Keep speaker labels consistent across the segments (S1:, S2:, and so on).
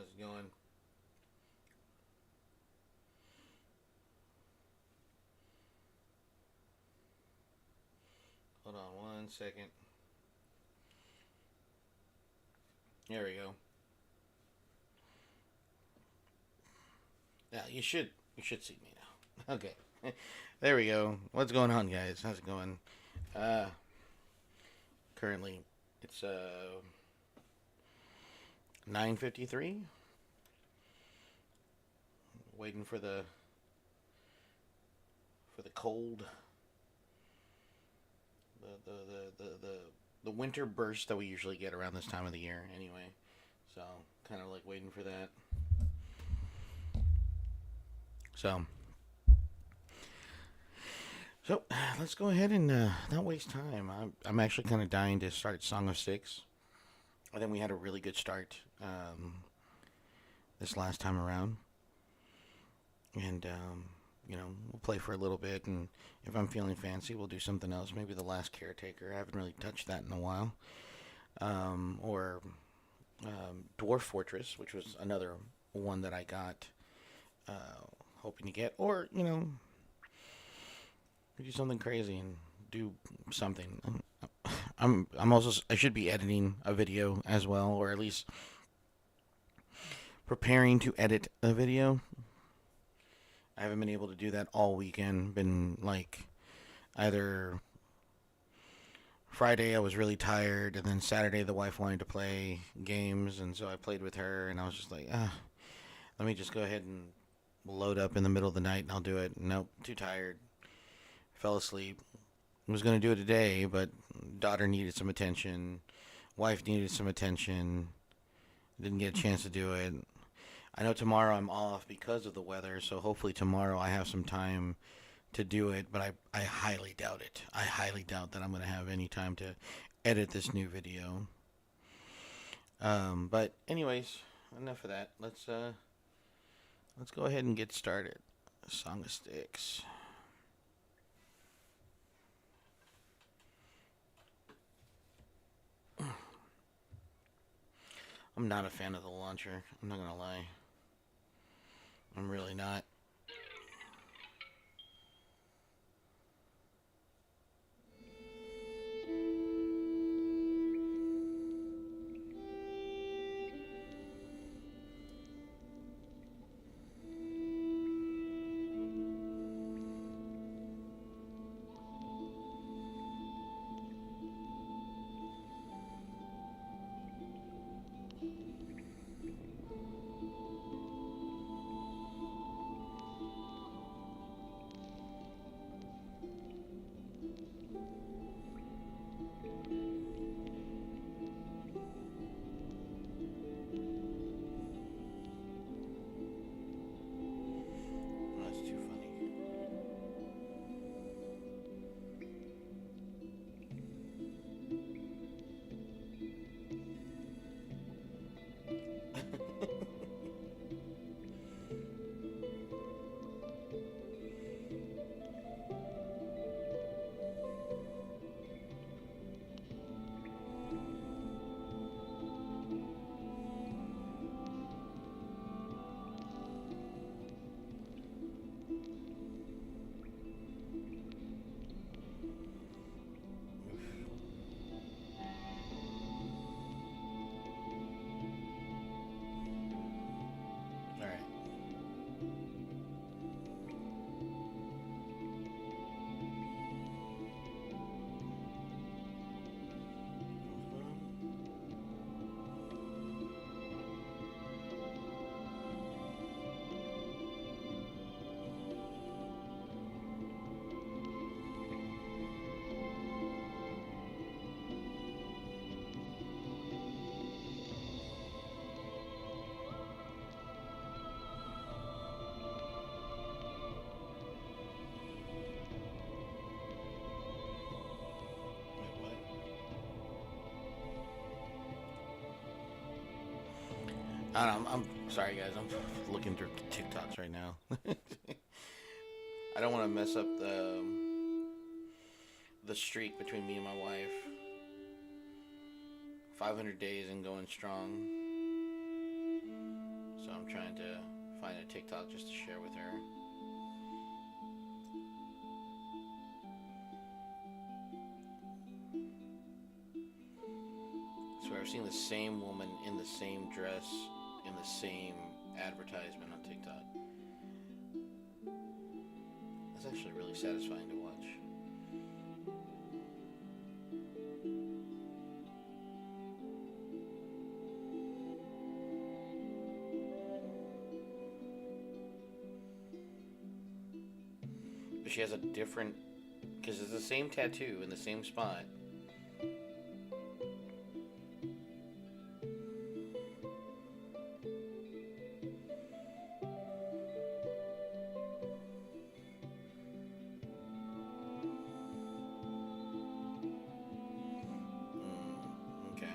S1: How's it going? Hold on 1 second. There we go. Yeah, you should see me now. Okay. There we go. What's going on, guys? How's it going? Uh Currently it's 9:53. Waiting for the cold, the winter burst that we usually get around this time of the year. Anyway, so kind of like waiting for that. So So let's go ahead and not waste time. I'm actually kind of dying to start Song of Six. I think we had a really good start this last time around, and we'll play for a little bit, and if I'm feeling fancy, we'll do something else. Maybe the Last Caretaker. I haven't really touched that in a while, or Dwarf Fortress, which was another one that I got, hoping to get, or do something crazy and do something. I'm also I should be editing a video as well, or at least preparing to edit a video. I haven't been able to do that all weekend. Been like either Friday I was really tired, and then Saturday the wife wanted to play games, and so I played with her, and I was just like, let me just go ahead and load up in the middle of the night, and I'll do it. Nope, too tired. Fell asleep. Was gonna do it today, but daughter needed some attention. Wife needed some attention. Didn't get a chance to do it. I know tomorrow I'm off because of the weather, so hopefully tomorrow I have some time to do it, but I highly doubt it. I highly doubt that I'm going to have any time to edit this new video. But anyways, enough of that. Let's go ahead and get started. Song of Sticks. I'm not a fan of the launcher. I'm not gonna lie. I'm really not. That's too funny. All right. Wait, what? I don't know, I'm sorry, guys. I'm looking through TikToks right now. I don't want to mess up the streak between me and my wife. 500 days and going strong. find a TikTok just to share with her. So I've seen the same woman in the same dress in the same advertisement on TikTok. That's actually really satisfying to watch. But she has a different, because it's the same tattoo in the same spot. Okay.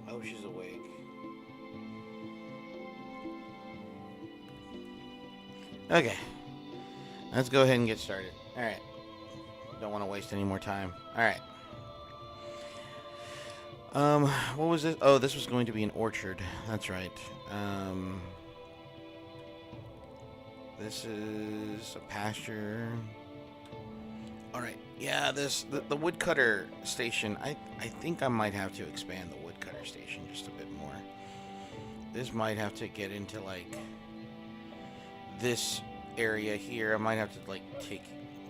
S1: I hope she's awake. Okay. Let's go ahead and get started. Alright. Don't want to waste any more time. Alright. What was this? Oh, this was going to be an orchard. That's right. This is a pasture. Alright. Yeah, the woodcutter station. I think I might have to expand the woodcutter station just a bit more. This might have to get into like this area here. I might have to like take.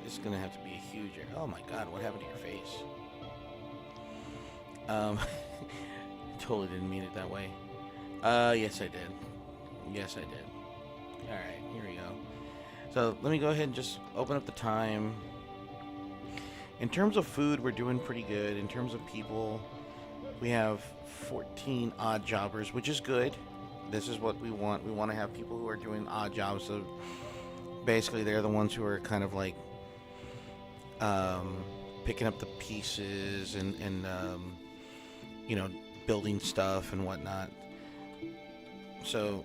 S1: This is gonna have to be a huge area. Oh my God! What happened to your face? Totally didn't mean it that way. Yes I did. Yes I did. All right, here we go. So let me go ahead and just open up the time. In terms of food, we're doing pretty good. In terms of people, we have 14 odd jobbers, which is good. This is what we want. We want to have people who are doing odd jobs. So basically, they're the ones who are kind of like picking up the pieces and you know, building stuff and whatnot. So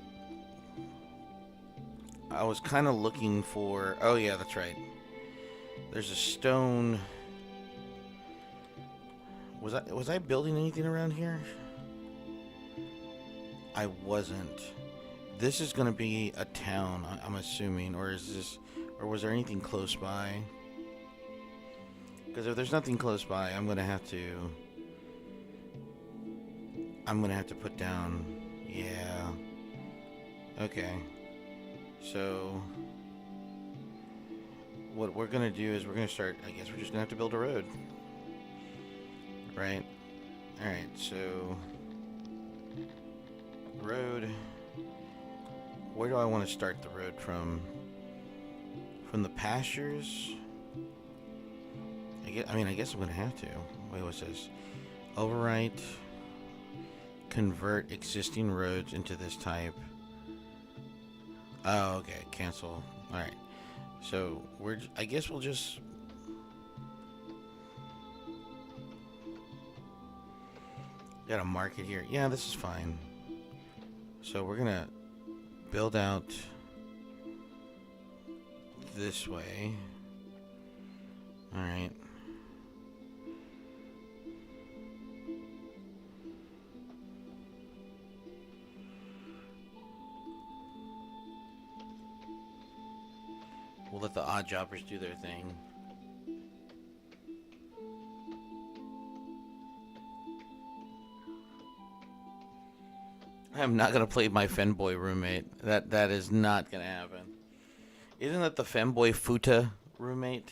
S1: I was kind of looking for. Oh yeah, that's right. There's a stone. Was I building anything around here? I wasn't. This is gonna be a town, I'm assuming, or was there anything close by? Because if there's nothing close by, I'm gonna have to put down. Yeah. Okay. So what we're gonna do is we're gonna start. I guess we're just gonna have to build a road. Right. All right. So road. Where do I want to start the road from? From the pastures? I guess I'm gonna have to. Wait, what's this? Overwrite. Convert existing roads into this type. Oh, okay. Cancel. All right. So I guess we'll just. Got a market here. Yeah, this is fine. So we're gonna build out this way. All right. We'll let the odd jobbers do their thing. I'm not gonna play my femboy roommate. That is not gonna happen. Isn't that the femboy Futa roommate?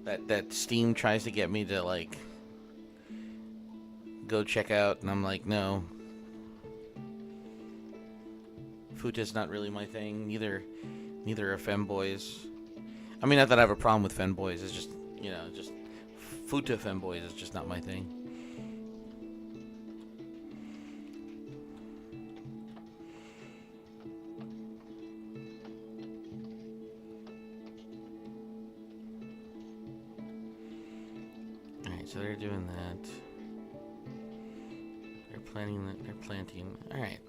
S1: That Steam tries to get me to like go check out, and I'm like, no. Futa's not really my thing. Neither are femboys. I mean, not that I have a problem with femboys. It's just, you know, just Futa femboys is just not my thing. Alright, so they're doing that. They're planting that. They're planting. Alright.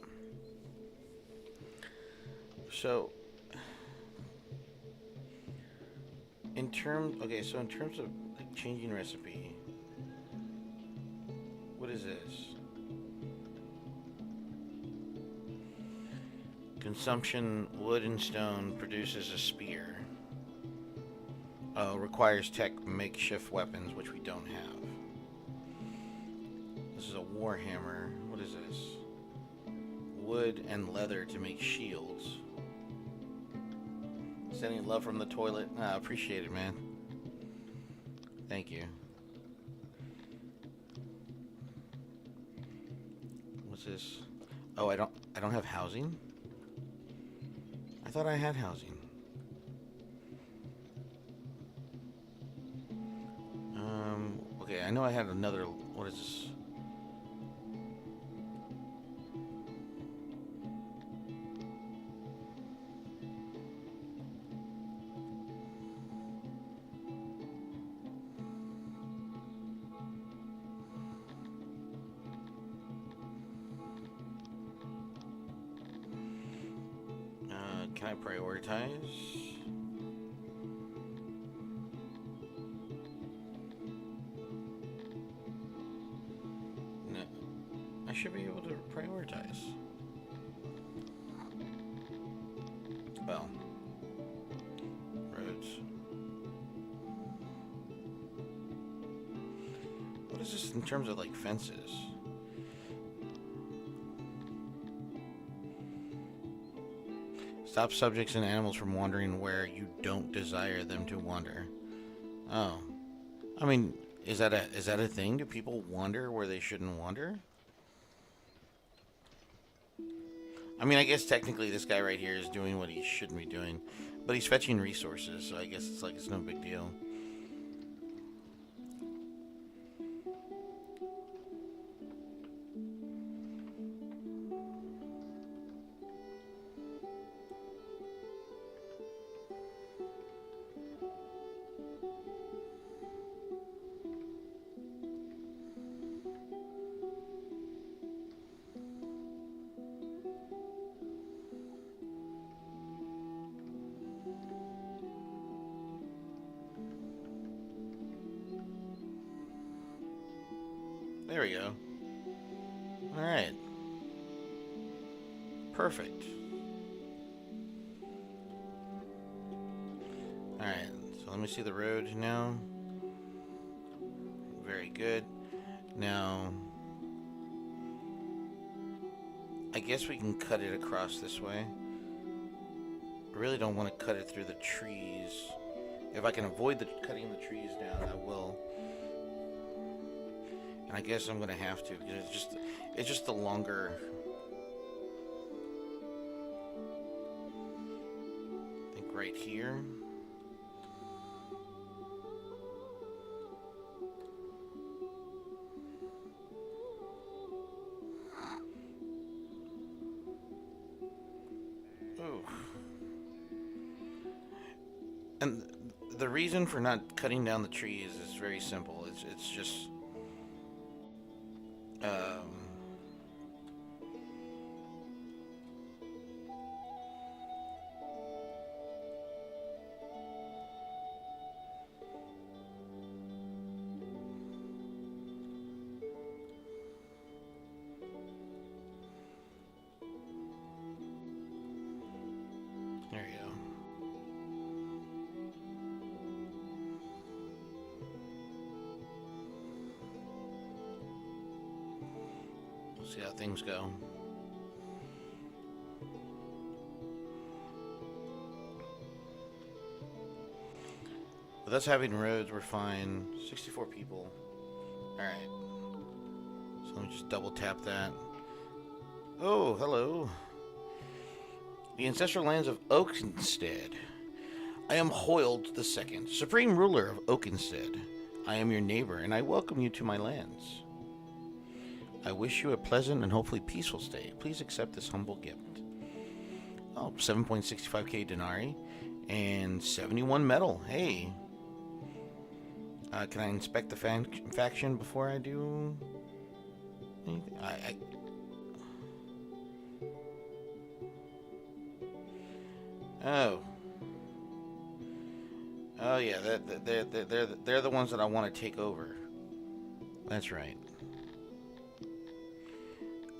S1: So, in terms of like, changing recipe, what is this? Consumption wood and stone produces a spear. Requires tech makeshift weapons, which we don't have. This is a warhammer. What is this? Wood and leather to make shields. Sending love from the toilet. Appreciate it, man. Thank you. What's this? Oh, I don't have housing? I thought I had housing. Okay, I know I had another. What is this? Can I prioritize? No. I should be able to prioritize. Well. Roads. What is this in terms of like fences? Stop subjects and animals from wandering where you don't desire them to wander. Oh. I mean, is that a thing? Do people wander where they shouldn't wander? I mean, I guess technically this guy right here is doing what he shouldn't be doing. But he's fetching resources, so I guess it's no big deal. There we go. Alright. Perfect. Alright, so let me see the road now. Very good. Now, I guess we can cut it across this way. I really don't want to cut it through the trees. If I can avoid cutting the trees down, I will. And I guess I'm gonna have to, because it's just the longer. I think right here. Ooh. And the reason for not cutting down the trees is very simple. It's just there you go. We'll see how things go. With us having roads, we're fine. 64 people. Alright. So let me just double tap that. Oh, hello. The ancestral lands of Oakenstead. I am Hoyld II, supreme ruler of Oakenstead. I am your neighbor, and I welcome you to my lands. I wish you a pleasant and hopefully peaceful stay. Please accept this humble gift. Oh, 7.65k denarii and 71 metal. Hey. Can I inspect the faction before I do anything? Oh. Oh yeah, they're the ones that I want to take over. That's right.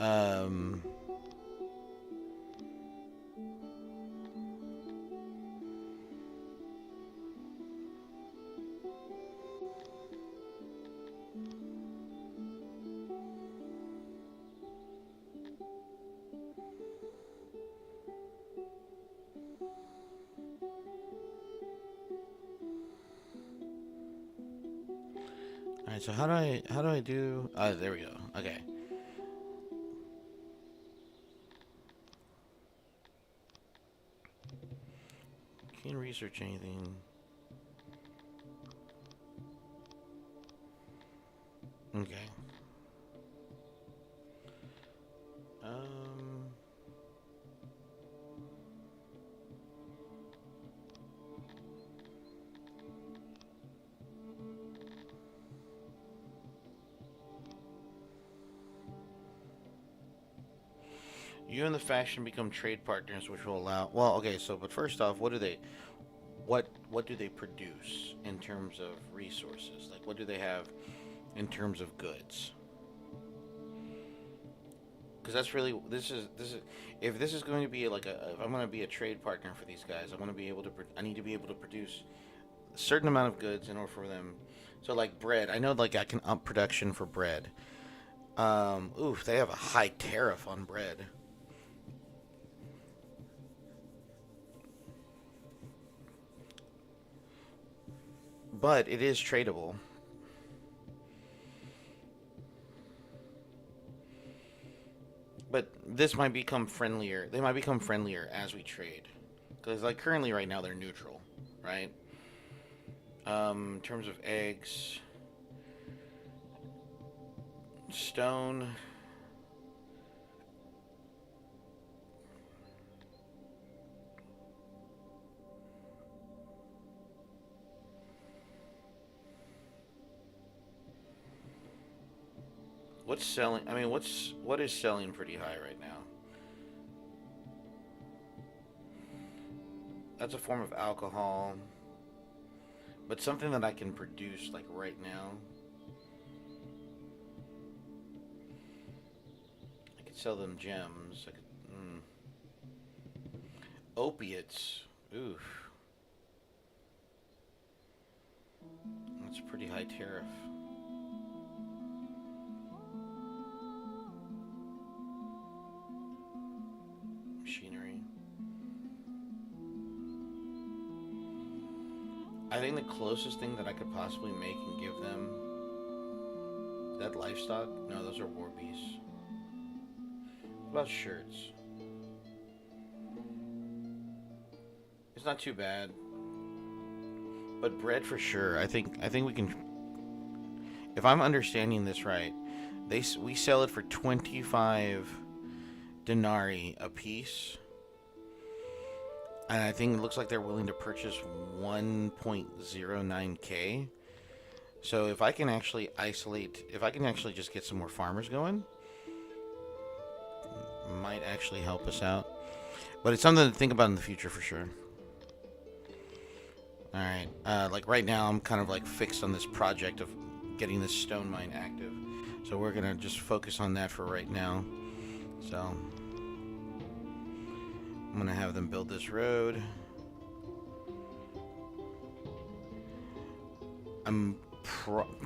S1: Um. All right. So how do I do? There we go. Okay. Can't research anything. Okay. Um. You and the faction become trade partners, which will allow. Well, okay. So, but first off, what do they produce in terms of resources? Like, what do they have in terms of goods? Because that's really this is if this is going to be like if I'm going to be a trade partner for these guys, I want to be able to I need to be able to produce a certain amount of goods in order for them. So like bread, I know like I can up production for bread. Oof, they have a high tariff on bread. But it is tradable. But this might become friendlier. They might become friendlier as we trade. Because like currently right now they're neutral, right? In terms of eggs, stone. What's selling? I mean, what is selling pretty high right now? That's a form of alcohol, but something that I can produce like right now. I could sell them gems. I could opiates. Oof, that's a pretty high tariff. Machinery. I think the closest thing that I could possibly make and give them is that livestock. No, those are war beasts. What about shirts? It's not too bad, but bread for sure. I think we can. If I'm understanding this right, we sell it for 25 denarii a piece, and I think it looks like they're willing to purchase 1.09k. So if I can actually if I can actually just get some more farmers going, might actually help us out. But it's something to think about in the future for sure. All right, like right now, I'm kind of like fixed on this project of getting this stone mine active. So we're gonna just focus on that for right now. So I'm gonna have them build this road. I'm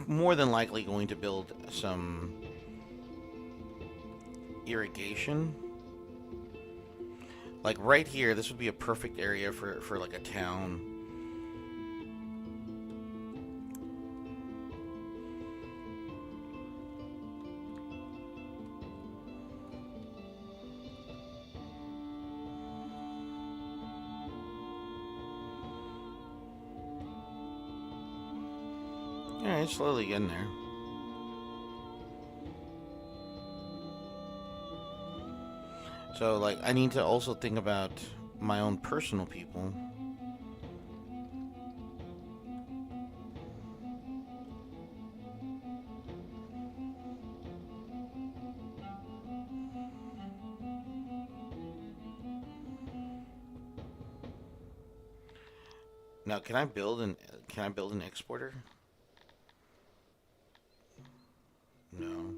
S1: more than likely going to build some irrigation. Like right here, this would be a perfect area for like a town. Alright, it's slowly getting there. So, like, I need to also think about my own personal people. Now, can I build an exporter? No.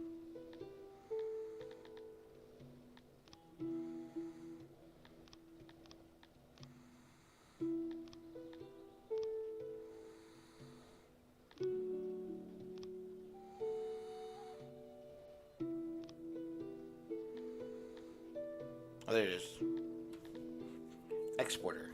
S1: Oh, there it is. Exporter.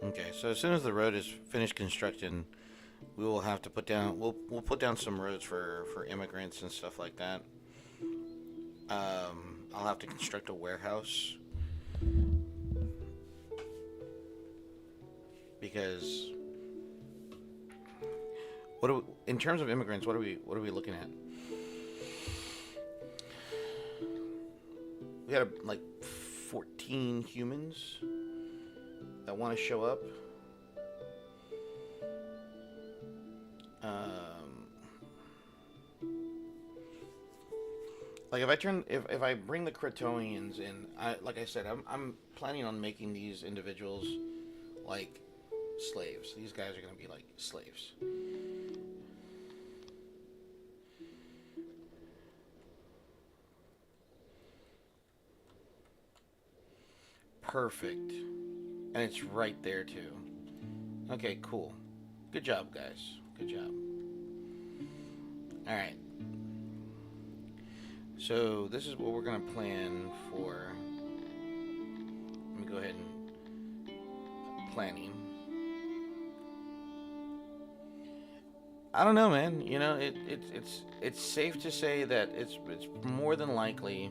S1: Okay, so as soon as the road is finished constructing, we will have to put down. We'll put down some roads for immigrants and stuff like that. I'll have to construct a warehouse because in terms of immigrants, what are we looking at? We got like 14 humans that want to show up. Um, like if I bring the Kratonians in, like I said, I'm planning on making these individuals like slaves. These guys are gonna be like slaves. Perfect. And it's right there too. Okay, cool. Good job, guys. Good job. All right. So this is what we're gonna plan for. Let me go ahead and planning. I don't know, man. You know, it's safe to say that it's more than likely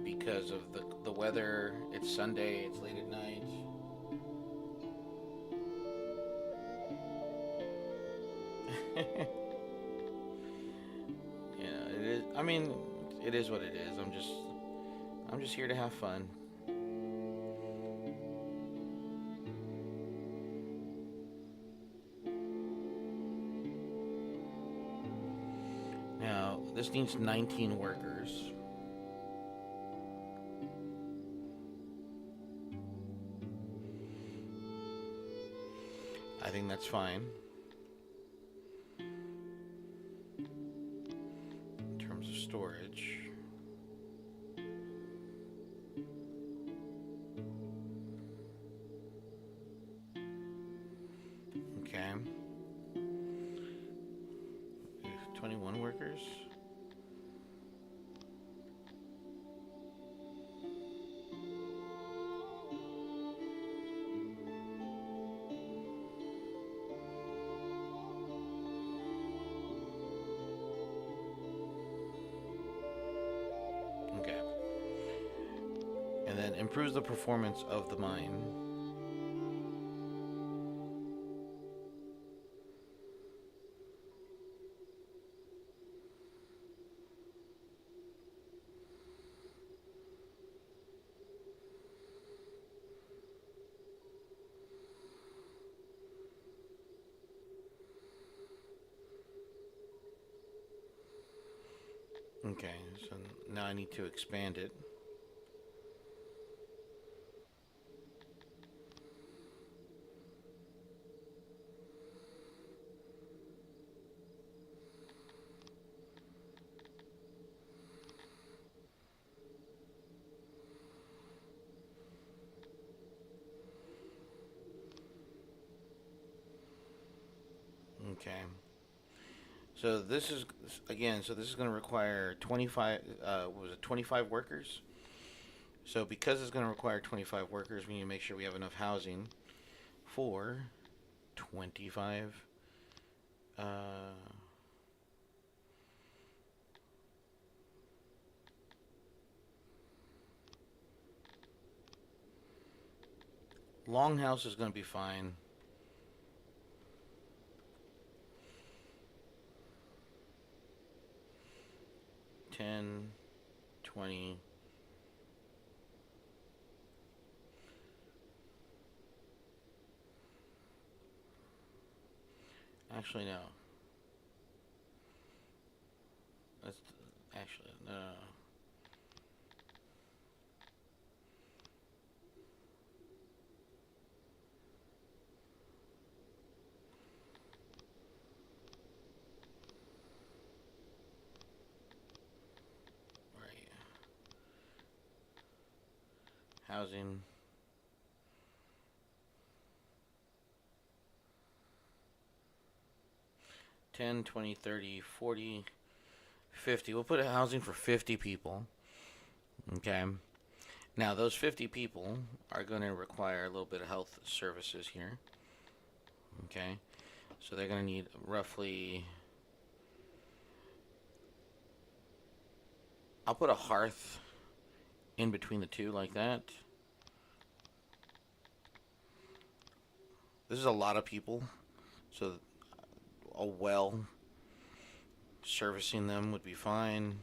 S1: because of the weather. It's Sunday. It's late at night. You know, it is. I mean, it is what it is. I'm just here to have fun. Now, this needs 19 workers. I think that's fine. In terms of storage. Okay. 21 workers. Okay. And then improves the performance of the mine. Okay, so now I need to expand it. Okay. So this is again. So this is going to require 25. What was it 25 workers? So because it's going to require 25 workers, we need to make sure we have enough housing for 25. Uh, Longhouse is going to be fine. Ten, 20. Actually, no. That's actually no. Right. Housing. 10, 20, 30, 40, 50. We'll put a housing for 50 people. Okay. Now, those 50 people are going to require a little bit of health services here. Okay. So they're going to need roughly. I'll put a hearth in between the two like that. This is a lot of people. So a well servicing them would be fine.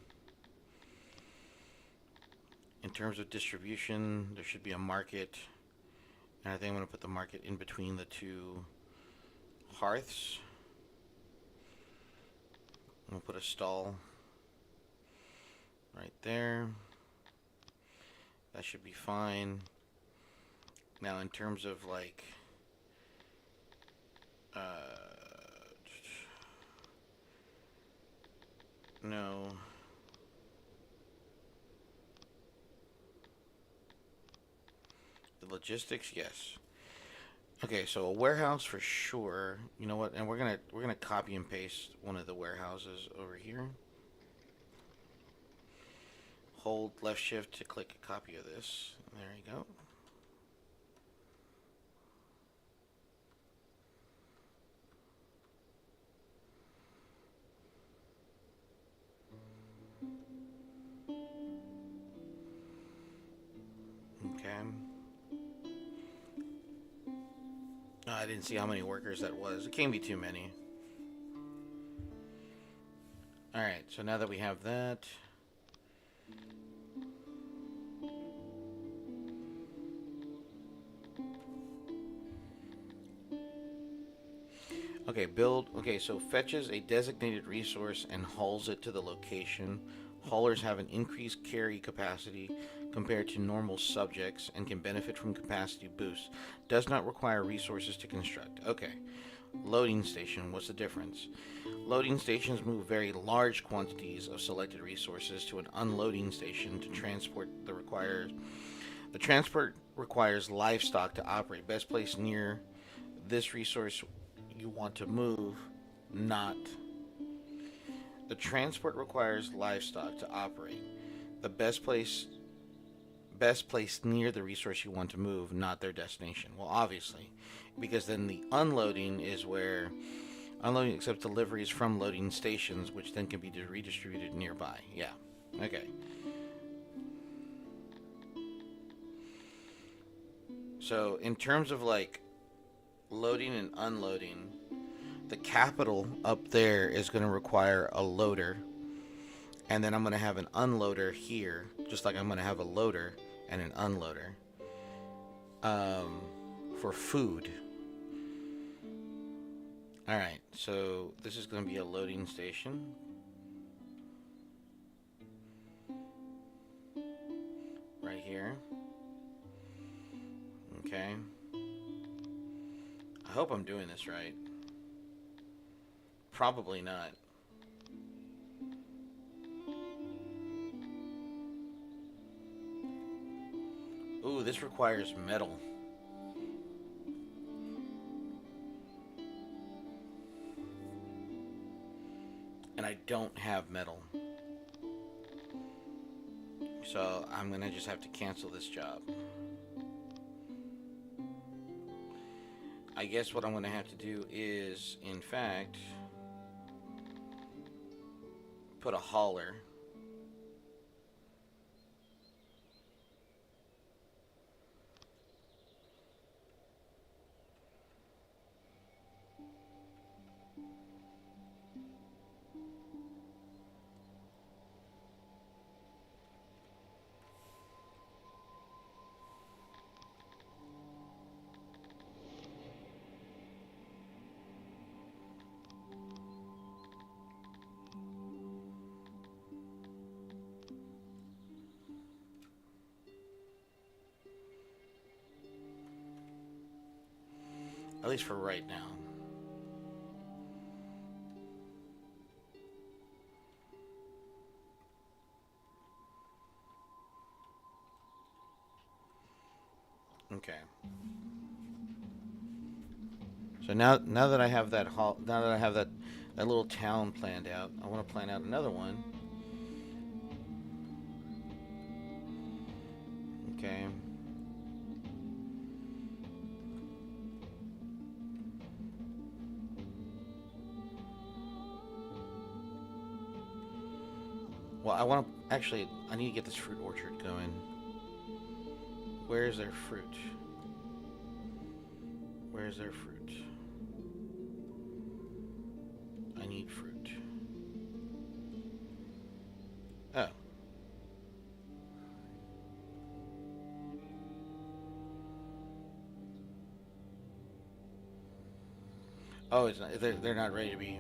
S1: In terms of distribution, there should be a market. And I think I'm going to put the market in between the two hearths. I'm going to put a stall right there. That should be fine. Now, in terms of like, no. The logistics, yes. Okay, so a warehouse for sure. You know what? And we're gonna copy and paste one of the warehouses over here. Hold left shift to click a copy of this. There you go. Okay. I didn't see how many workers that was. It can't be too many. Alright, so now that we have that. Okay, build. Okay, so fetches a designated resource and hauls it to the location. Haulers have an increased carry capacity compared to normal subjects and can benefit from capacity boosts. Does not require resources to construct. Okay. Loading station. What's the difference? Loading stations move very large quantities of selected resources to an unloading station to transport the required. The transport requires livestock to operate. Best place near this resource you want to move, not. The transport requires livestock to operate. The best place near the resource you want to move, not their destination. Well, obviously, because then the unloading is where unloading accepts deliveries from loading stations, which then can be redistributed nearby. Yeah. Okay. So in terms of like loading and unloading, the capital up there is going to require a loader, and then I'm going to have an unloader here, just like I'm going to have a loader and an unloader for food. Alright, so this is going to be a loading station. Right here. Okay. I hope I'm doing this right. Probably not. Ooh, this requires metal. I don't have metal. So I'm going to just have to cancel this job. I guess what I'm going to have to do is, in fact, put a hauler. At least for right now. Okay. So now that I have that that little town planned out, I want to plan out another one. Okay. Well, I need to get this fruit orchard going. Where is their fruit? Where is their fruit? I need fruit. Oh. Oh, it's not, they're not ready to be.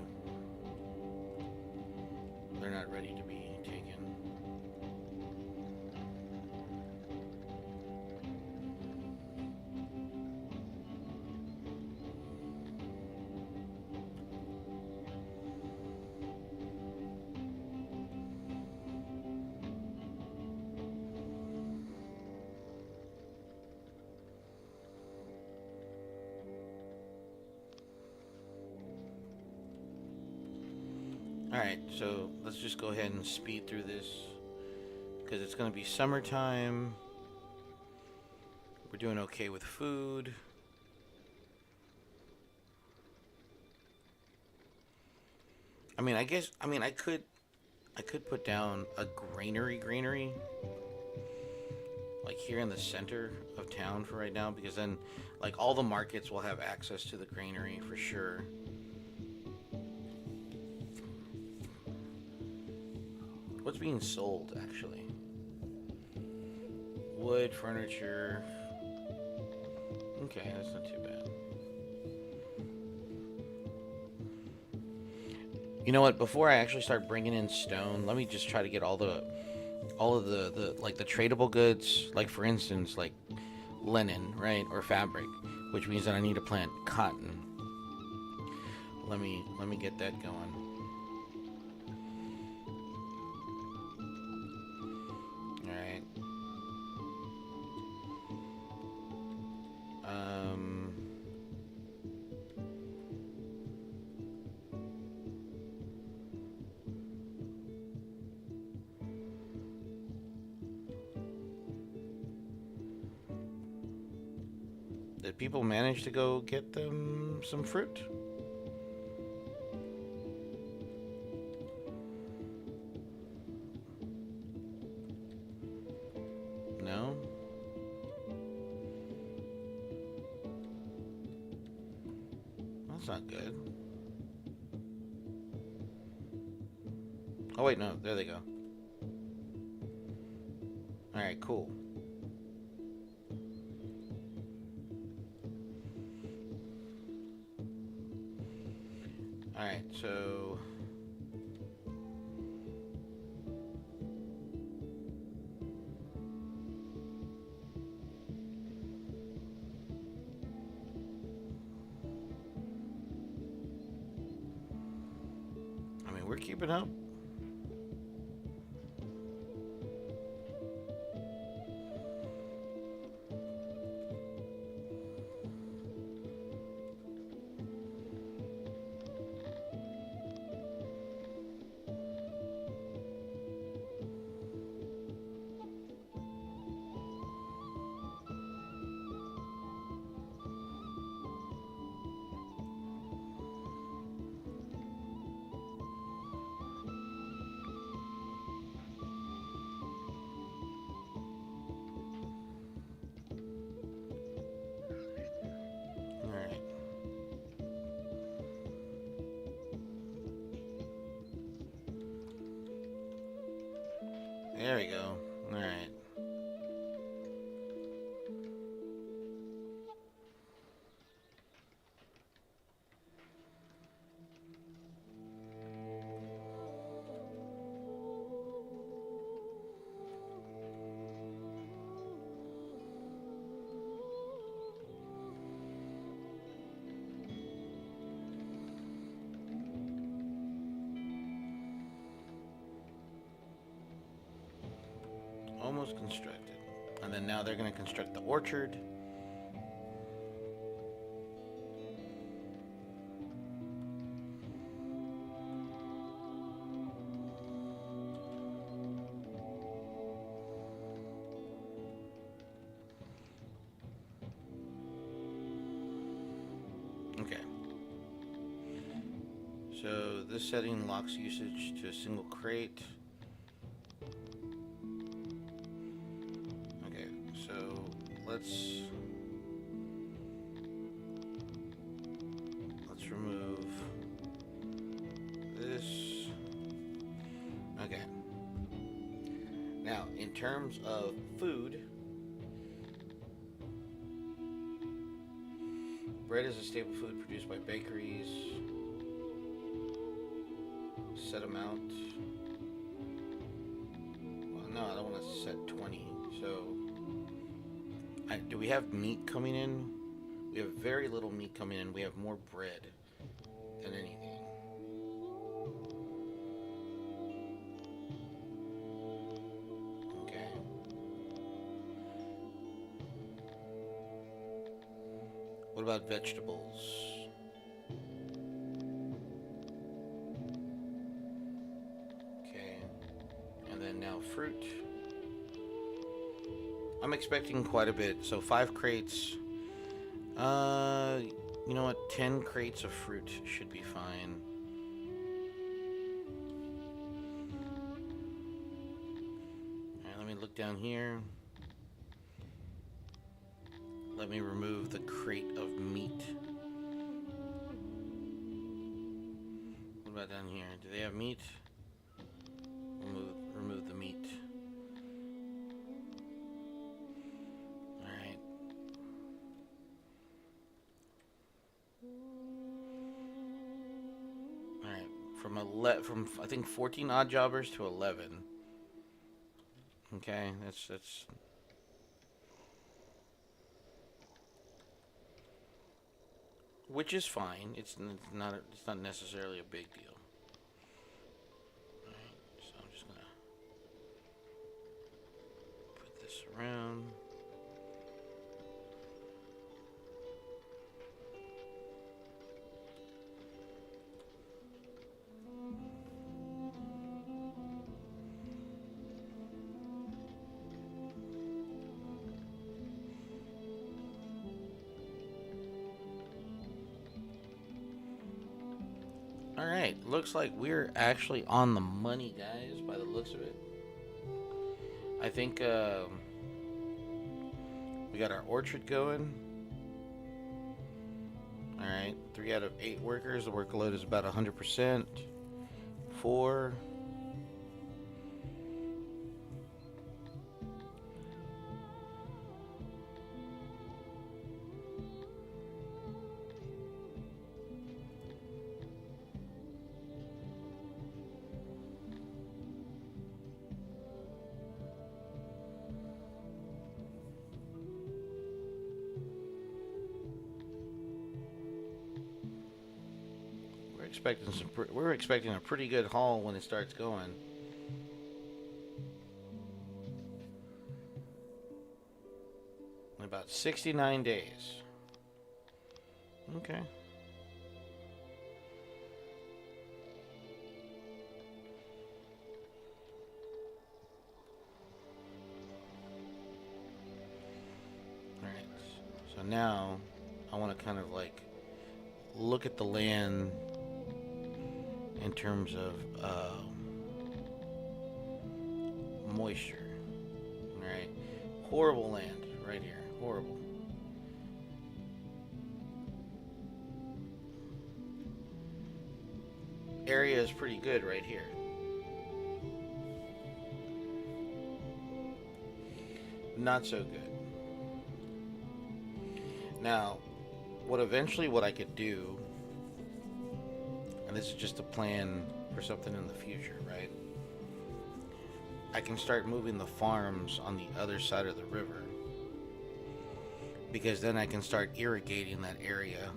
S1: They're not ready to be taken. Alright, so let's just go ahead and speed through this. Because it's going to be summertime. We're doing okay with food. I mean, I could put down a granary. Like here in the center of town for right now. Because then, like, all the markets will have access to the granary for sure. What's being sold, actually? Wood, furniture. Okay, that's not too bad. You know what? Before I actually start bringing in stone, let me just try to get all of the like the tradable goods. Like for instance, like linen, right, or fabric, which means that I need to plant cotton. Let me get that going. Did people manage to go get them some fruit? No? That's not good. Oh wait, no, there they go. Alright, cool. Alright, so... I mean, we're keeping up. There we go. Alright. Almost constructed. And then now they're going to construct the orchard. Okay. So this setting locks usage to a single crate. Let's remove this. Okay. Now, in terms of food, bread is a staple food produced by bakeries. Set amount. Well, no, I don't want to set 20. So do we have meat coming in? We have very little meat coming in. We have more bread than anything. Okay. What about vegetables? Okay. And then now fruit. I'm expecting quite a bit. So 5 crates. You know what? 10 crates of fruit should be fine. Alright, let me look down here. Let me remove the crate of meat. What about down here? Do they have meat? Remove the meat. From I think 14 odd jobbers to 11. Okay, that's which is fine. It's not necessarily a big deal. All right, so I'm just gonna put this around. Alright, looks like we're actually on the money, guys, by the looks of it. I think we got our orchard going. Alright, 3 out of 8 workers. The workload is about 100%. 4. We're expecting a pretty good haul when it starts going. In about 69 days. Okay. Alright. So now I want to kind of like look at the land in terms of moisture. Alright. Horrible land right here. Horrible. Area is pretty good right here. not so good. Now, what I could do, and this is just a plan for something in the future, right? I can start moving the farms on the other side of the river, because then I can start irrigating that area,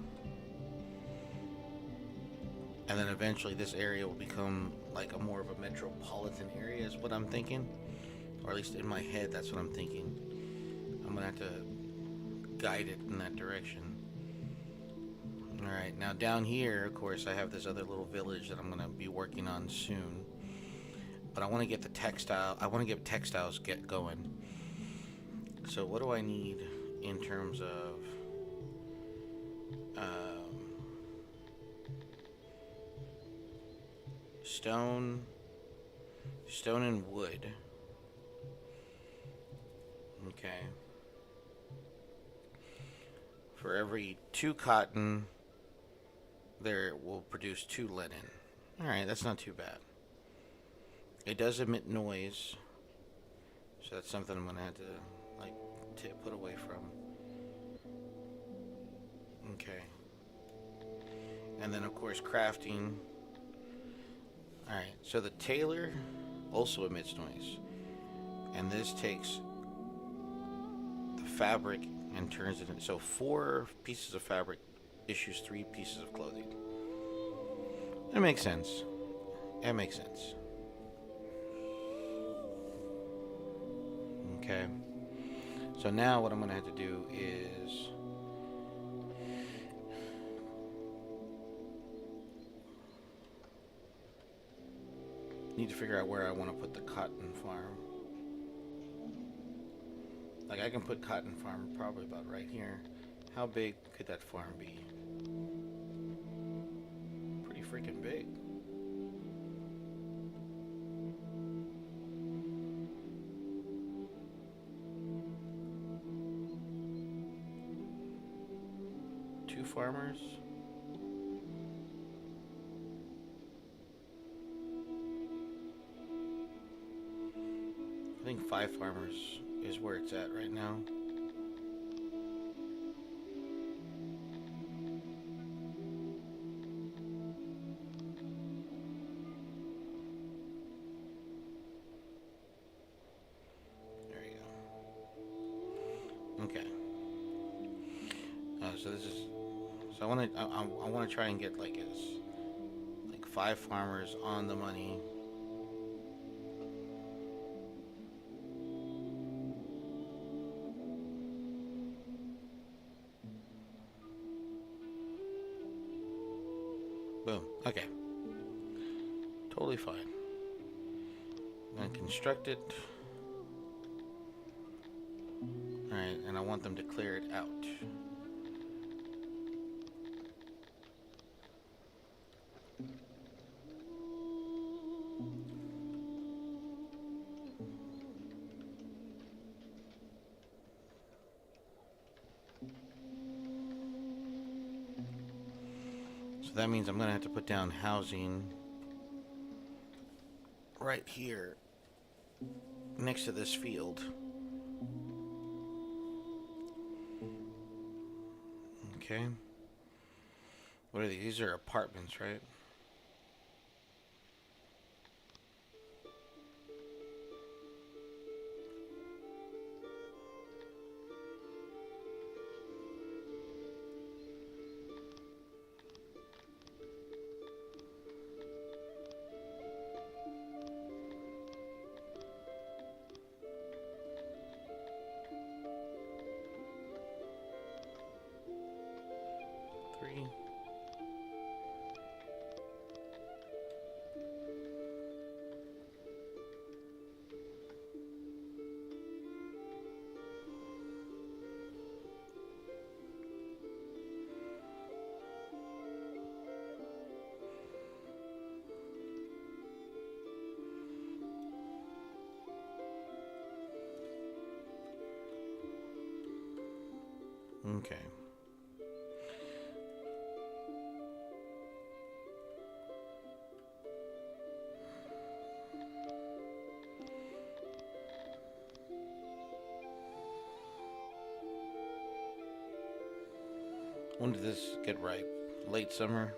S1: and then eventually this area will become like a more of a metropolitan area, is what I'm thinking, or at least in my head, that's what I'm thinking. I'm gonna have to guide it in that direction. All right, now down here, of course, I have this other little village that I'm gonna be working on soon. But I want to get the textile. I want to get textiles get going. So what do I need in terms of stone, stone and wood? Okay. For every 2 cotton, there will produce 2 linen. All right, that's not too bad. It does emit noise, so that's something I'm gonna have to like put away from. Okay. And then of course crafting. All right. So the tailor also emits noise, and this takes the fabric and turns it in. So 4 pieces of fabric issues 3 pieces of clothing. That makes sense. That makes sense. Okay. So now what I'm going to have to do is need to figure out where I want to put the cotton farm. Like I can put cotton farm probably about right here. How big could that farm be? Pretty freaking big. Farmers. I think 5 farmers is where it's at right now. There you go. Okay. So this is. So I want to try and get like 5 farmers on the money. Boom. Okay. Totally fine. I'm gonna construct it. Alright, and I want them to clear it out. That means I'm going to have to put down housing right here next to this field. Okay. What are these? These are apartments, right? Okay. When did this get ripe? Late summer?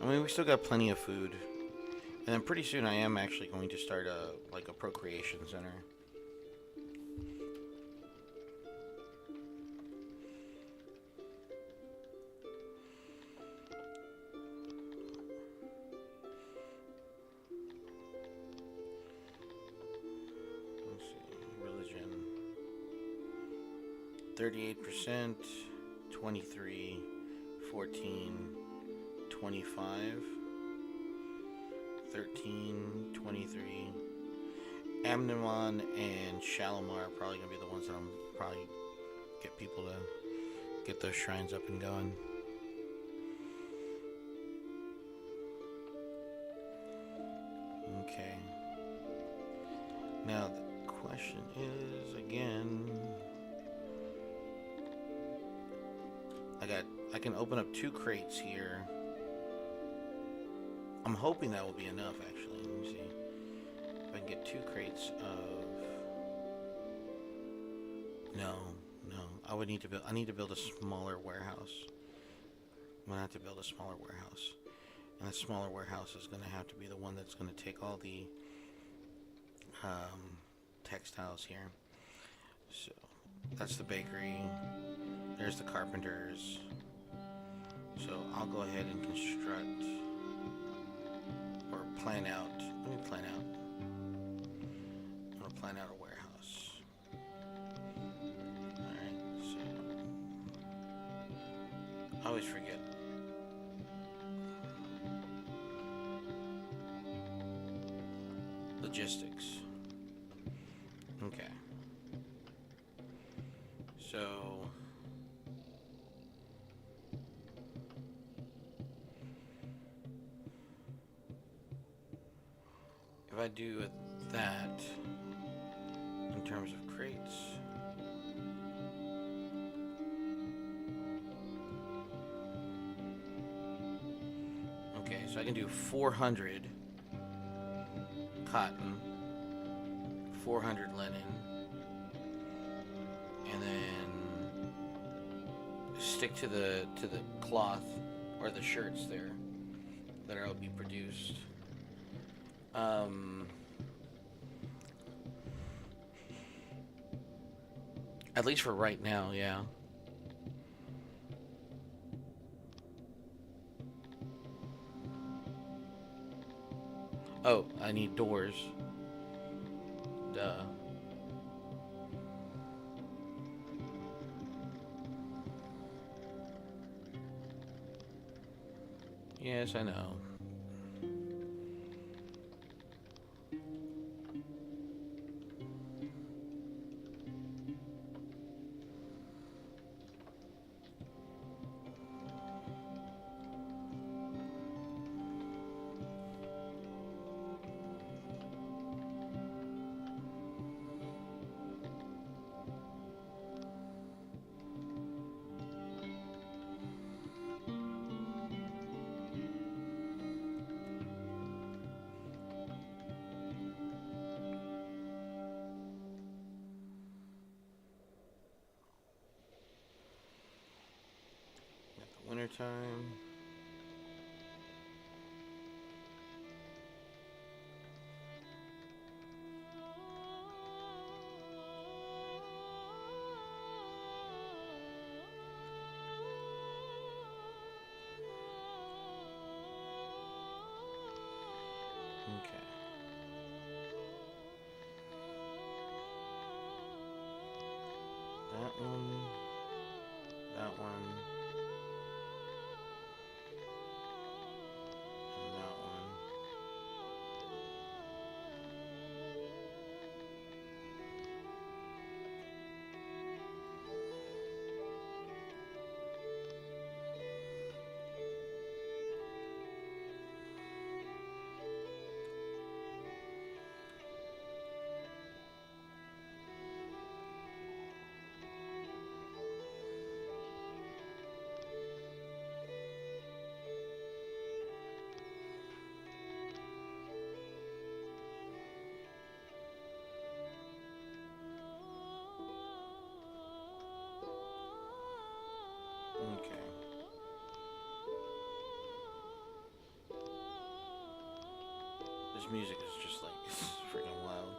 S1: I mean, we still got plenty of food. And then pretty soon I am actually going to start a procreation center. Let's see. Religion. 38%, 23, 14, 25, 13, 23. Amniman and Shalimar are probably going to be the ones that I'm probably get people to get those shrines up and going. Okay. Now the question is again, I can open up 2 crates here. I'm hoping that will be enough actually. Let me see. If I can get 2 crates of no. I need to build a smaller warehouse. I'm gonna have to build a smaller warehouse. And the smaller warehouse is gonna have to be the one that's gonna take all the textiles here. So that's the bakery. There's the carpenters. So I'll go ahead and construct or plan out. Let me plan out. I'm gonna plan out a warehouse. Alright, so I always forget. Logistics. Okay. So if I do that in terms of crates, okay, so I can do 400 cotton, 400 linen, and then stick to the cloth or the shirts there that will be produced. At least for right now, yeah. Oh, I need doors. Duh. Yes, I know. Wintertime. Okay. That one. That one. This music is just like, it's freaking loud.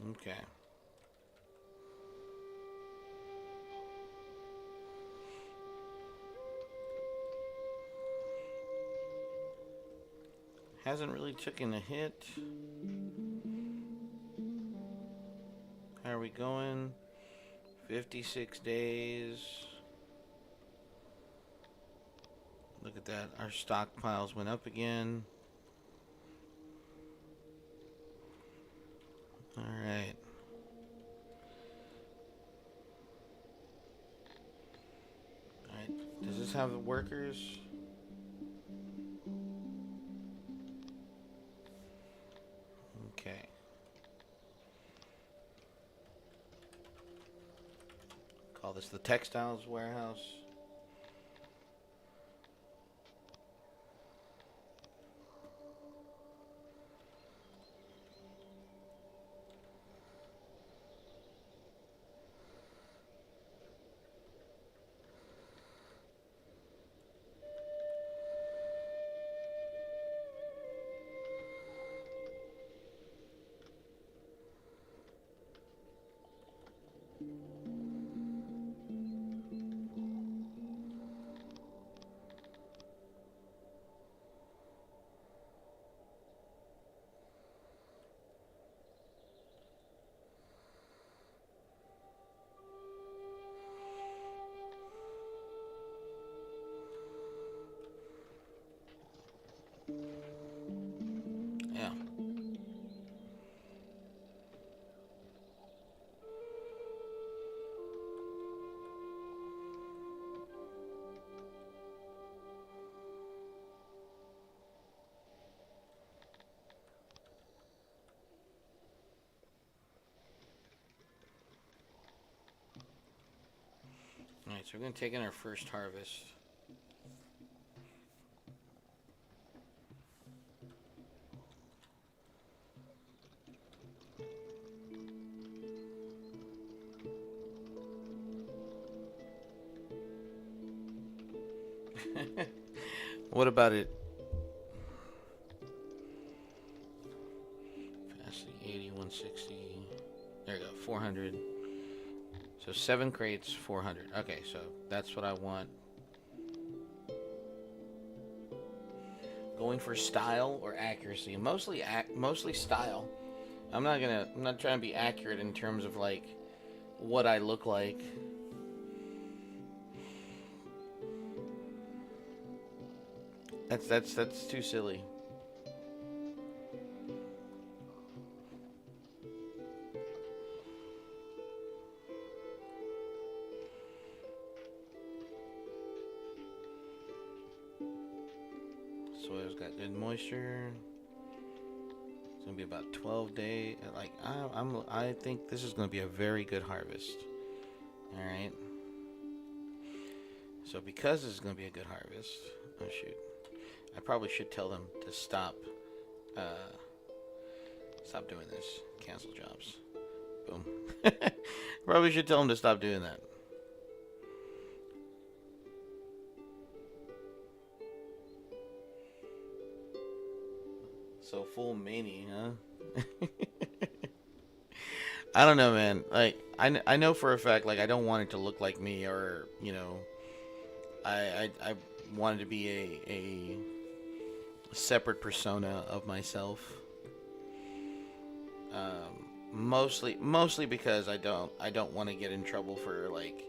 S1: Okay. Hasn't really taken a hit. How are we going? 56 days. Look at that. Our stockpiles went up again. Alright. Alright. Does this have workers? Okay. Call this the textiles warehouse. Yeah. Alright, so we're going to take in our first harvest. What about it? Capacity 80, 160. There you go, 400. So 7 crates, 400. Okay, so that's what I want. Going for style or accuracy? Mostly style. I'm not trying to be accurate in terms of like what I look like. That's too silly. Soil's got good moisture. It's gonna be about 12 days. Like I think this is gonna be a very good harvest. All right. So because this is gonna be a good harvest, oh shoot, I probably should tell them to stop doing this. Cancel jobs. Boom. Probably should tell them to stop doing that. So full mania, huh? I don't know, man. Like I know for a fact, like I don't want it to look like me, or I wanted to be a separate persona of myself. Mostly because I don't want to get in trouble for like.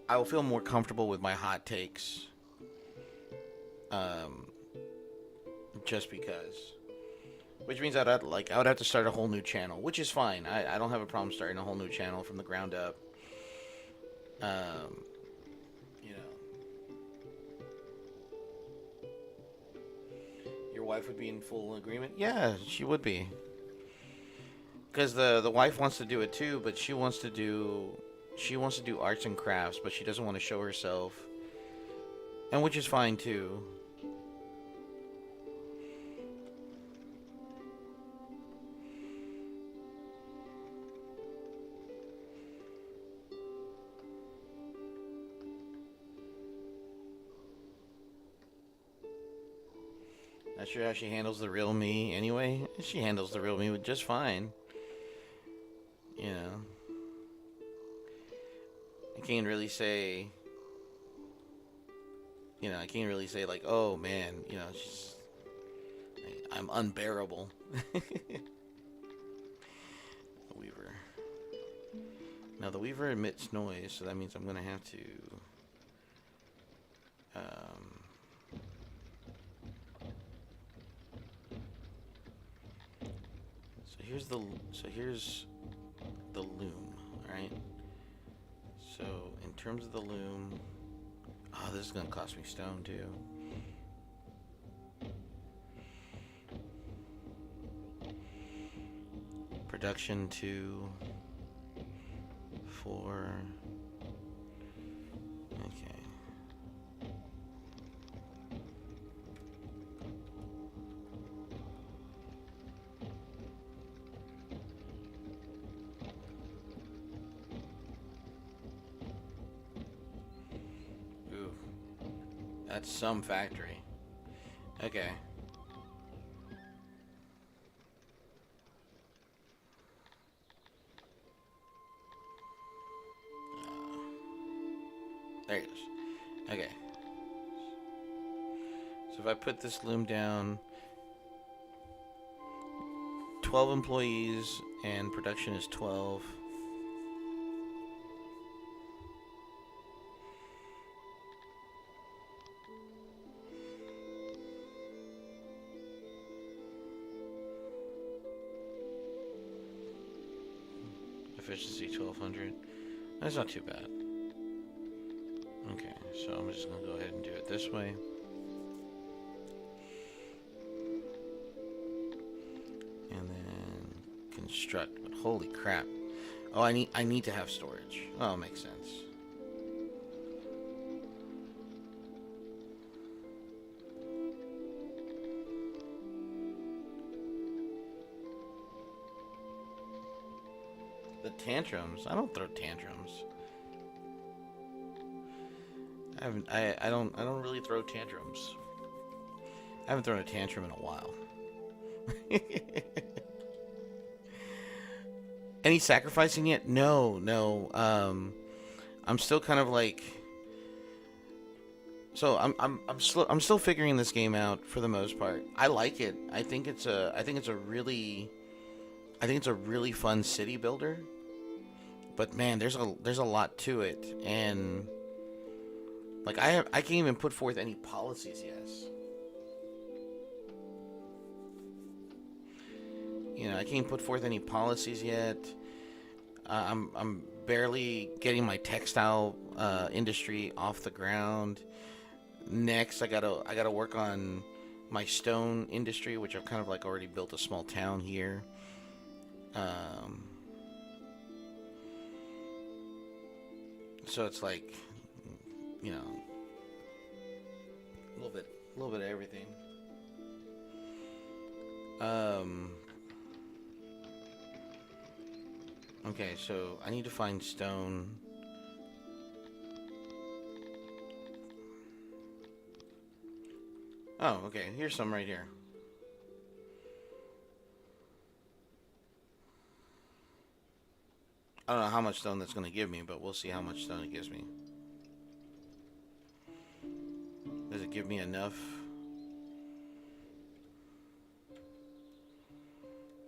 S1: I will feel more comfortable with my hot takes. Um, just because. Which means I would have to start a whole new channel, which is fine. I don't have a problem starting a whole new channel from the ground up. You know, your wife would be in full agreement. Yeah, she would be. because the wife wants to do it too, but she wants to do arts and crafts, but she doesn't want to show herself, and which is fine too. Not sure how she handles the real me anyway. She handles the real me just fine. You know, I can't really say. I can't really say like, oh man, she's, I'm unbearable. The Weaver. Now the Weaver emits noise, so that means I'm gonna have to. So here's the loom, right? So in terms of the loom, oh, this is gonna cost me stone too. Production 2, 4. Okay. Ooh, that's some factory. Okay. There it is. Okay. So if I put this loom down, 12 employees and production is 12. Efficiency 1200. That's not too bad. Okay, so I'm just gonna go ahead and do it this way. And then construct, but holy crap. Oh, I need to have storage. Oh, makes sense. The tantrums. I don't throw tantrums. I don't really throw tantrums. I haven't thrown a tantrum in a while. Any sacrificing yet? No. I'm still kind of like. So I'm still figuring this game out for the most part. I like it. I think it's a really fun city builder. But man, there's a lot to it, and like I can't even put forth any policies yet. I can't put forth any policies yet. I'm barely getting my textile industry off the ground. Next, I gotta work on my stone industry, which I've kind of like already built a small town here. So it's like, a little bit of everything. Okay, so I need to find stone. Oh, okay, here's some right here. I don't know how much stone that's going to give me, but we'll see how much stone it gives me. Does it give me enough?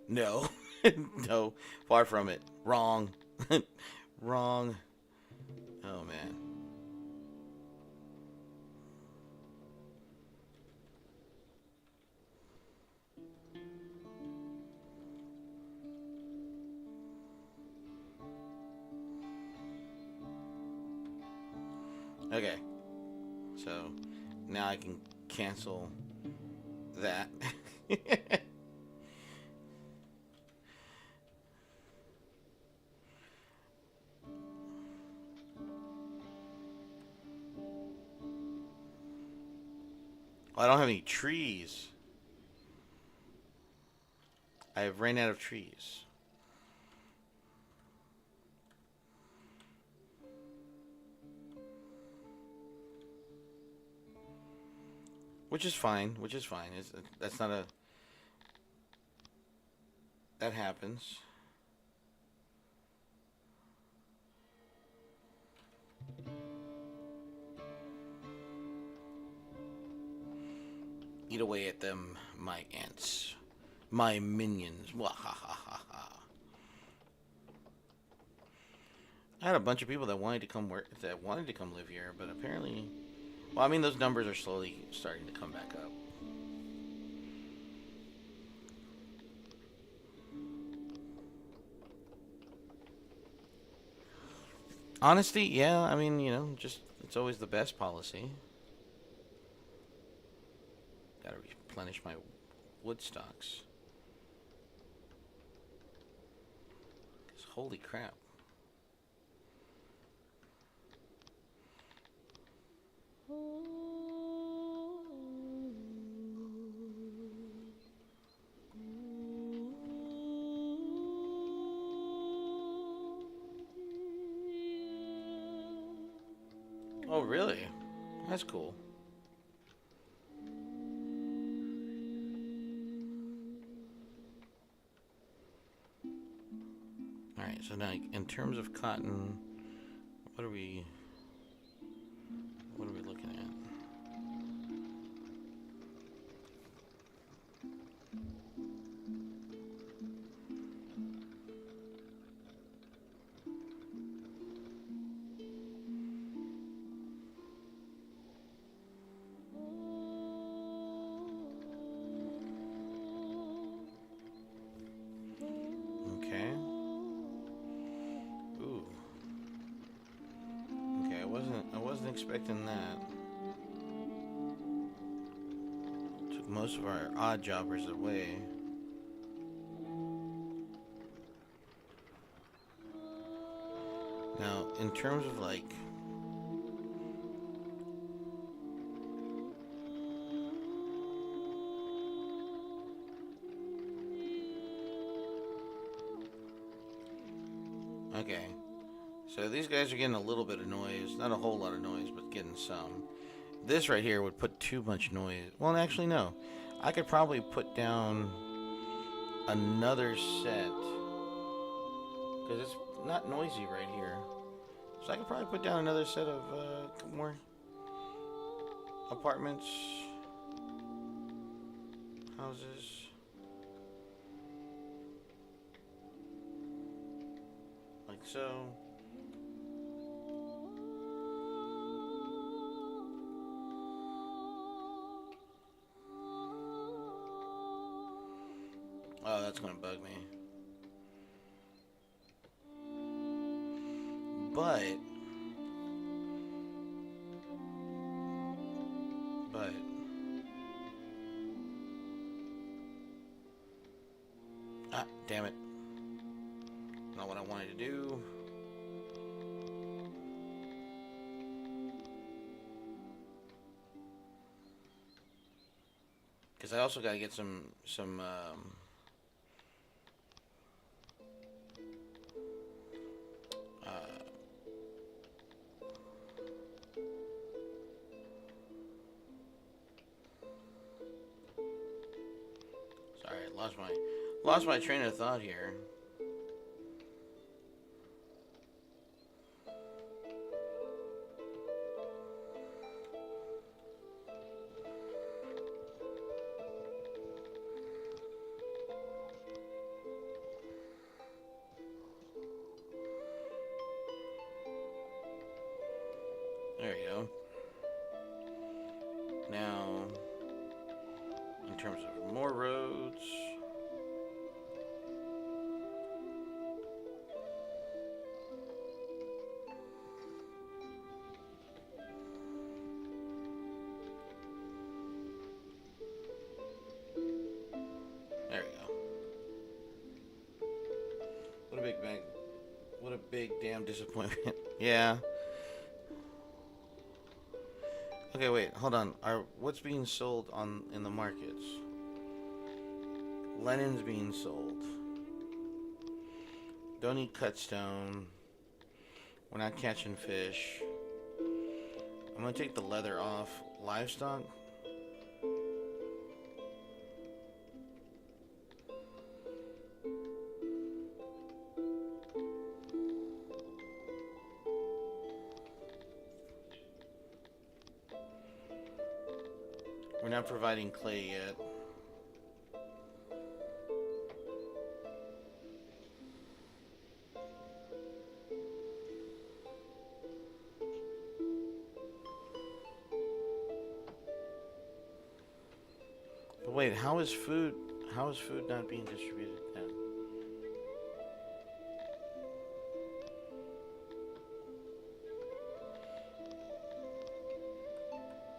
S1: No. No. Far from it. Wrong. Wrong. Oh, man. Okay. So, now I can cancel that. I don't have any trees. I've ran out of trees. Which is fine. Which is fine. That's not a... That happens. Eat away at them, my ants. My minions. Wahahaha. I had a bunch of people that wanted to come live here, but apparently... Well, I mean, those numbers are slowly starting to come back up. Honesty, yeah, I mean, you know, just, it's always the best policy. Gotta replenish my wood stocks. 'Cause holy crap. Oh, really? That's cool. Alright, so now in terms of cotton, what are we looking at? Okay. Ooh. Okay, I wasn't expecting that. Took most of our odd jobbers away. Now, in terms of like okay. So these guys are getting a little bit of noise. Not a whole lot of noise, but getting some. This right here would put too much noise. Well, actually, no. I could probably put down another set. Because it's not noisy right here. So I could probably put down another set of more apartments. Houses. Like so. Oh, that's gonna bug me. But damn it. Not what I wanted to do. Because I also got to get some sorry, lost my train of thought here. There you go. Now, in terms of more roads. There we go. What a big bang. What a big damn disappointment. Yeah. Okay, wait, hold on. What's being sold on in the markets? Lennon's being sold. Don't eat cut stone. We're not catching fish. I'm gonna take the leather off. Livestock. We're not providing clay yet. But wait, how is food? How is food not being distributed then?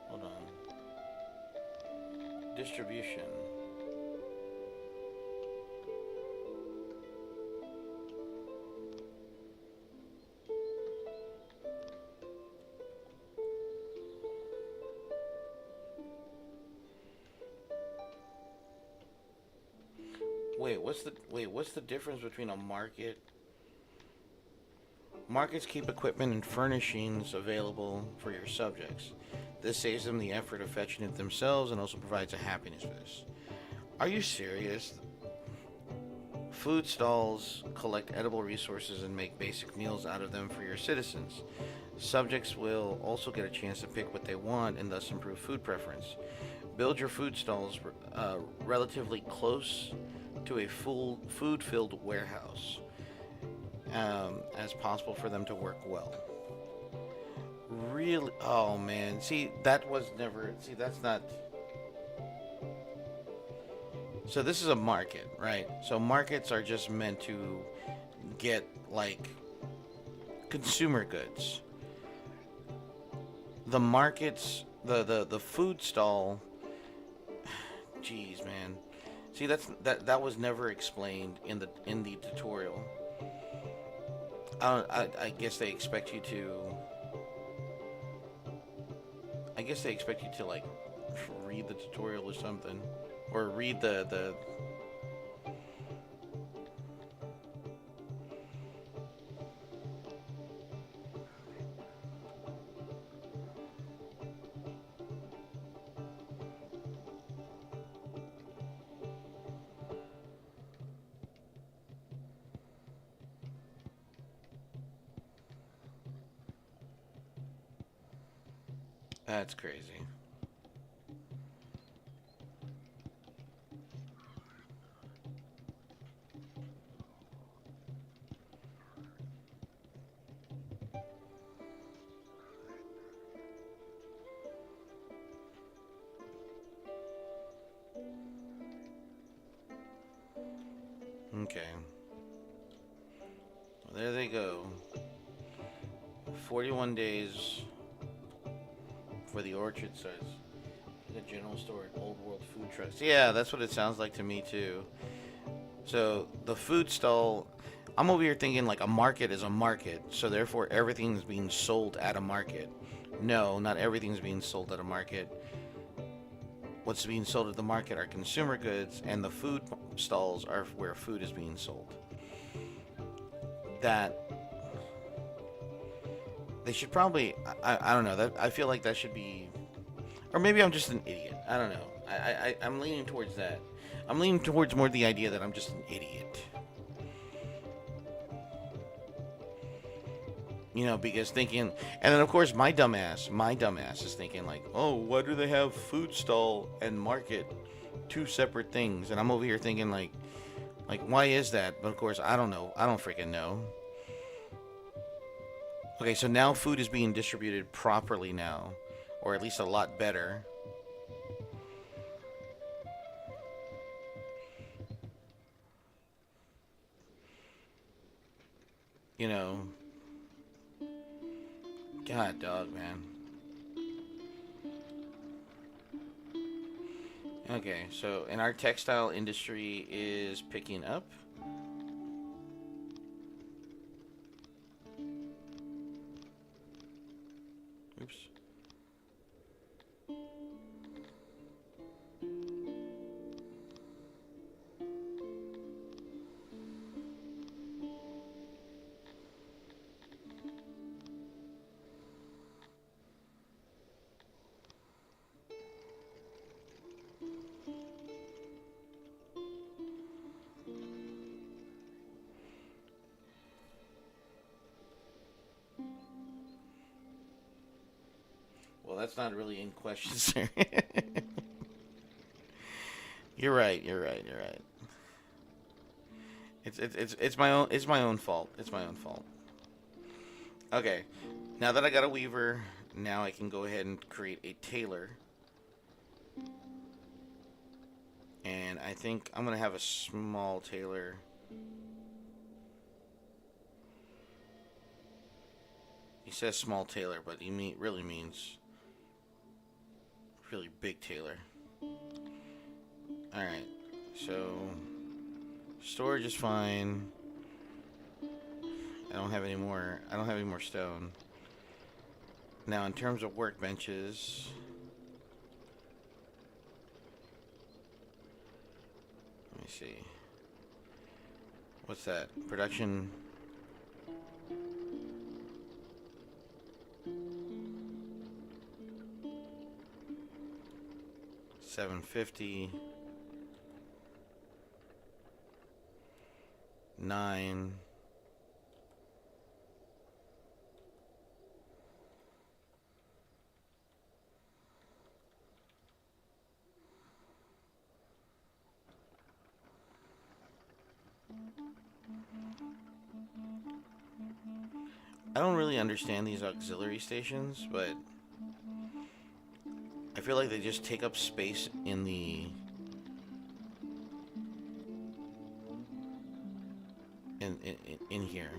S1: Hold on. Distribution. What's the difference between a market? Markets keep equipment and furnishings available for your subjects. This saves them the effort of fetching it themselves and also provides a happiness for this. Are you serious? Food stalls collect edible resources and make basic meals out of them for your citizens. Subjects will also get a chance to pick what they want and thus improve food preference. Build your food stalls relatively close to a full food-filled warehouse as possible for them to work well. Really? Oh man. See, that was never. See, that's not. So this is a market, right? So markets are just meant to get like consumer goods. The markets, the food stall. Jeez, man. See, that was never explained in the tutorial. I guess they expect you to. I guess they expect you to like read the tutorial or something, or read the. That's crazy. Okay. Well, there they go. 41 days for the orchard size. The general store at Old World Food Trust. Yeah, that's what it sounds like to me too. So the food stall, I'm over here thinking like a market is a market, so therefore everything's being sold at a market. No, not everything's being sold at a market. What's being sold at the market are consumer goods, and the food stalls are where food is being sold. That they should probably, I don't know, that I feel like that should be, or maybe I'm just an idiot. I don't know. I'm leaning towards that. I'm leaning towards more the idea that I'm just an idiot. You know, because thinking, and then of course my dumbass is thinking like, oh, why do they have food stall and market, two separate things? And I'm over here thinking like why is that? But of course I don't know. I don't freaking know. Okay, so now food is being distributed properly now, or at least a lot better. You know, God, dog, man. Okay, so and our textile industry is picking up. Oops. that's not really in question, sir. You're right. You're right. You're right. It's my own fault. It's my own fault. Okay. Now that I got a weaver, now I can go ahead and create a tailor. And I think I'm gonna have a small tailor. He says small tailor, but really means really big tailor. All right. So storage is fine. I don't have any more. I don't have any more stone. Now, in terms of workbenches, let me see. What's that? Production. $750. 9. I don't really understand these auxiliary stations, but I feel like they just take up space in the in here.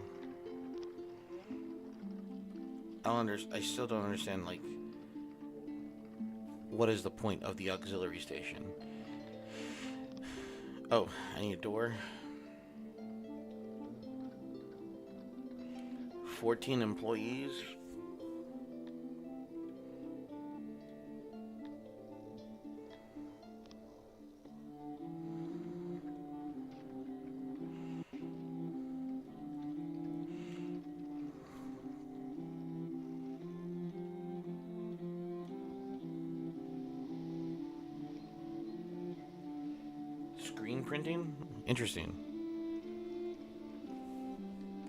S1: I still don't understand, like, what is the point of the auxiliary station? Oh, I need a door. 14 employees. Screen printing? Interesting.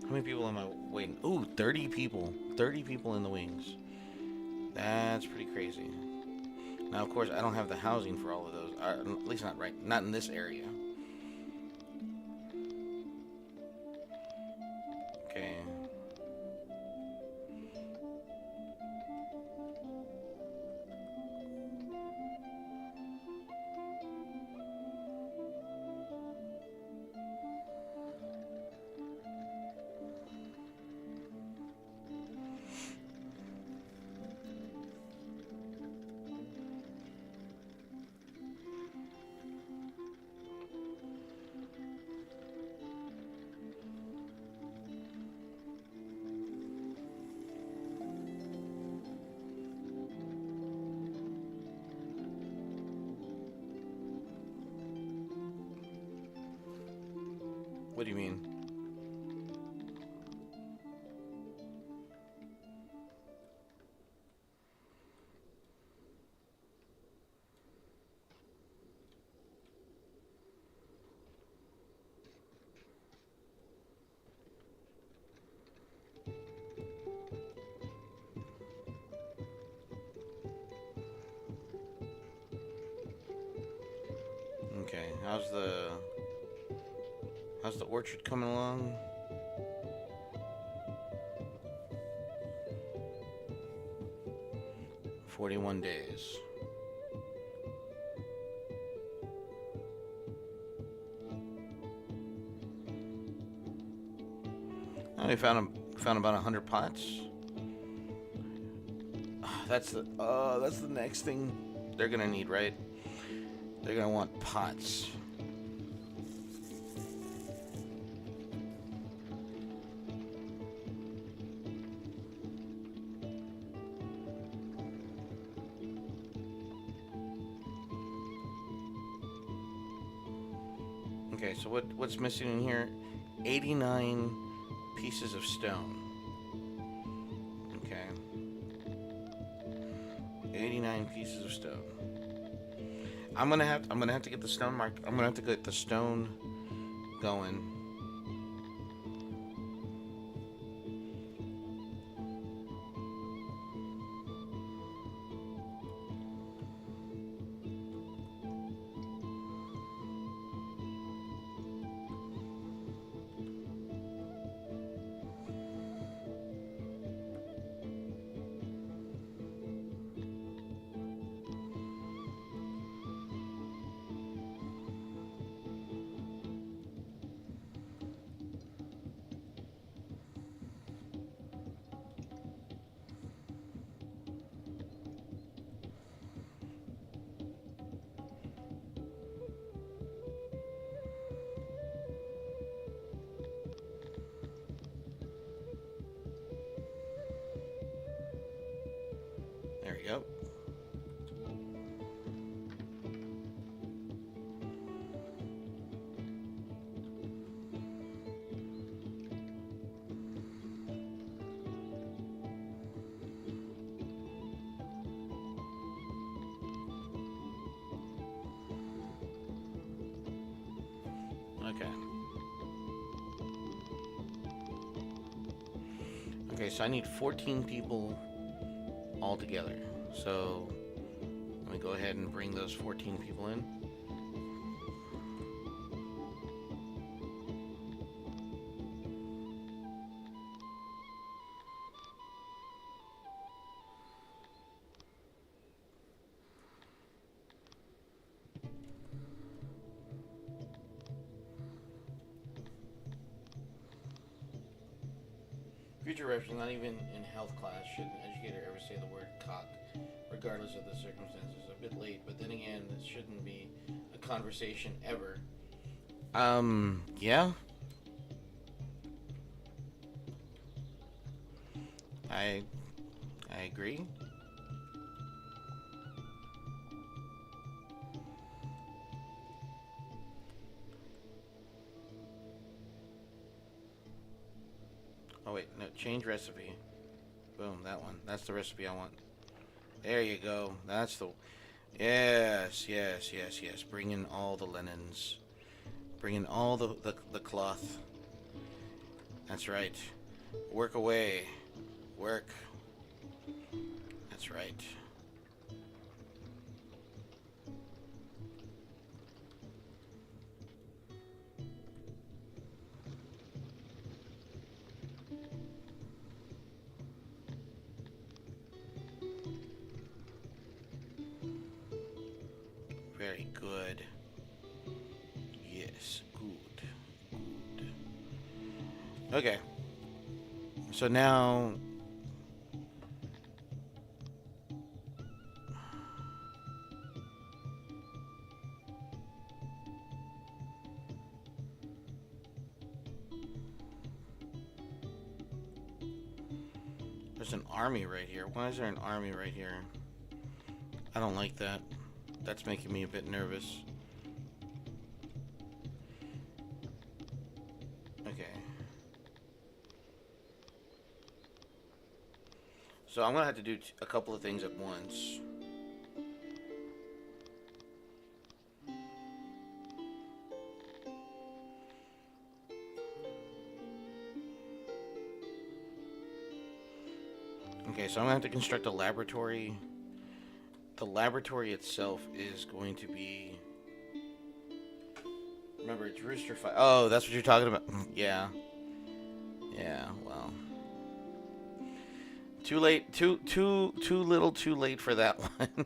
S1: How many people am I waiting? Ooh, 30 people. 30 people in the wings. That's pretty crazy. Now, of course, I don't have the housing for all of those. At least not in this area. Okay. What do you mean? Okay, how's the orchard coming along? 41 days. I found about 100 pots. That's the next thing they're gonna need, right? They're gonna want pots. Okay, so what's missing in here? 89 pieces of stone. Okay. 89 pieces of stone. I'm gonna have to get the stone mark. I'm gonna have to get the stone going. Okay. Okay, so I need 14 people all together. So let me go ahead and bring those 14 people in. Future reference, not even in health class should an educator ever say the word cock, regardless of the circumstances. A bit late, but then again, it shouldn't be a conversation ever. Yeah. I I agree. Oh wait, no, change recipe. Boom, that one. That's the recipe I want. There you go. That's the. Yes, yes, yes, yes. Bring in all the linens. Bring in all the cloth. That's right. Work away. Work. That's right. Very good. Yes, good. Good. Okay. So now there's an army right here. Why is there an army right here? I don't like that. That's making me a bit nervous. Okay. So I'm gonna have to do a couple of things at once. Okay, so I'm gonna have to construct a laboratory. The laboratory itself is going to be. Remember, it's Rooster Fight. Oh, that's what you're talking about. Yeah. Yeah. Well. Too late. Too little. Too late for that one.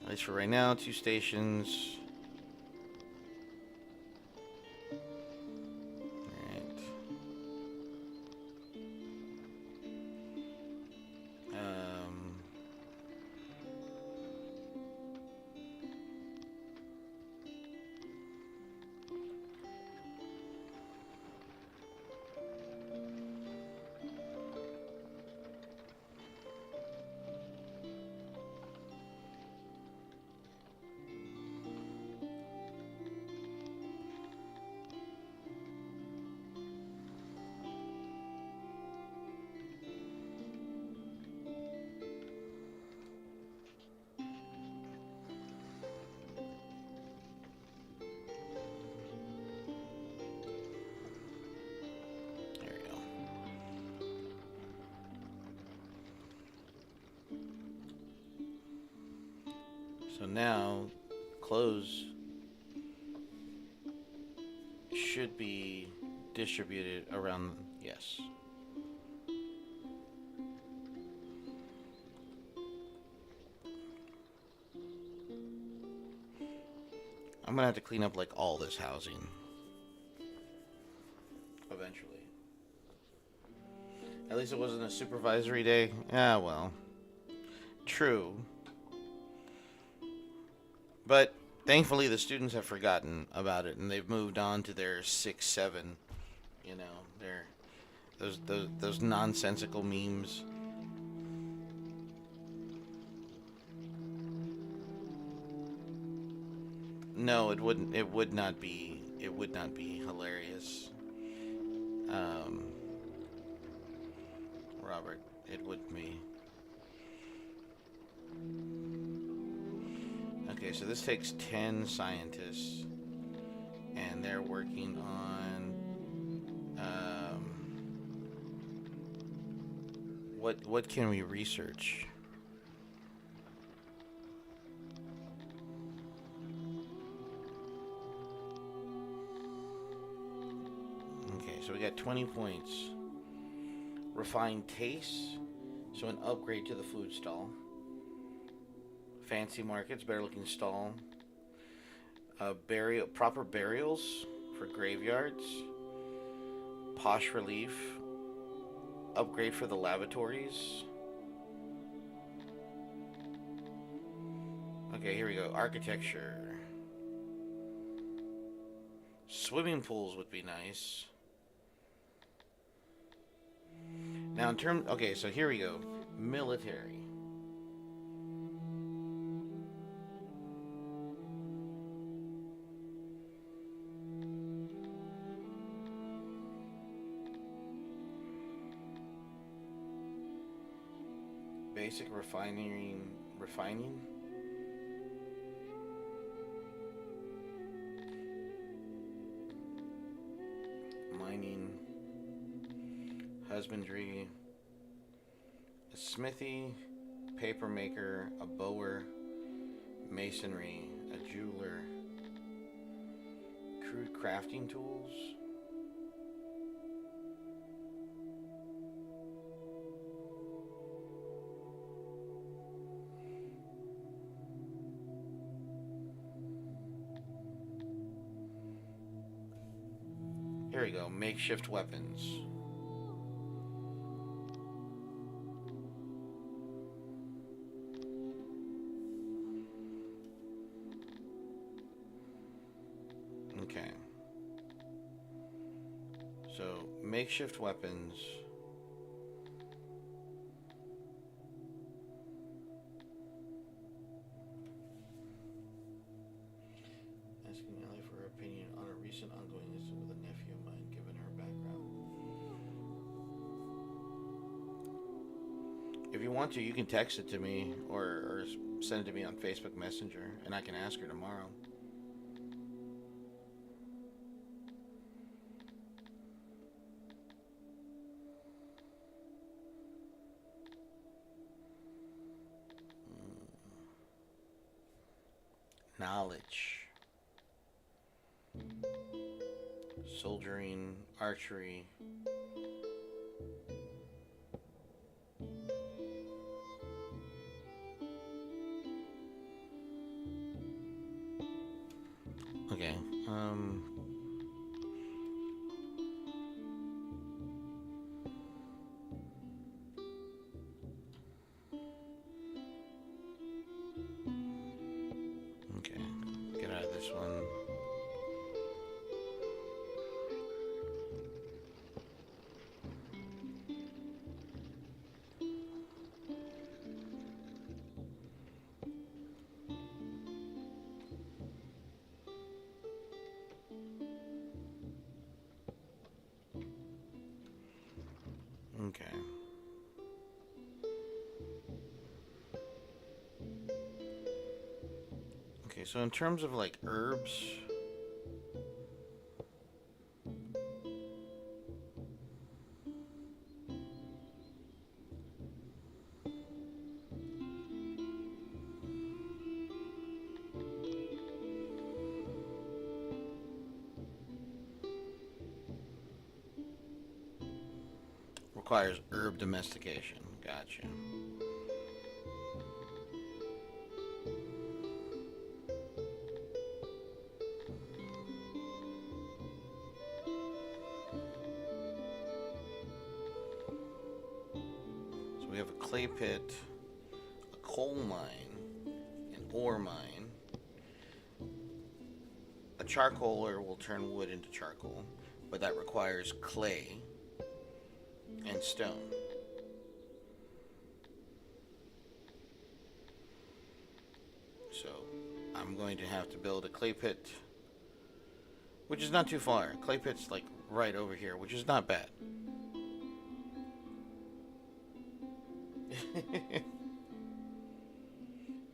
S1: At least for right now, 2 stations. Alright. There we go. So now, clothes should be distributed around. Yes. I'm gonna have to clean up like all this housing eventually. At least it wasn't a supervisory day. Ah, well. True. But thankfully the students have forgotten about it and they've moved on to their 6, 7, you know, their those nonsensical memes. No, it wouldn't. It would not be. it would not be hilarious. Um, Robert, it would be. Okay, so this takes 10 scientists, and they're working on what can we research? Okay, so we got 20 points. Refined taste, so an upgrade to the food stall. Fancy markets, better looking stall. Proper burials for graveyards. Posh relief, upgrade for the lavatories. Okay, here we go. Architecture. Swimming pools would be nice. Now in terms, okay, so here we go. Military. Basic refining. Mining. Husbandry. A smithy. Paper maker. A bower. Masonry. A jeweler. Crude crafting tools. Here we go. Makeshift weapons. Okay. So, makeshift weapons. Asking Ellie for her opinion on a recent ongoing incident with a nephew of mine, given her background. If you want to, you can text it to me or send it to me on Facebook Messenger, and I can ask her tomorrow. Knowledge. Soldiering, archery. Okay. Okay. Get out of this one. Okay. Okay, so in terms of like herbs, requires herb domestication. Gotcha. So we have a clay pit, a coal mine, an ore mine. A charcoaler will turn wood into charcoal, but that requires clay and stone. So I'm going to have to build a clay pit, which is not too far. Clay pit's like right over here, which is not bad.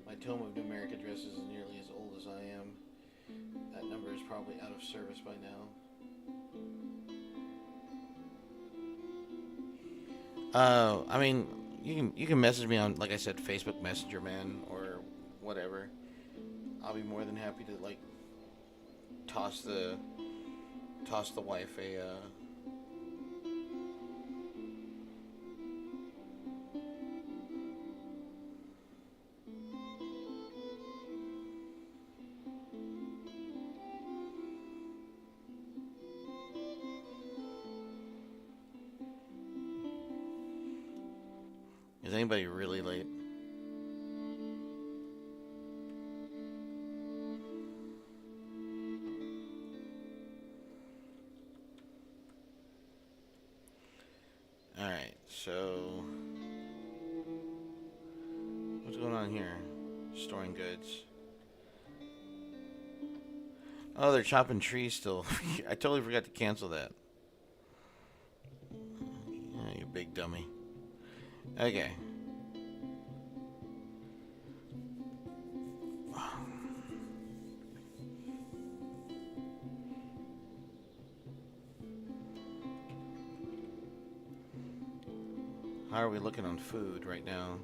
S1: My tome of numeric addresses is nearly as old as I am. That number is probably out of service by now. I mean, you can message me on, like I said, Facebook Messenger, man, or whatever. I'll be more than happy to like toss the wife a. Is anybody really late? All right, so what's going on here? Storing goods. Oh, they're chopping trees still. I totally forgot to cancel that. Yeah, you big dummy. Okay. How are we looking on food right now?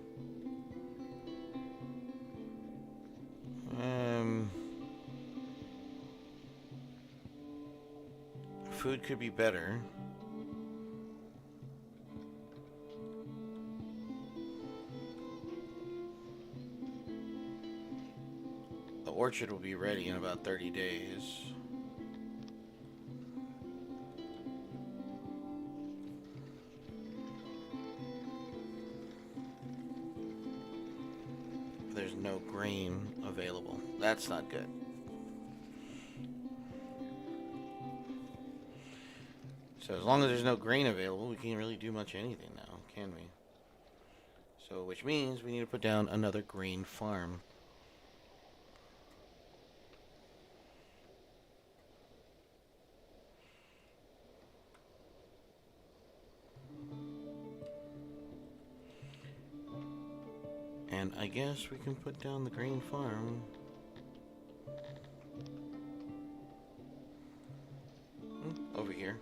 S1: Food could be better. The orchard will be ready in about 30 days. There's no grain available. That's not good. So as long as there's no grain available, we can't really do much anything now, can we? So, which means we need to put down another grain farm. And I guess we can put down the grain farm. Over here.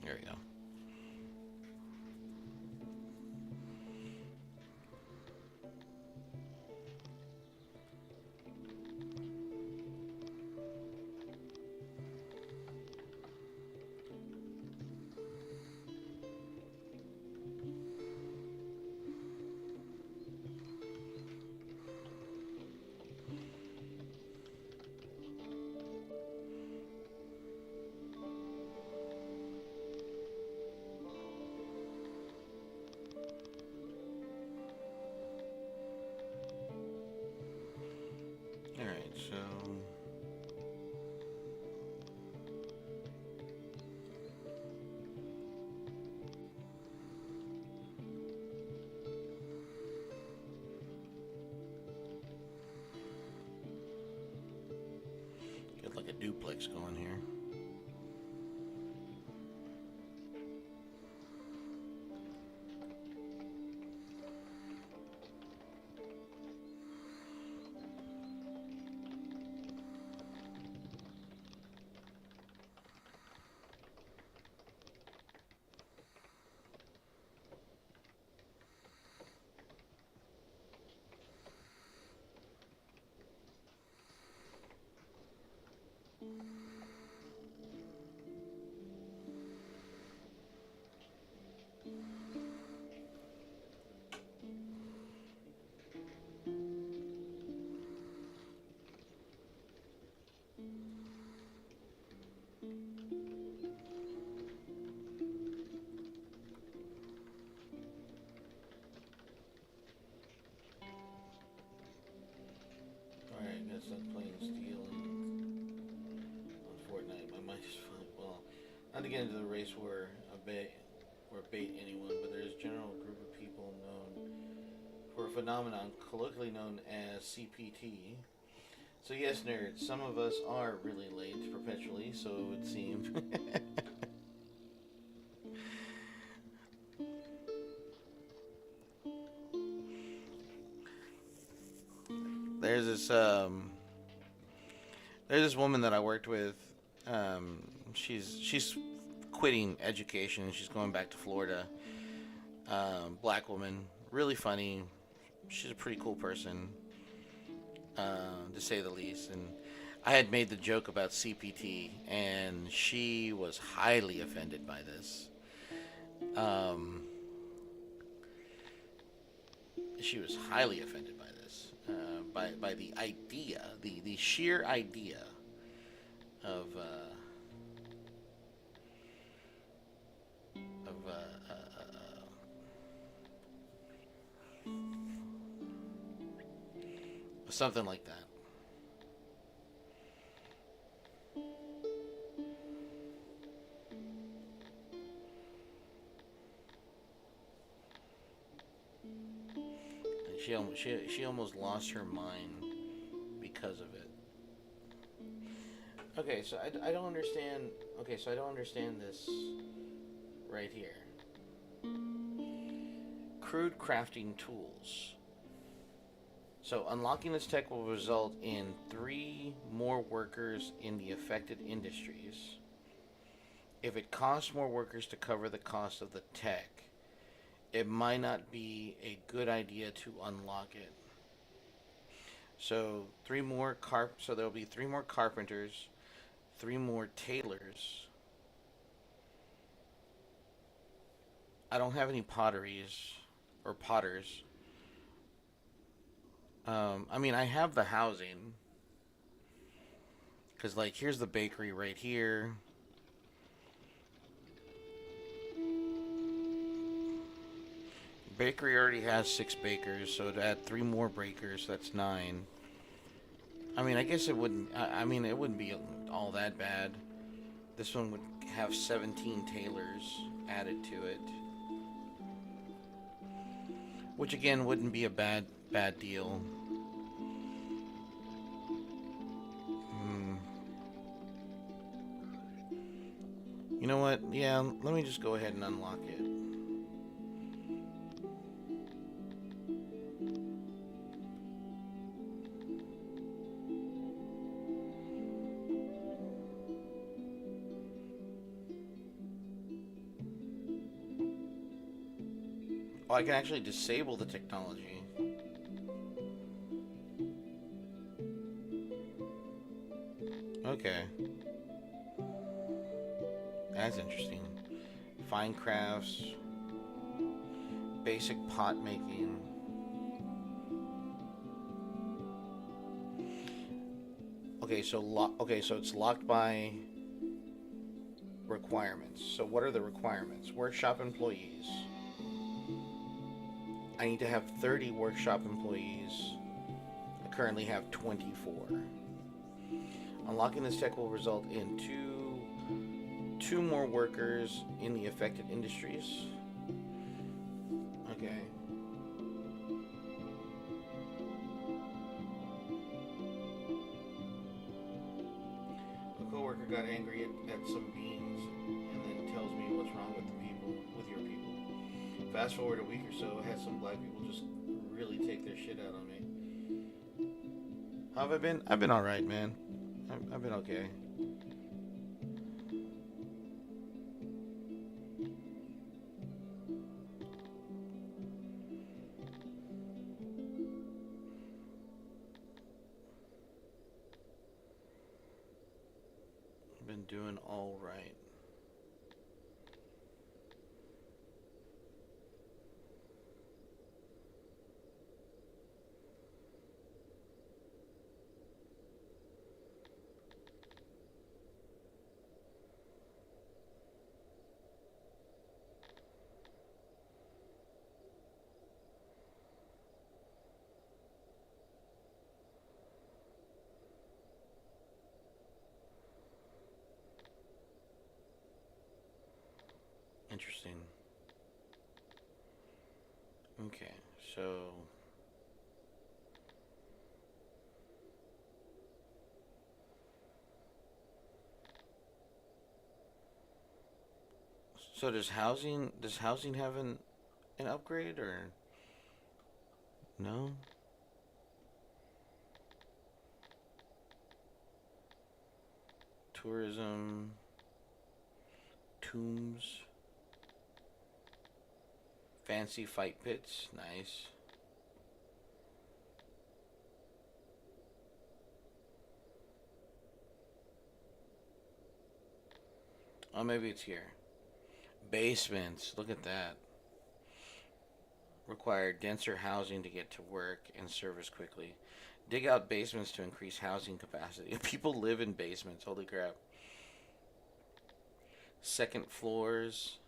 S1: There we go. Alright, so get like a duplex going here. get into the race war a bit or bait anyone, but there's a general group of people known for a phenomenon colloquially known as CPT. So yes, nerds, some of us are really late perpetually, so it would seem. there's this um there's this woman that I worked with. She's quitting education. She's going back to Florida. Black woman, really funny. She's a pretty cool person, to say the least. And I had made the joke about CPT, and she was highly offended by this. Um, she was highly offended by this, by the idea, the sheer idea of of something like that. She almost lost her mind because of it. Okay, so I don't understand. Okay, so I don't understand this right here. Crude crafting tools. So unlocking this tech will result in 3 more workers in the affected industries. If it costs more workers to cover the cost of the tech, it might not be a good idea to unlock it. So so there'll be 3 more carpenters, 3 more tailors. I don't have any potteries or potters. I mean, I have the housing. Because, like, here's the bakery right here. Bakery already has 6 bakers, so to add 3 more bakers, that's 9. I mean, I guess it wouldn't. I mean, it wouldn't be all that bad. This one would have 17 tailors added to it, which again wouldn't be a bad deal. You know what? Yeah, let me just go ahead and unlock it. Oh, I can actually disable the technology. Okay. That's interesting. Fine crafts. Basic pot making. Okay, so it's locked by requirements. So what are the requirements? Workshop employees. I need to have 30 workshop employees. I currently have 24. Unlocking this tech will result in two more workers in the affected industries. Okay. A coworker got angry at some beans and then tells me what's wrong with your people. Fast forward a week or so, I had some black people just really take their shit out on me. How have I been? I've been alright, man. I've been okay. I've been doing alright. Interesting. Okay, so does housing have an upgrade or no? Tourism, tombs, fancy fight pits, nice. Oh, maybe it's here. Basements, look at that. Require denser housing to get to work and service quickly. Dig out basements to increase housing capacity. People live in basements. Holy crap. Second floors.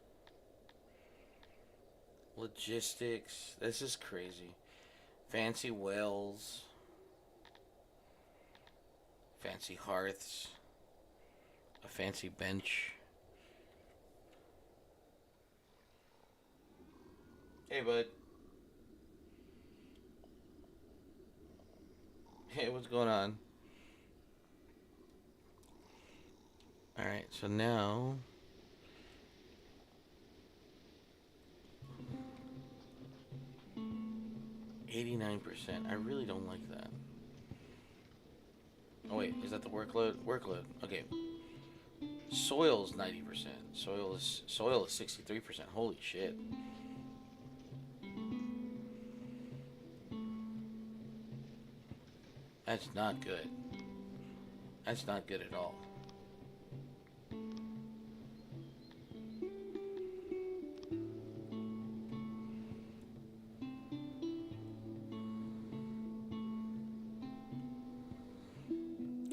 S1: Logistics. This is crazy. Fancy wells. Fancy hearths. A fancy bench. Hey, bud. Hey, what's going on? Alright, so now 89%. I really don't like that. Oh wait, is that the workload? Workload. Okay. Soil's 90%. Soil is 63%. Holy shit. That's not good. That's not good at all.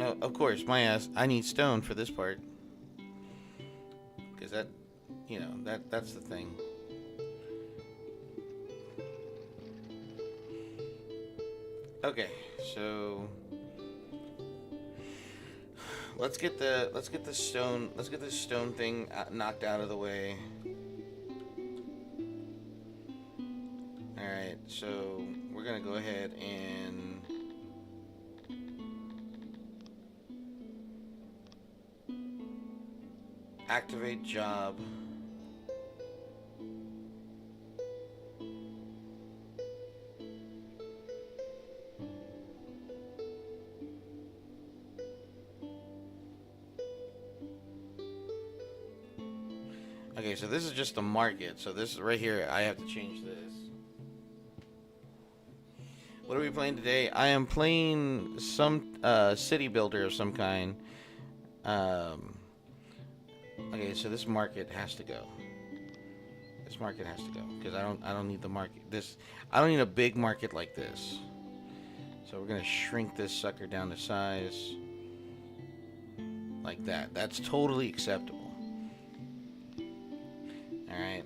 S1: Oh, of course, my ass. I need stone for this part because that's the thing. Okay, so let's get this stone thing knocked out of the way. All right, so we're gonna go ahead and activate job. Okay, so this is just the market. So this is right here. I have to change this. What are we playing today? I am playing some city builder of some kind. Um, okay, so this market has to go. This market has to go because I don't need the market. I don't need a big market like this. So we're gonna shrink this sucker down to size like that. That's totally acceptable. All right.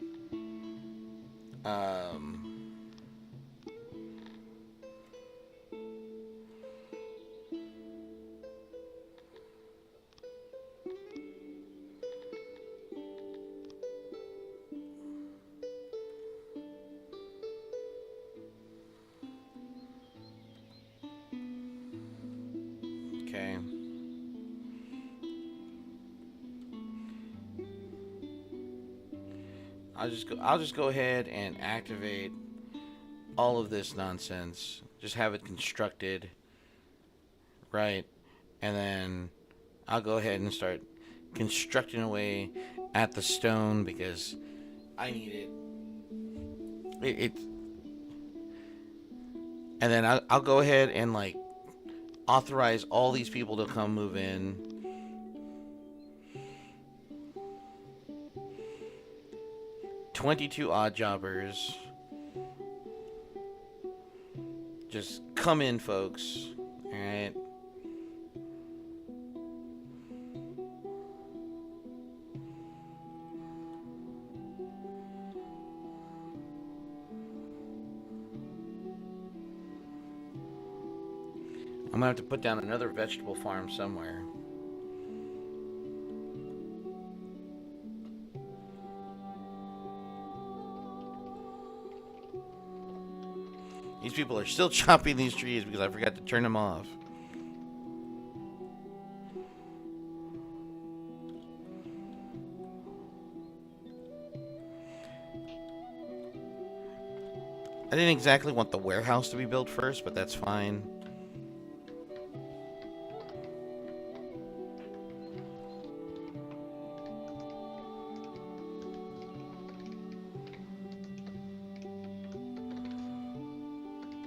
S1: Um, okay. I'll just go ahead and activate all of this nonsense. Just have it constructed, right? And then I'll go ahead and start constructing away at the stone because I need it. It and then I'll go ahead and like authorize all these people to come move in. 22 odd jobbers. Just come in, folks. All right. I'm gonna have to put down another vegetable farm somewhere. These people are still chopping these trees because I forgot to turn them off. I didn't exactly want the warehouse to be built first, but that's fine.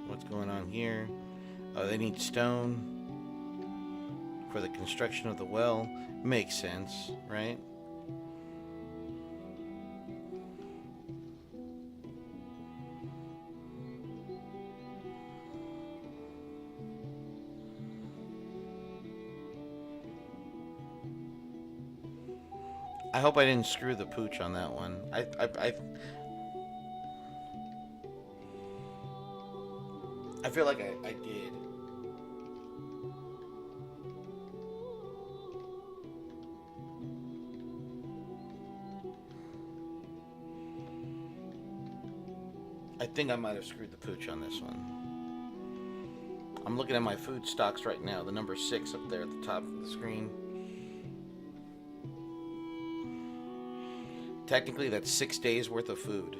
S1: What's going on here? Oh, they need stone for the construction of the well. Makes sense, right? I hope I didn't screw the pooch on that one. I feel like I did. I think I might have screwed the pooch on this one. I'm looking at my food stocks right now. The number 6 up there at the top of the screen. Technically, that's 6 days worth of food.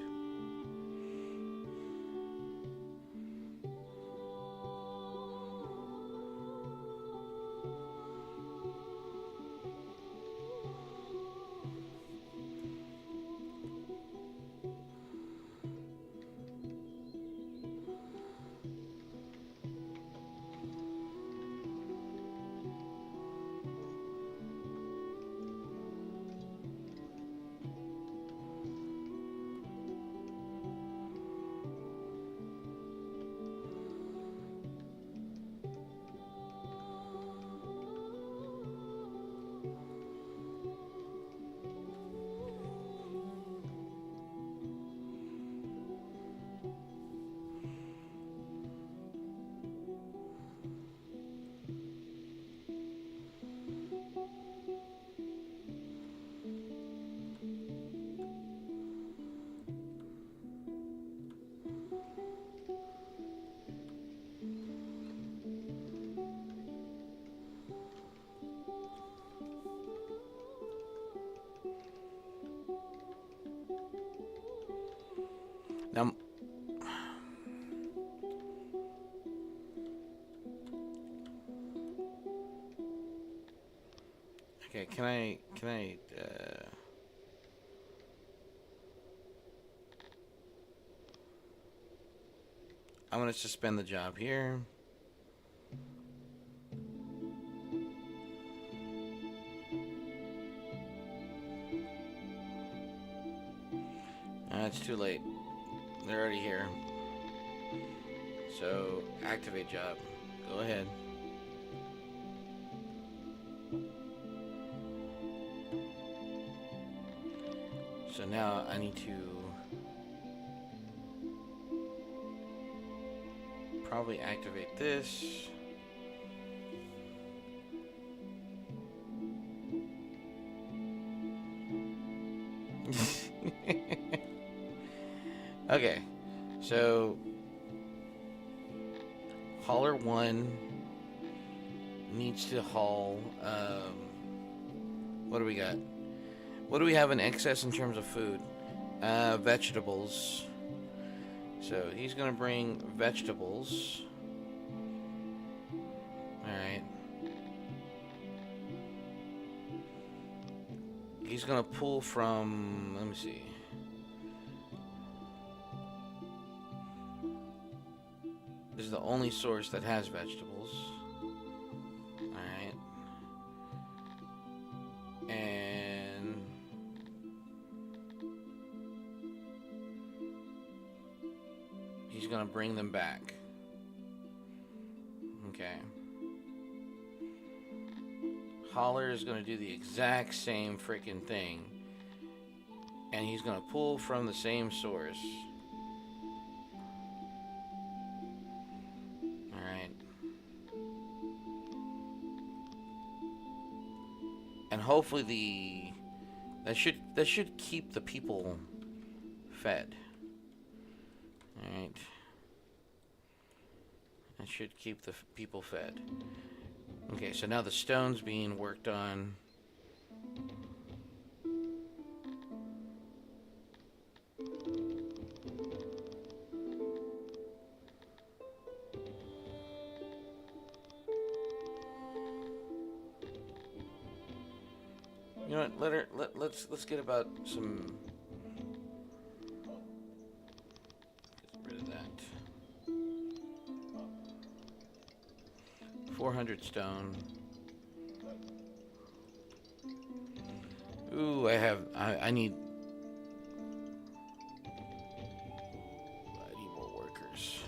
S1: Now, okay, can I, I'm gonna suspend the job here. It's too late. They're already here. So, activate job. Go ahead. So now I need to probably activate this. Okay, so hauler 1 needs to haul, what do we got? What do we have in excess in terms of food? Vegetables. So he's gonna bring vegetables. Alright. He's gonna pull from, let me see. This is the only source that has vegetables. Alright. And he's gonna bring them back. Okay. Holler is gonna do the exact same freaking thing. And he's gonna pull from the same source. And hopefully that should keep the people fed. All right. That should keep the people fed. Okay, so now the stone's being worked on. You know what? Let's get about some. Get rid of that. 400 stone. Ooh, I need more workers.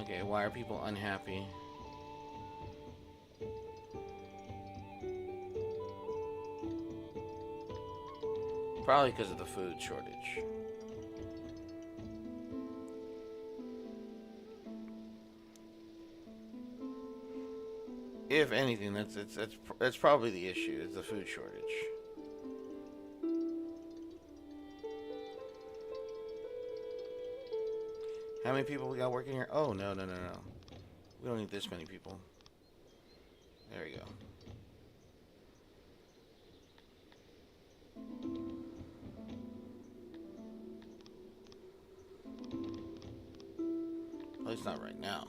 S1: Okay, why are people unhappy? Probably because of the food shortage. If anything, that's probably the issue. Is the food shortage. How many people we got working here? Oh, no. We don't need this many people. There we go. At least not right now.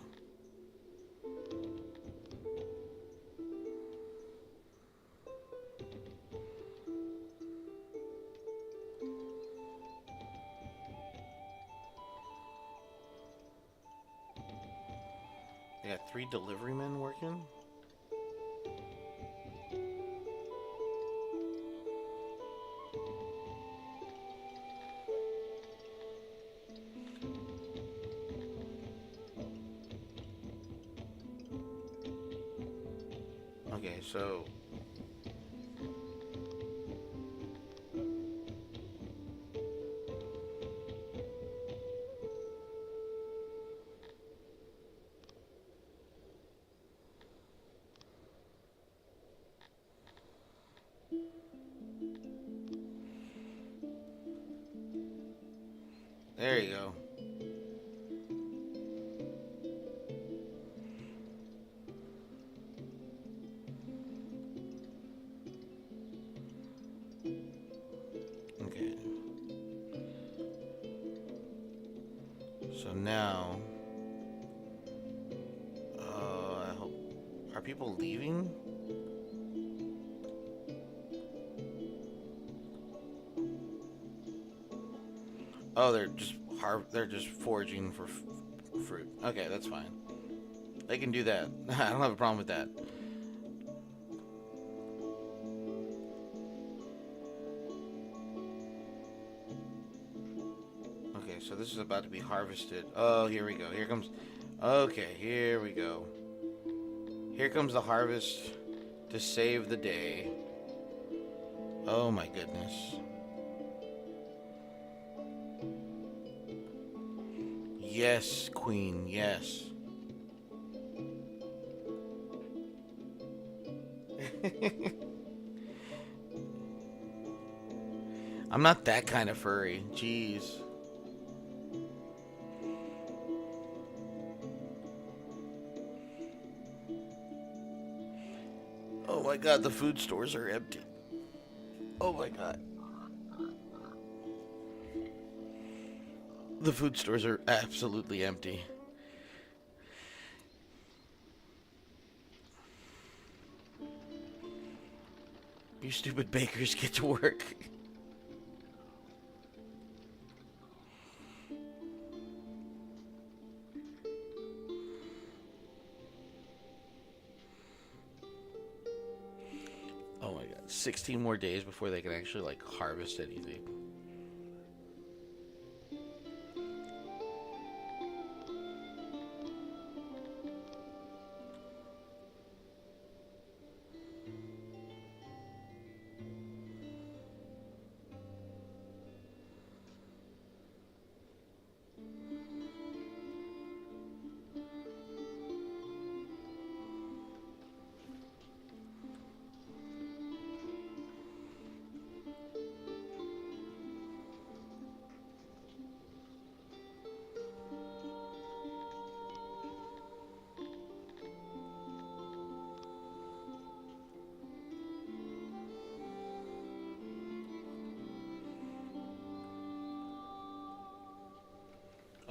S1: They got 3 delivery men working. Okay, so there you go. Okay. So now, I hope, are people leaving? Oh, they're just foraging for fruit. Okay, that's fine. They can do that. I don't have a problem with that. Okay, so this is about to be harvested. Oh, here we go. Here comes. Okay, here we go. Here comes the harvest to save the day. Oh my goodness. Yes, Queen, yes. I'm not that kind of furry. Jeez. Oh my god, the food stores are empty. Oh my god. The food stores are absolutely empty. You stupid bakers, get to work. Oh my god, 16 more days before they can actually like harvest anything.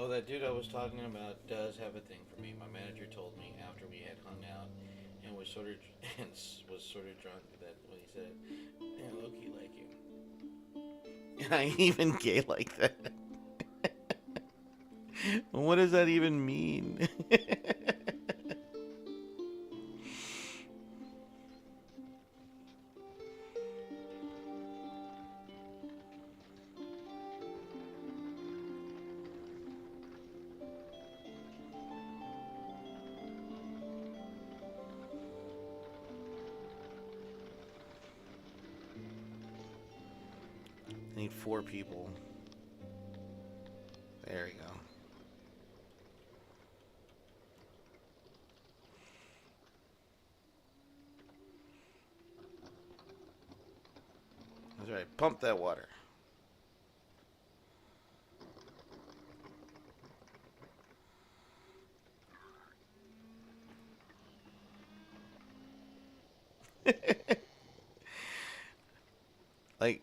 S1: Oh, that dude I was talking about does have a thing for me. My manager told me after we had hung out and was sort of was sort of drunk that what he said, "Yeah, low key like you." And I ain't even gay like that. What does that even mean? I need four people. There we go. That's right. Pump that water. Like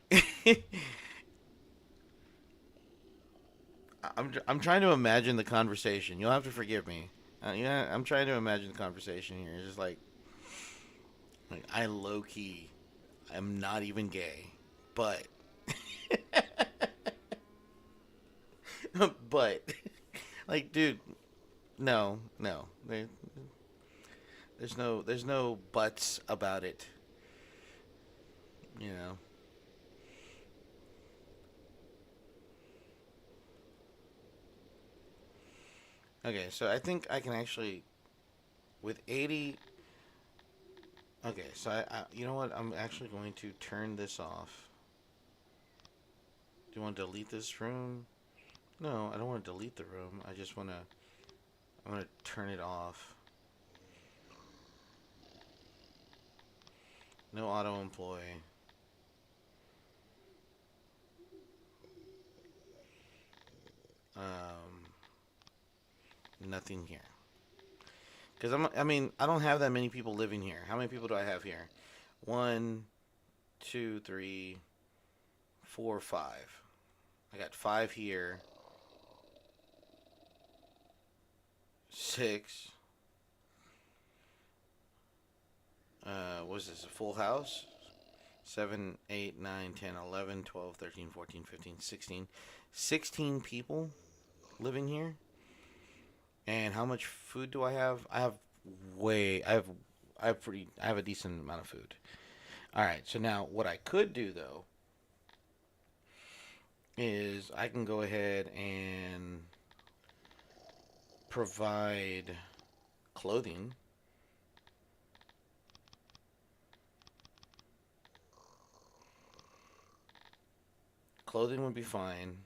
S1: I'm trying to imagine the conversation. You'll have to forgive me. Yeah, I'm trying to imagine the conversation here. It's just like I low key, I'm not even gay, but but like, dude, no, no, there's no buts about it. You know. Okay, so I think I can actually with 80. Okay, so you know what? I'm actually going to turn this off. Do you want to delete this room? No, I don't want to delete the room. I want to turn it off. No auto employee. Um, Nothing here. Because I mean, I don't have that many people living here. How many people do I have here? One, two, three, four, five. I got five here. Six. Was this a full house? 7, 8, 9, 10, 11, 12, 13, 14, 15, 16. 16 people living here. And how much food do I have? Way. I have a decent amount of food. All right. So now, what I could do though is I can go ahead and provide clothing. Clothing would be fine.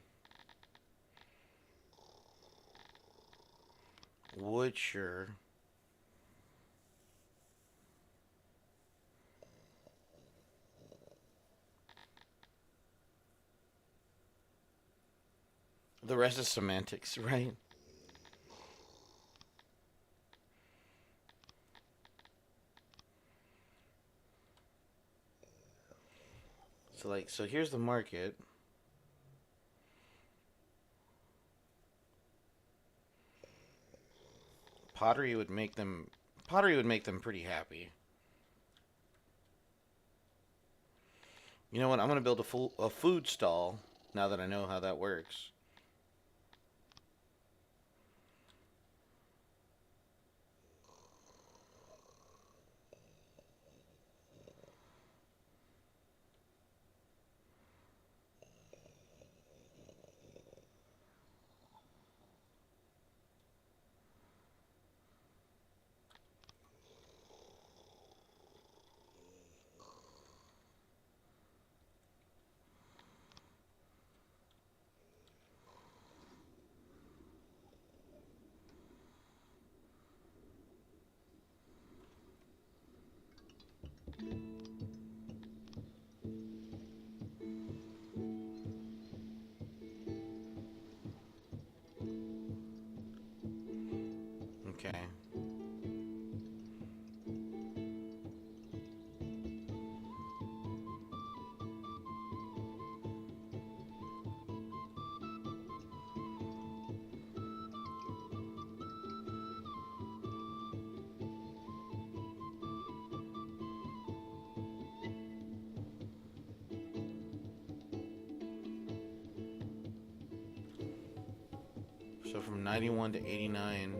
S1: Wood, sure. The rest is semantics, right? So here's the market. Pottery would make them Pottery would make them pretty happy. You know what? I'm gonna build a food stall now that I know how that works. So from 91 to 89.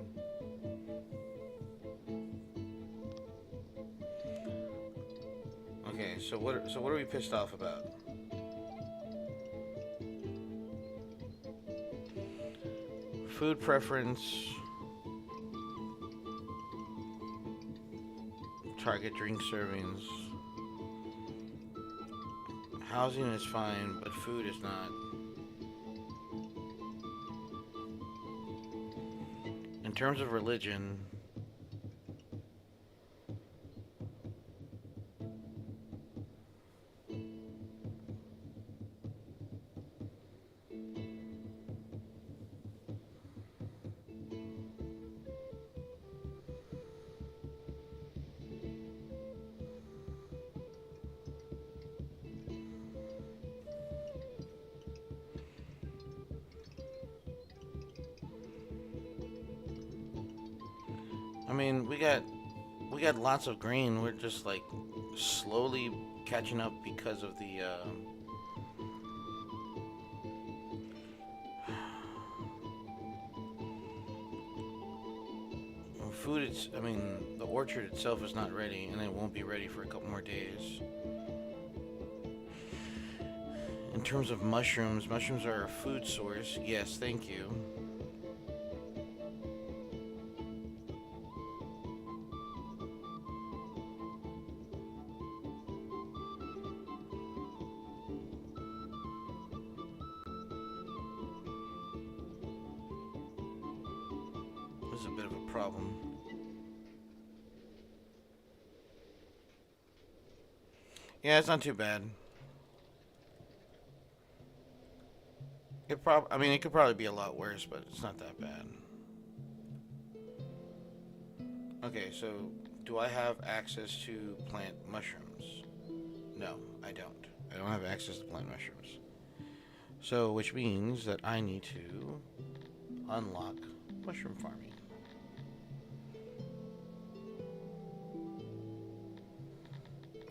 S1: Okay, so what are we pissed off about? Food preference, target drink servings. Housing is fine, but food is not. In terms of religion, I mean, we got lots of green. We're just like slowly catching up because of the food. I mean, the orchard itself is not ready, and it won't be ready for a couple more days. In terms of mushrooms, mushrooms are a food source. Yes, thank you. This is a bit of a problem. Yeah, it's not too bad. I mean, it could probably be a lot worse, but it's not that bad. Okay, so do I have access to plant mushrooms? No, I don't. I don't have access to plant mushrooms. So, which means that I need to unlock mushroom farming.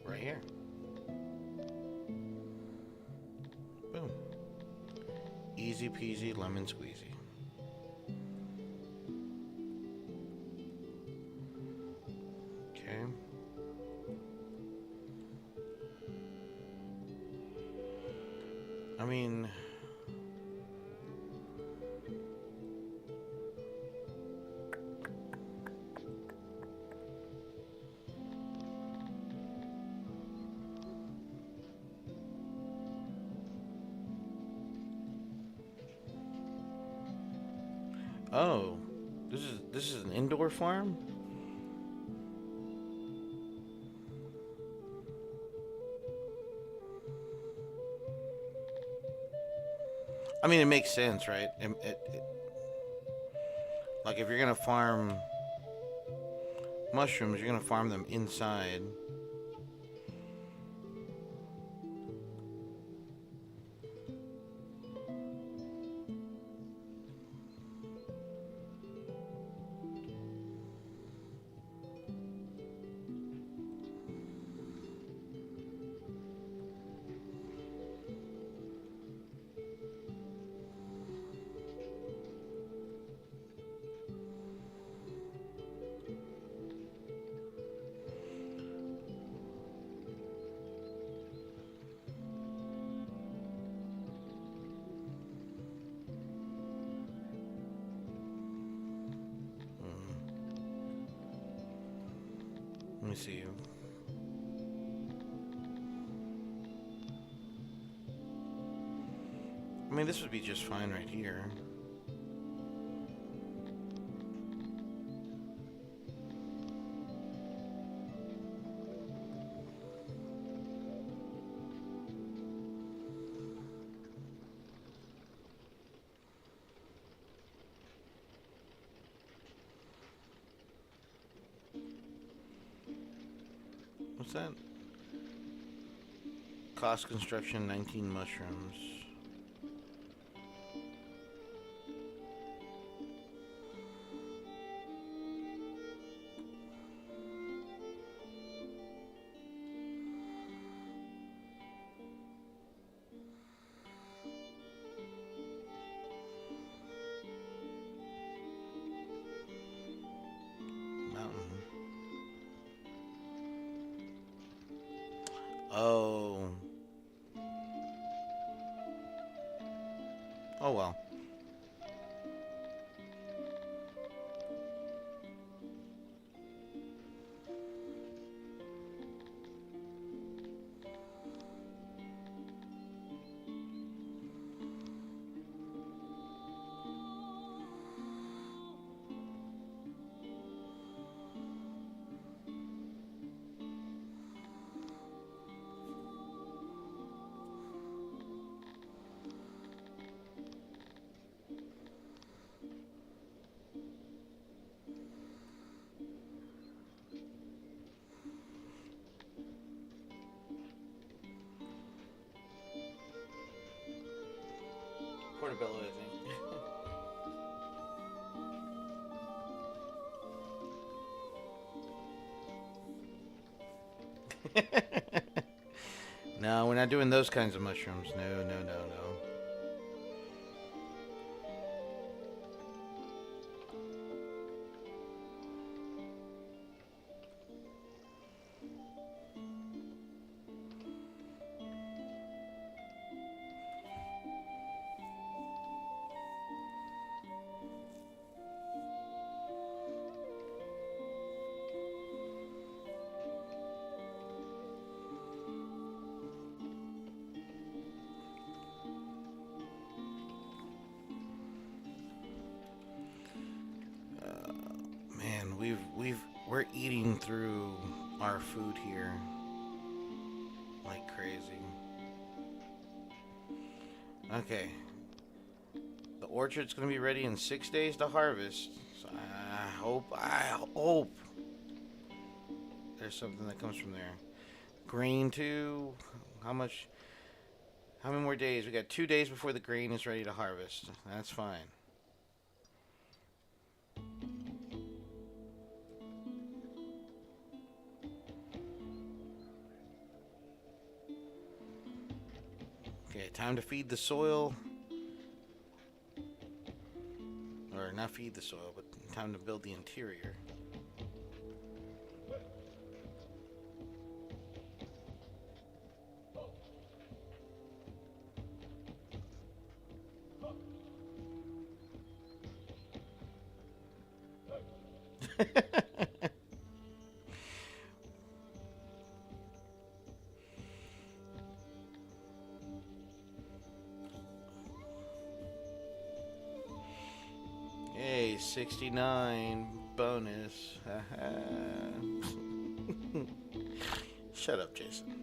S1: Right here. Boom. Easy peasy lemon squeezy. Okay. I mean, oh, this is an indoor farm? I mean, it makes sense, right? Like if you're gonna farm mushrooms, you're gonna farm them inside. Let me see. I mean, this would be just fine right here. What's that? Cost construction 19 mushrooms. Oh. Oh well. Portobello, I think. No, we're not doing those kinds of mushrooms. No, no, no, no. Man, we're eating through our food here like crazy. Okay, the orchard's gonna be ready in 6 days to harvest. So I hope there's something that comes from there. Grain too. How much? How many more days? We got 2 days before the grain is ready to harvest. That's fine. Okay, time to feed the soil. Or not feed the soil, but time to build the interior. Hey, 69 bonus. Shut up, Jason.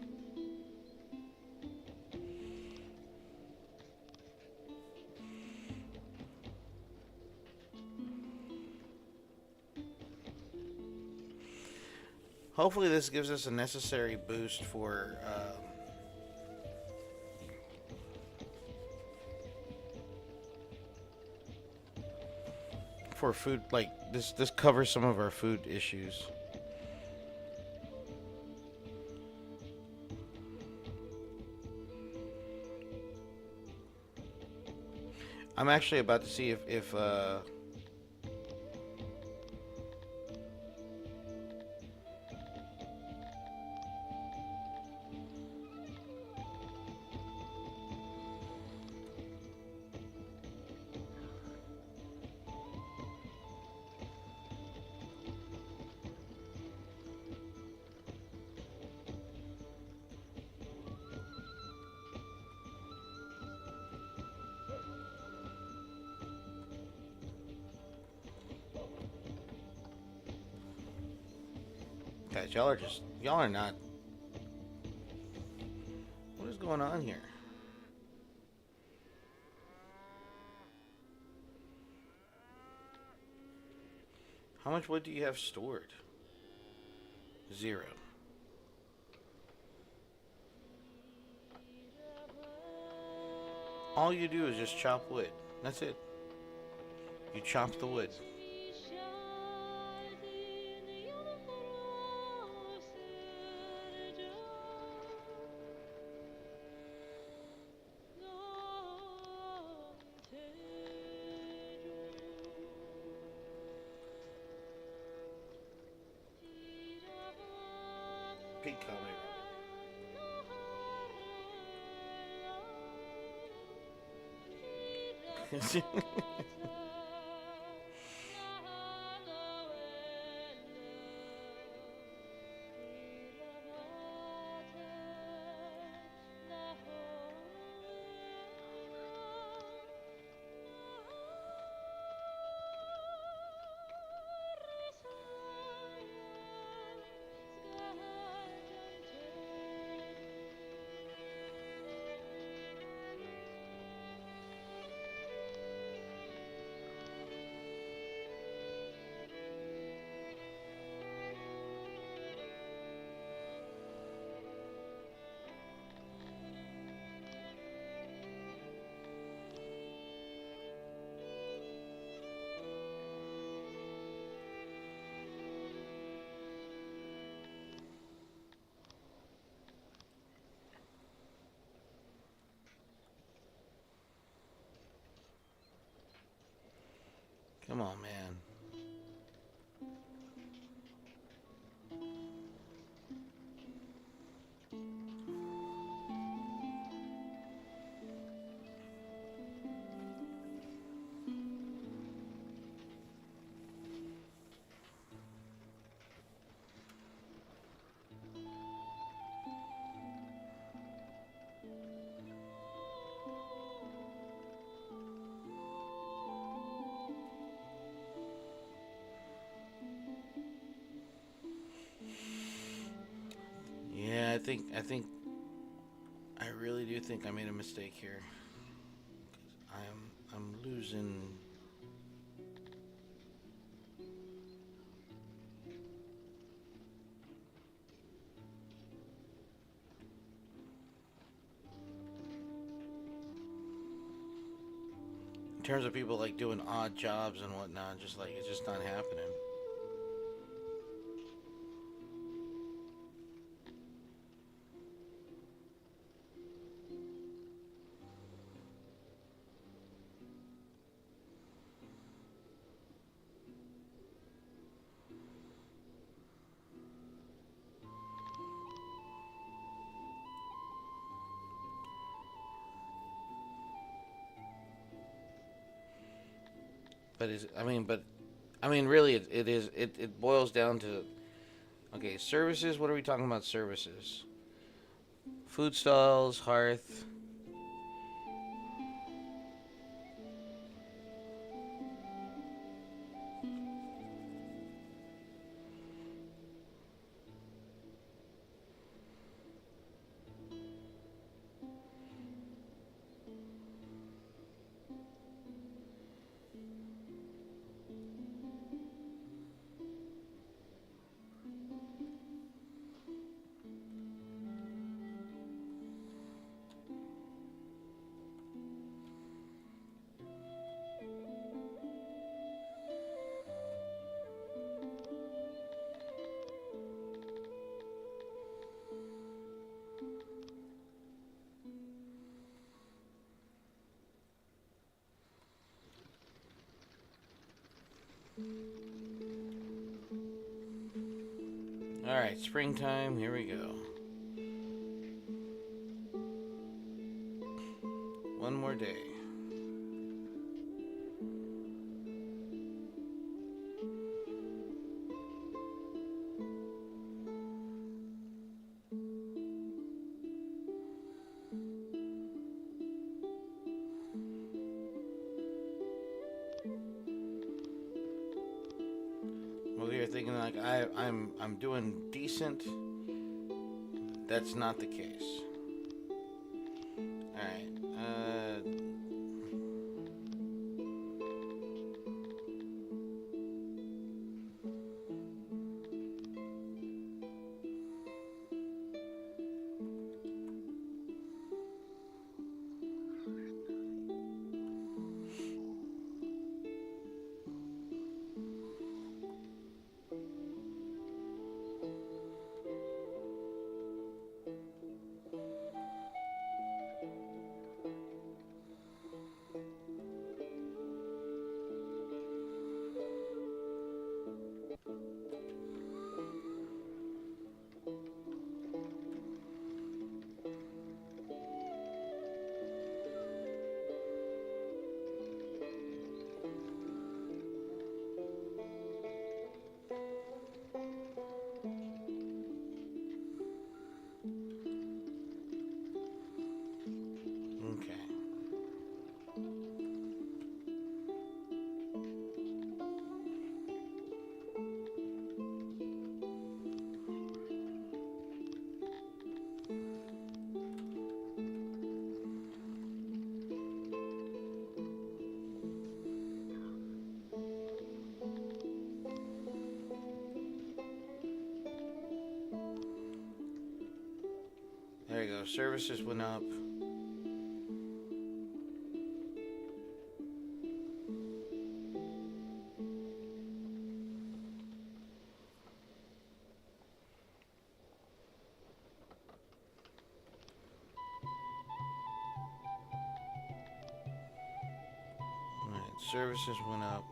S1: Hopefully, this gives us a necessary boost for food. Like this covers some of our food issues. I'm actually about to see if guys, y'all are not. What is going on here? How much wood do you have stored? Zero. All you do is just chop wood. That's it. You chop the wood. Pete Conway. Come on, man. Yeah, I really do think I made a mistake here. I'm losing. In terms of people like doing odd jobs and whatnot, just like it's just not happening. But is I mean, really, it is it boils down to okay, services. What are we talking about? Services, food stalls, hearth. All right, springtime. Here we go. One more day. Well, you're thinking like I'm doing decent. That's not the case. All right. services went up. Alright, services went up.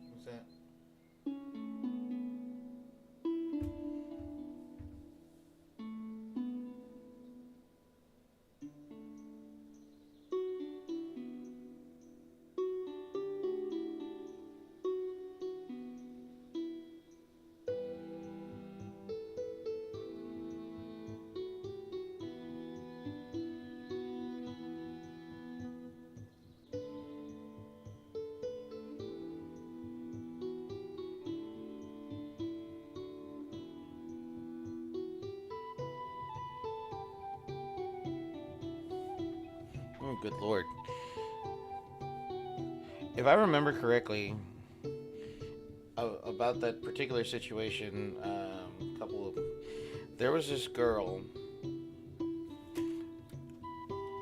S1: What's that? Oh, good lord. If I remember correctly, about that particular situation, there was this girl.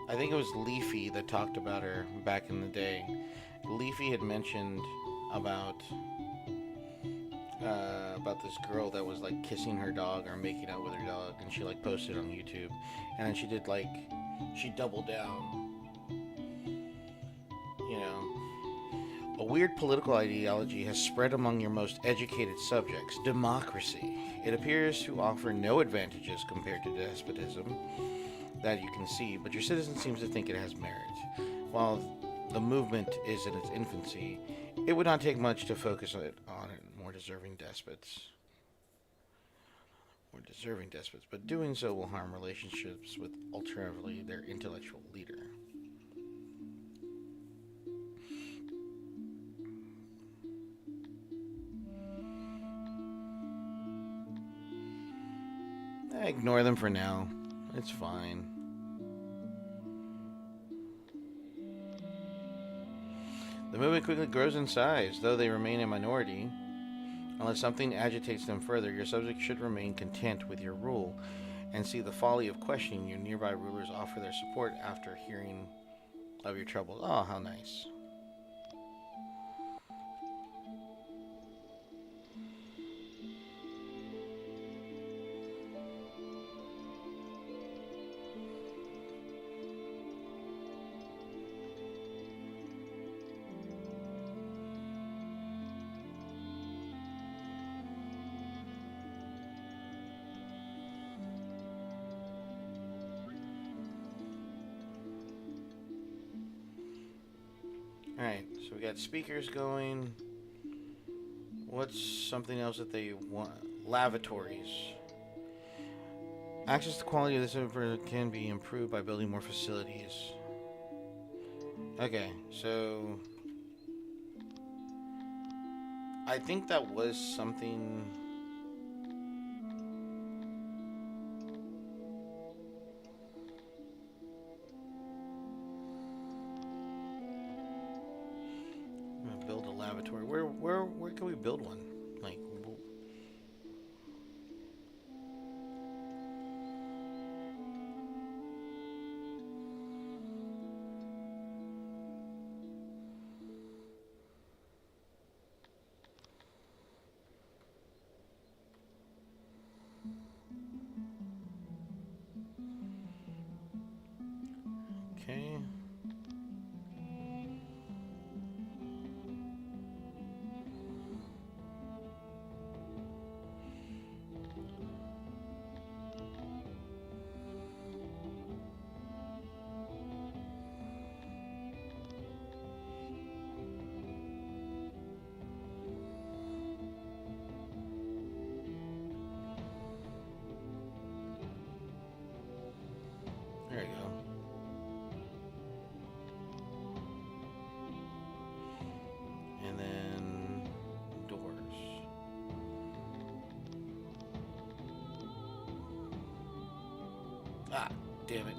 S1: I think it was Leafy that talked about her back in the day. Leafy had mentioned about about this girl that was like kissing her dog or making out with her dog, and she like posted it on YouTube, and then she doubled down. You know, a weird political ideology has spread among your most educated subjects: democracy. It appears to offer no advantages compared to despotism that you can see, but your citizen seems to think it has merit. While the movement is in its infancy, it would not take much to focus on it more deserving despots. But doing so will harm relationships with ultimately their intellectual leader. Ignore them for now. It's fine. The movement quickly grows in size, though they remain a minority. Unless something agitates them further, your subjects should remain content with your rule and see the folly of questioning your nearby rulers offer their support after hearing of your troubles. Oh, how nice. Alright, so we got speakers going. What's something else that they want? Lavatories. Access to quality of this infrastructure can be improved by building more facilities. Okay, so I think that was something. I'm gonna build a lavatory. Where can we build one? Like, okay. Damn it.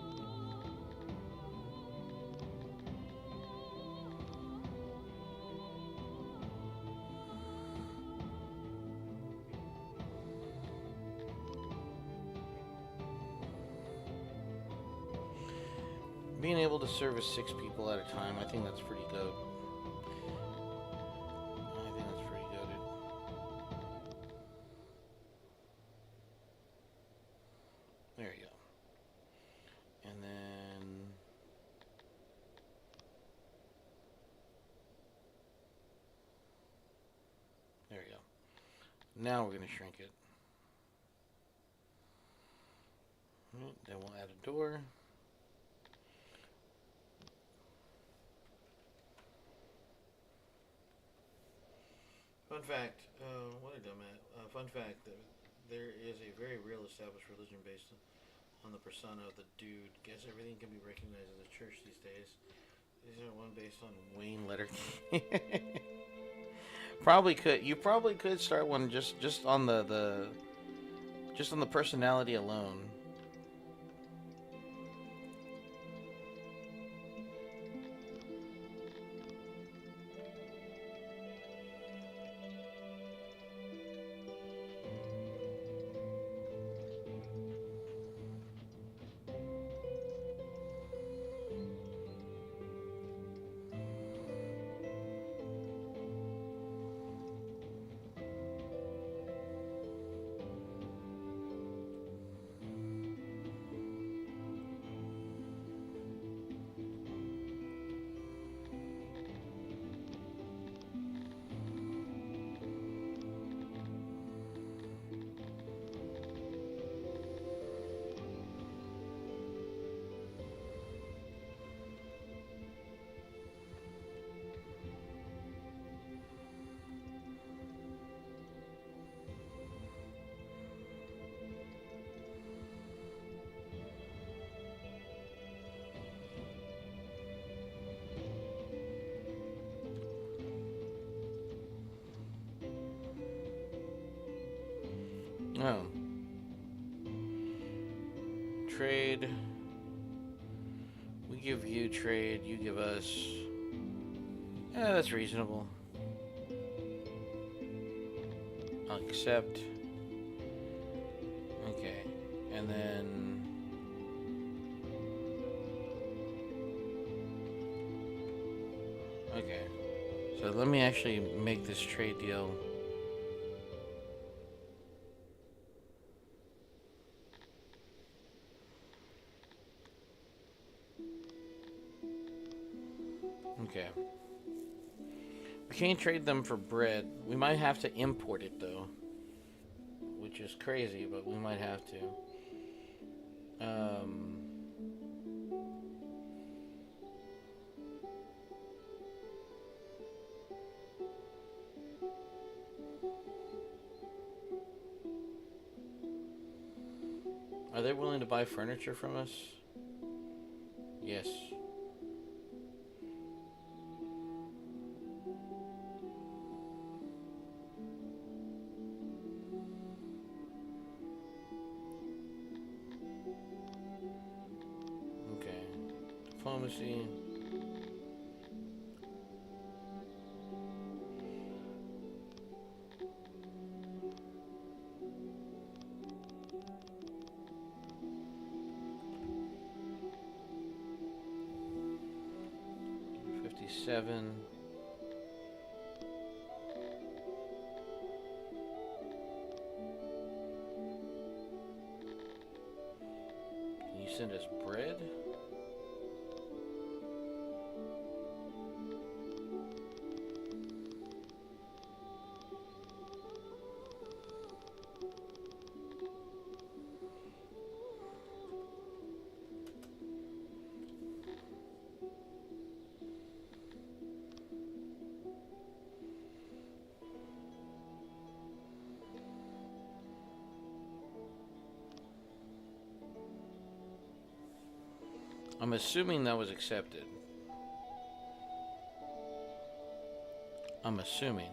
S1: Being able to service 6 people at a time, I think that's pretty good. I think that's pretty good. There you go. And then... There you go. Now we're going to shrink it. Then we'll add a door. Fun fact, what a dumbass. Fun fact, there is a very real established religion based on the persona of the dude. Guess everything can be recognized as a church these days. These are one based on Wayne Letterkenny. Probably could. You probably could start one just on the just on the personality alone. Oh. Trade. We give you trade, you give us. Yeah, that's reasonable. I'll accept. Okay. And then. Okay. So let me actually make this trade deal. Okay. We can't trade them for bread. We might have to import it though, which is crazy, but we might have to. Are they willing to buy furniture from us? Yes. Diplomacy. $57. Can you send us bread? I'm assuming that was accepted. I'm assuming.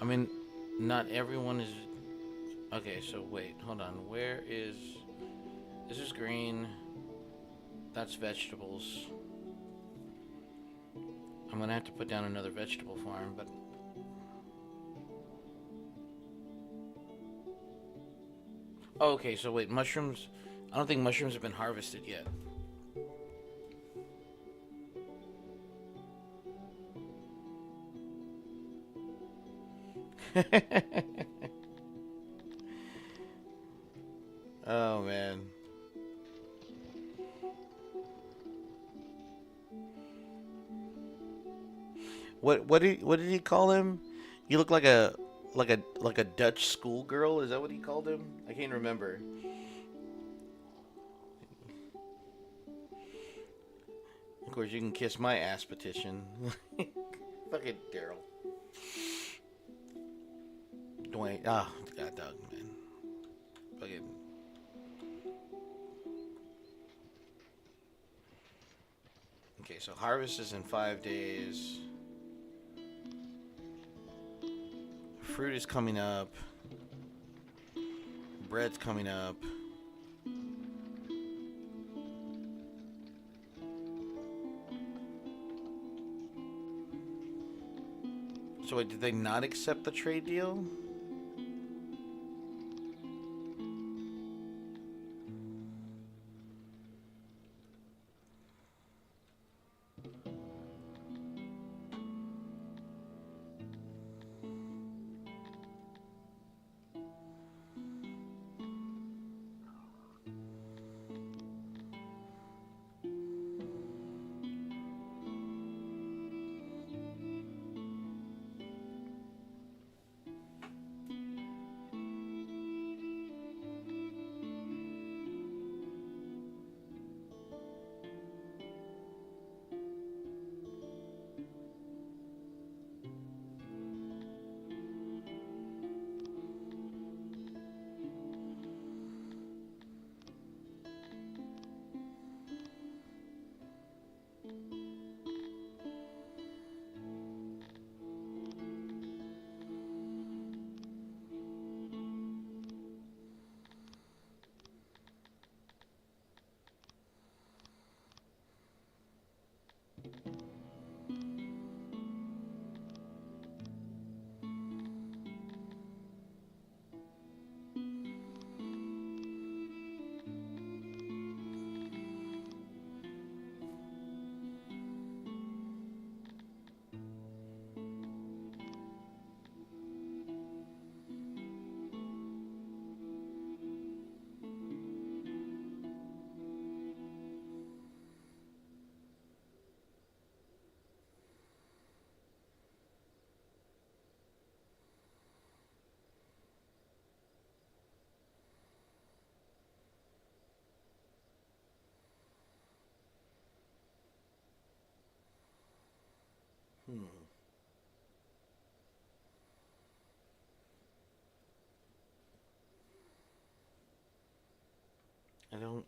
S1: I mean, not everyone is. Okay, so wait, hold on. Where is. This is green. That's vegetables. I'm gonna have to put down another vegetable farm, but. Oh, okay, so wait, mushrooms. I don't think mushrooms have been harvested yet. Oh man. What did he call him? You look like a Dutch schoolgirl. Is that what he called him? I can't remember. Of course, you can kiss my ass petition. Fucking Daryl. Dwayne. Ah, God, dog, man. Fucking. Okay, so harvest is in 5 days. Fruit is coming up. Bread's coming up. So wait, did they not accept the trade deal? Hmm. I don't.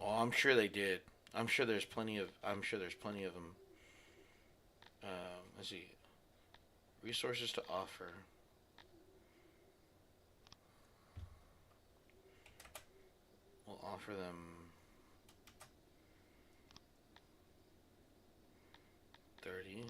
S1: Oh, I'm sure they did. I'm sure there's plenty of. I'm sure there's plenty of them. Let's see. Resources to offer. We'll offer them 30.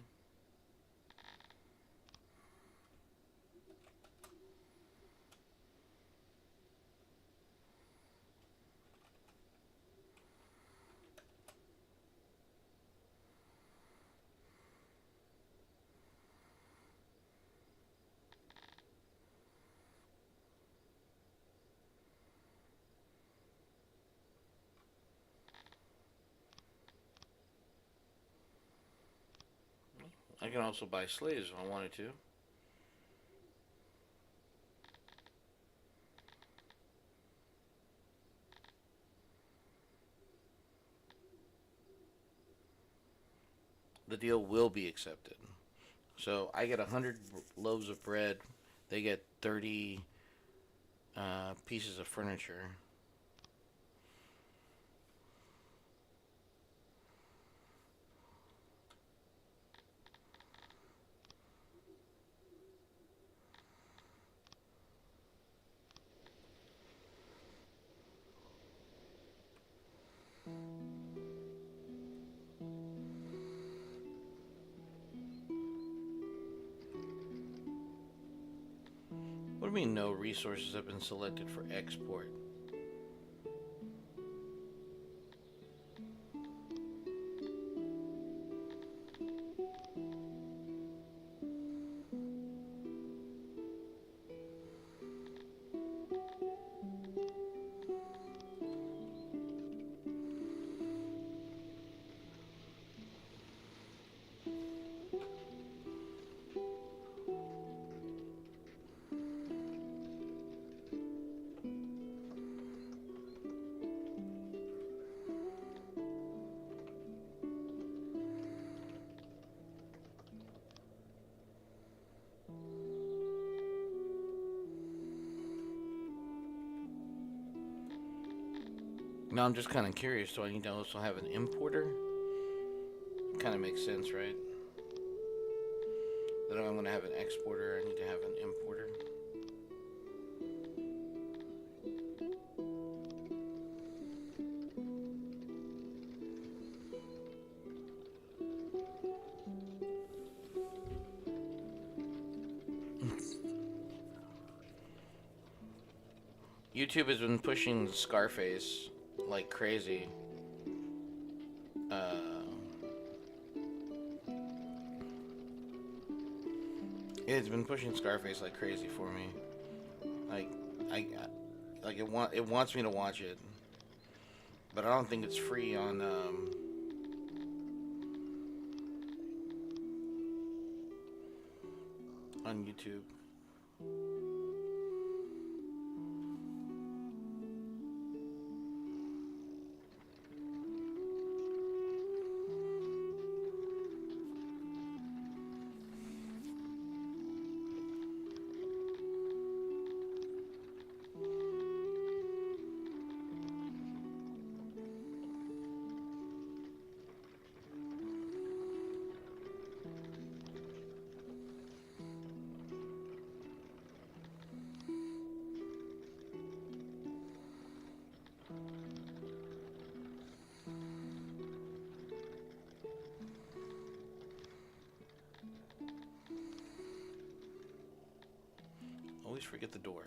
S1: I can also buy slaves if I wanted to. The deal will be accepted. So I get 100 loaves of bread. They get 30 pieces of furniture. What do you mean no resources have been selected for export? Now I'm just kind of curious. Do I need to also have an importer? Kind of makes sense, right? That if I'm going to have an exporter, I need to have an importer. YouTube has been pushing Scarface like crazy. Uh, it's been pushing Scarface like crazy for me. Like I like it wants me to watch it, but I don't think it's free on YouTube. Always forget the door.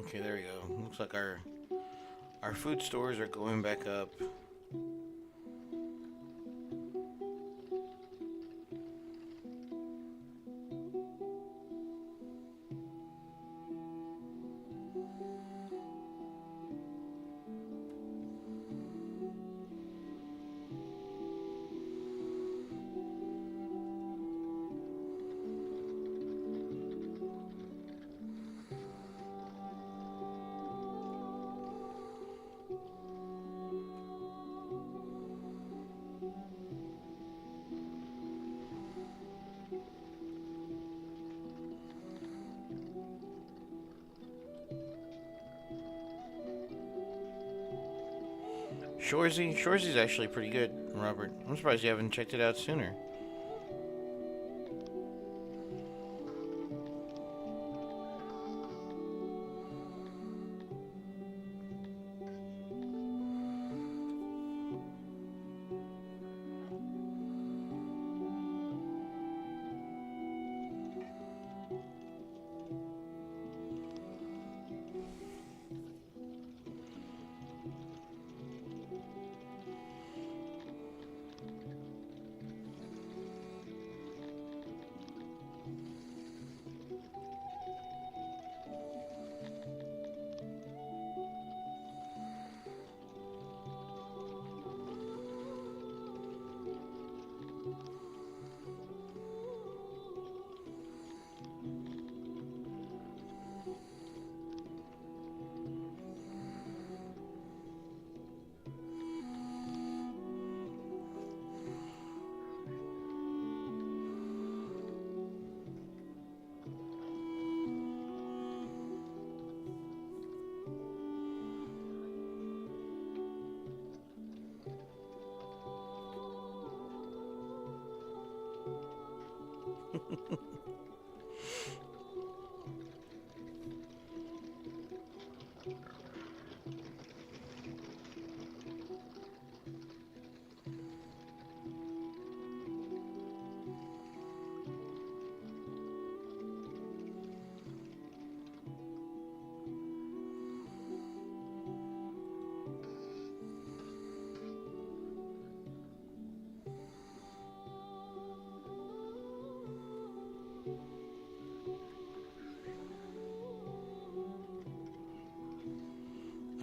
S1: Okay, there we go. Looks like our food stores are going back up. Shoresy's actually pretty good, Robert. I'm surprised you haven't checked it out sooner.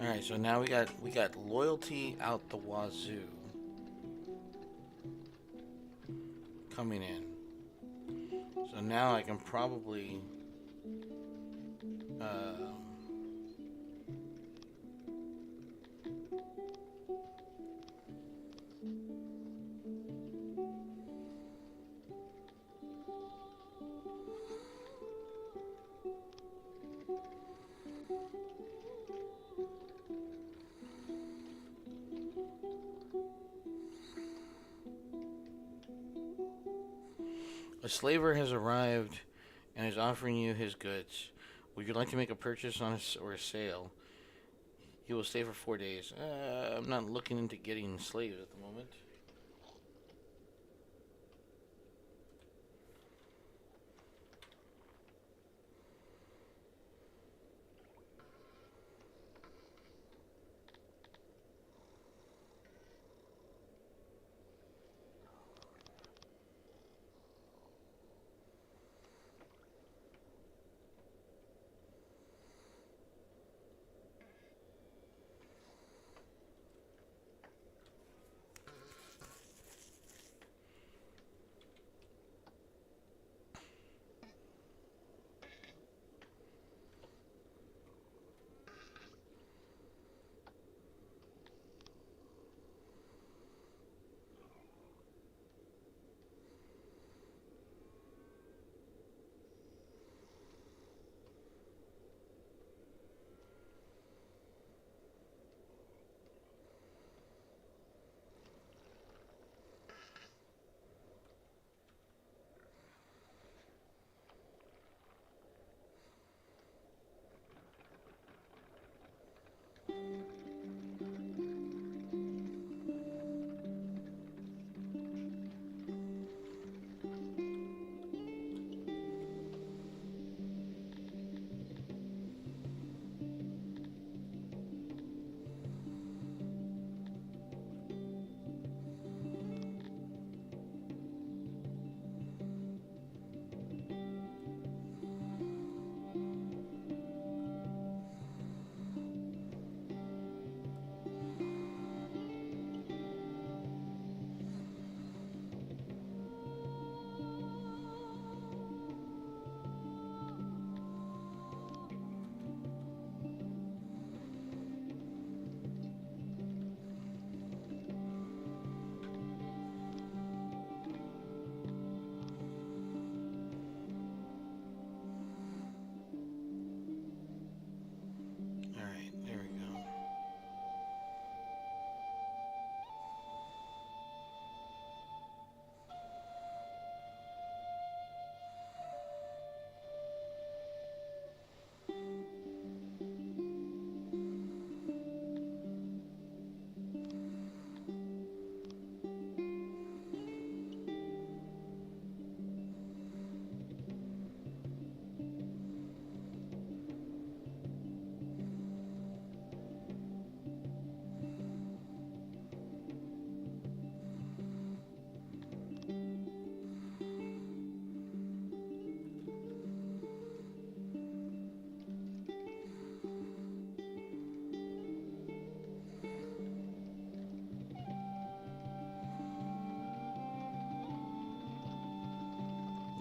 S1: All right, so now we got loyalty out the wazoo coming in. So now I can probably uh, a slaver has arrived and is offering you his goods. Would you like to make a purchase on or a sale? He will stay for 4 days. I'm not looking into getting slaves at the moment. All right, there we go.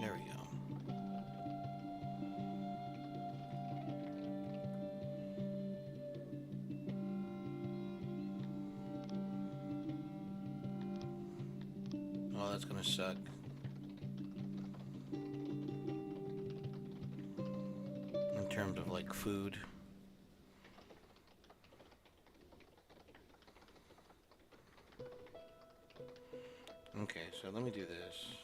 S1: There we go. Oh, that's gonna suck. In terms of like food. Okay, so let me do this.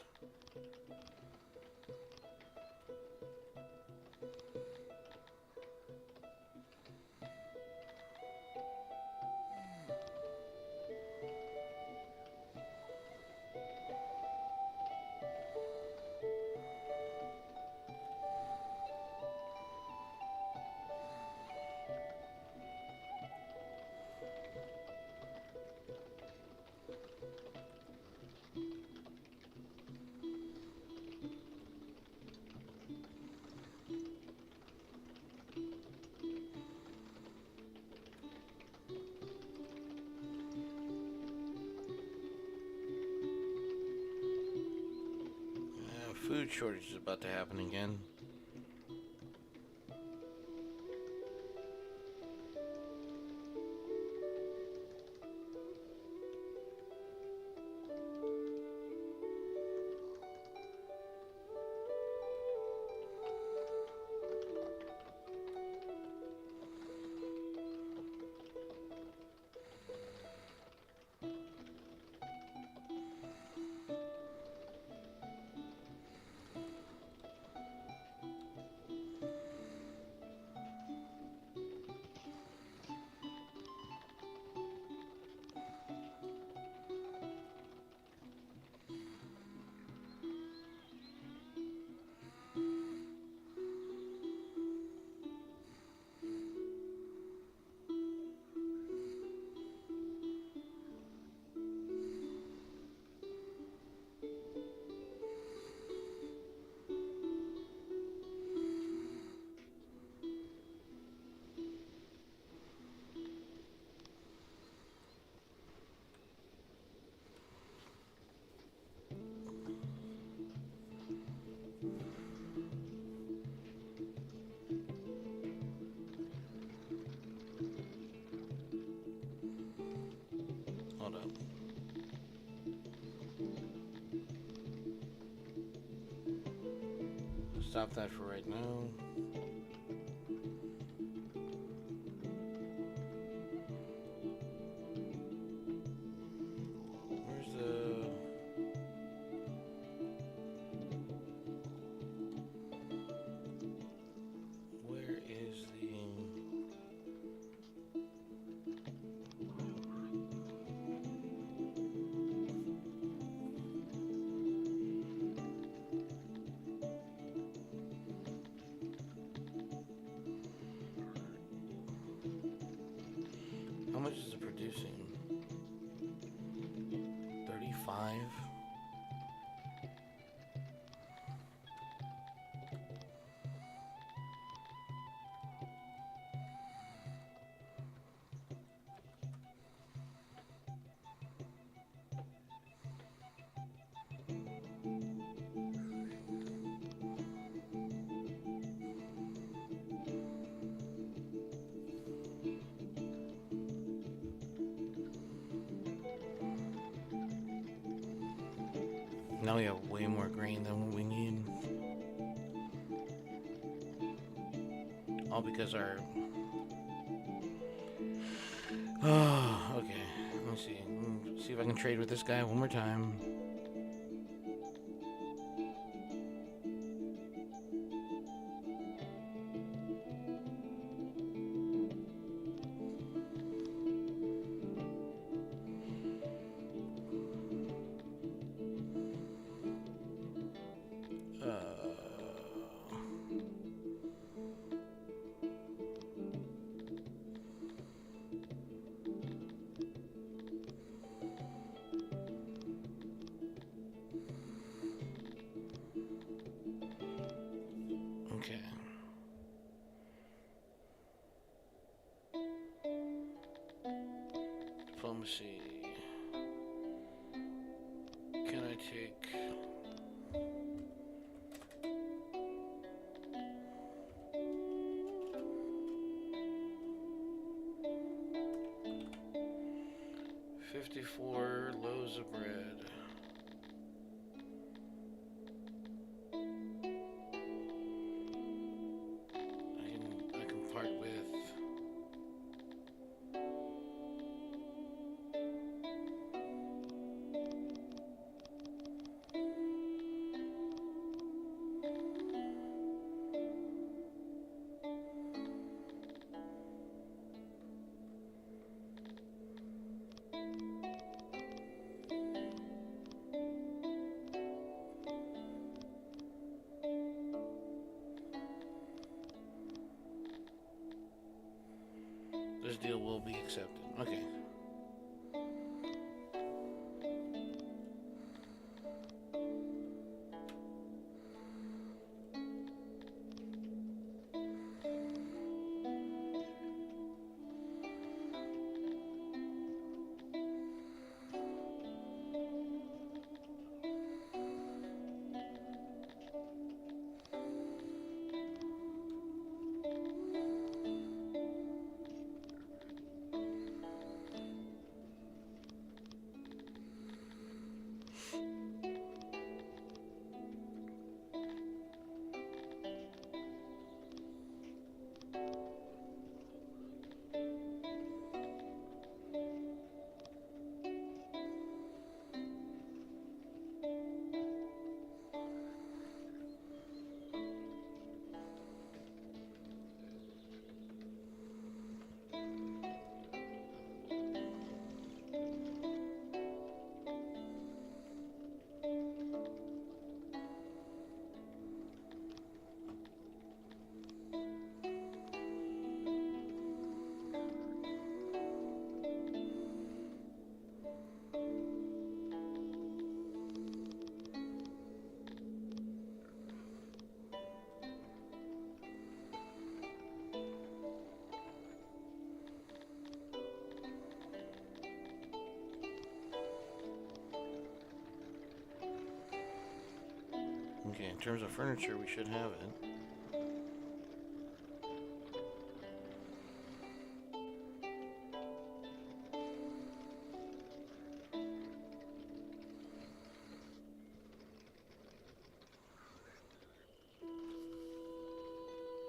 S1: food shortage is about to happen again. Hold up. Stop that for right now. Where's the... Where is the... How much is it producing? 35? Now we have way more grain than what we need. All because our... Oh, okay. Let me see. See if I can trade with this guy one more time. Okay. Diplomacy. Can I take... $54 loaves of bread. I can part with... This deal will be accepted. Okay. in terms of furniture, we should have it.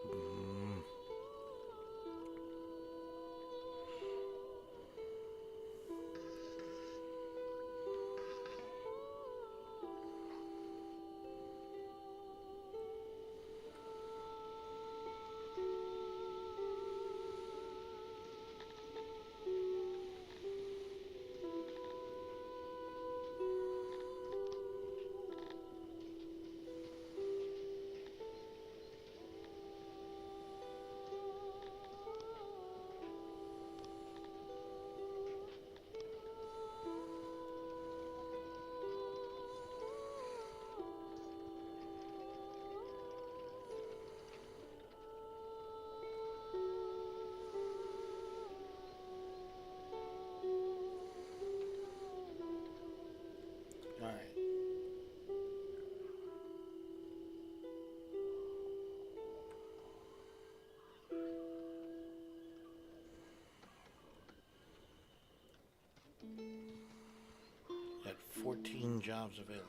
S1: Mm. All right. Got 14 jobs available.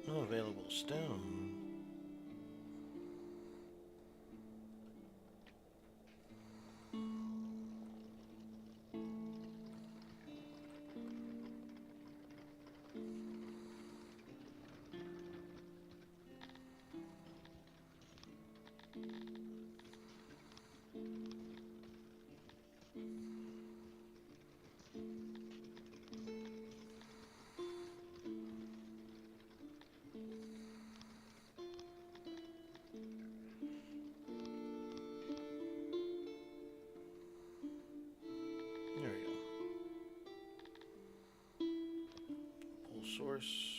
S1: No available stone. There we go. Pull source.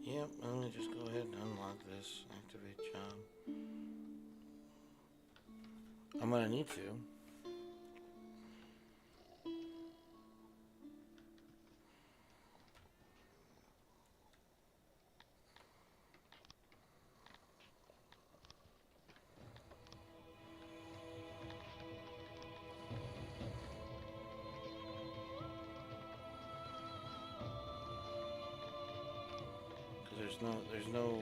S1: Yep, I'm gonna just go ahead and unlock this. Activate job. I'm gonna need to. Cause there's no.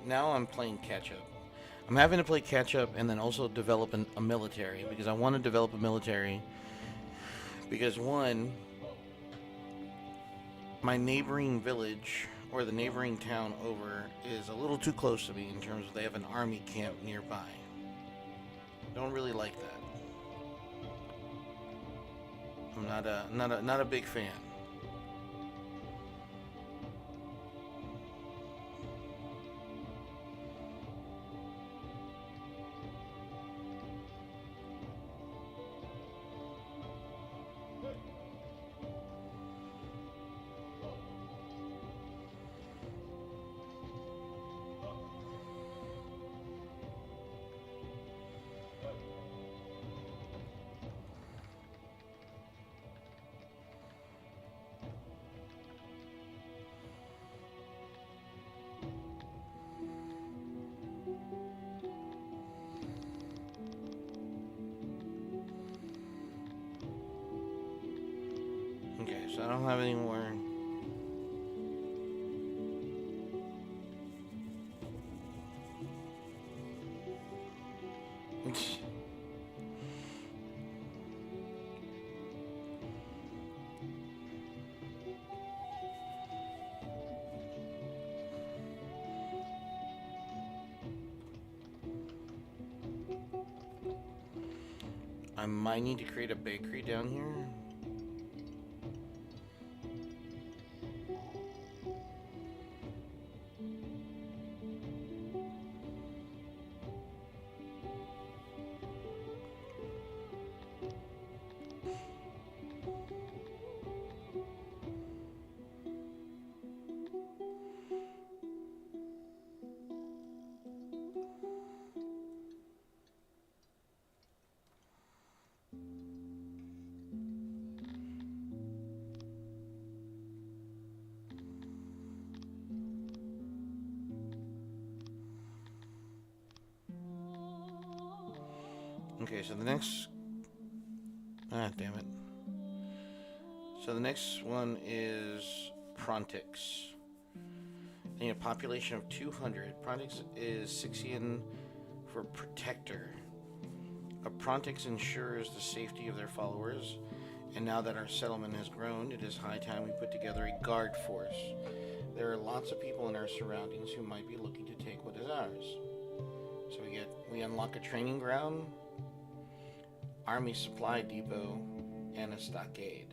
S1: Now I'm playing catch up. I'm having to play catch up and then also develop a military because I want to develop a military because one, my neighboring village or the neighboring town over is a little too close to me in terms of they have an army camp nearby. Don't really like that. I'm not a big fan. Okay, so I don't have any more. I might need to create a bakery down here. Okay, so the next... Ah, damn it. So the next one is Prontix. A population of 200. Prontix is Sixian for protector. A Prontix ensures the safety of their followers, and now that our settlement has grown, it is high time we put together a guard force. There are lots of people in our surroundings who might be looking to take what is ours. So we unlock a training ground, army supply depot, and a stockade.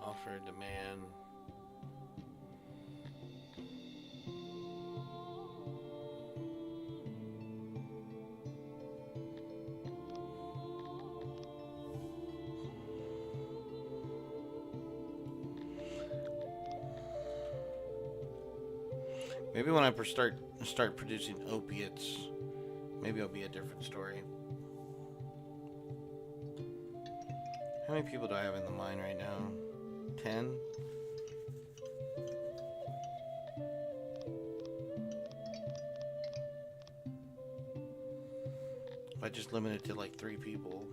S1: Offer demand. Maybe when I start producing opiates, maybe it'll be a different story. How many people do I have in the mine right now? 10? If I just limit it to like 3 people.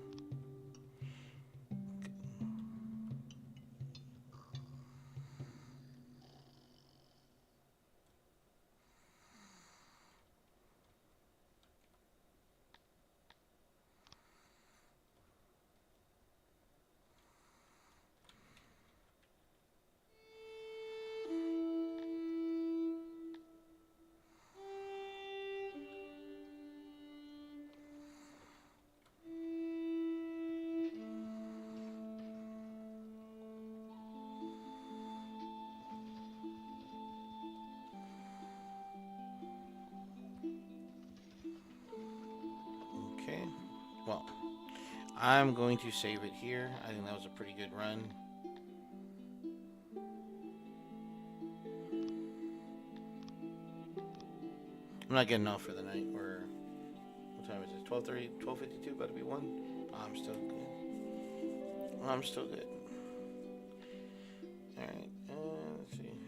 S1: I'm going to save it here. I think that was a pretty good run. I'm not getting off for the night. What time is it? 12:30, 12:52. About to be 1. I'm still good. I'm still good. All right. Let's see.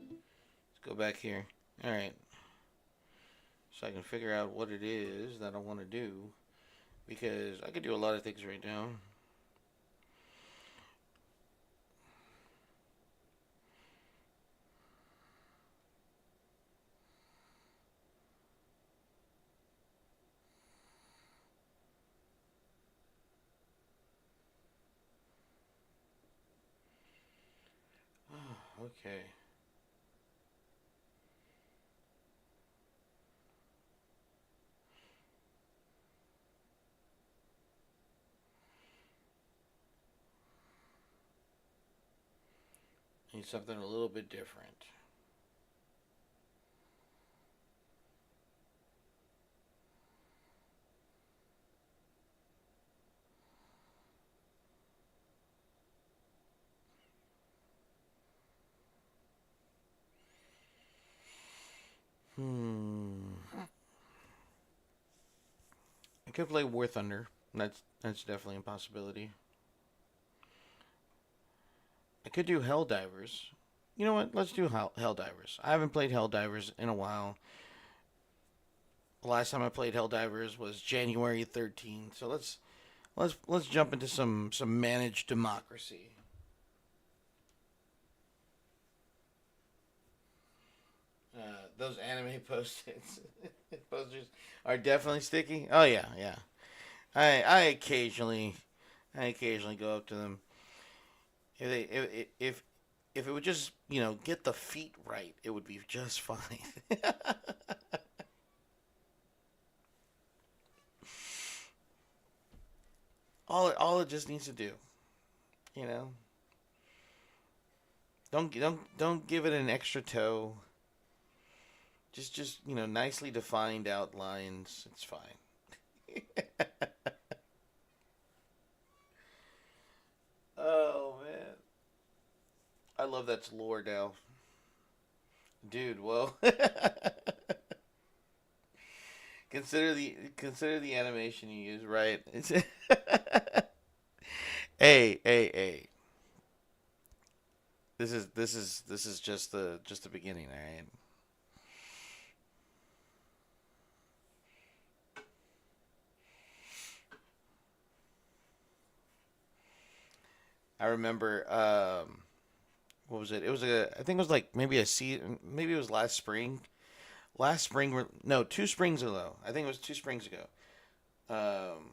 S1: Let's go back here. All right. So I can figure out what it is that I want to do, because I could do a lot of things right now. Okay. Need something a little bit different. Hmm. I could play War Thunder. That's definitely a possibility. I could do Helldivers. You know what? Let's do Helldivers. I haven't played Helldivers in a while. The last time I played Helldivers was January 13th. So let's jump into some managed democracy. Those anime posters are definitely sticky. Oh yeah, yeah. I occasionally go up to them. If it would just get the feet right, it would be just fine. All it just needs to do, you know. Don't give it an extra toe. Just nicely defined outlines. It's fine. Oh man, I love that's lore now, dude. Well, consider the animation you use, right? Hey. This is just the beginning, all right? I remember what was it? It was I think it was like maybe a season, maybe it was last spring. Last spring, no, 2 springs ago. I think it was 2 springs ago. Um,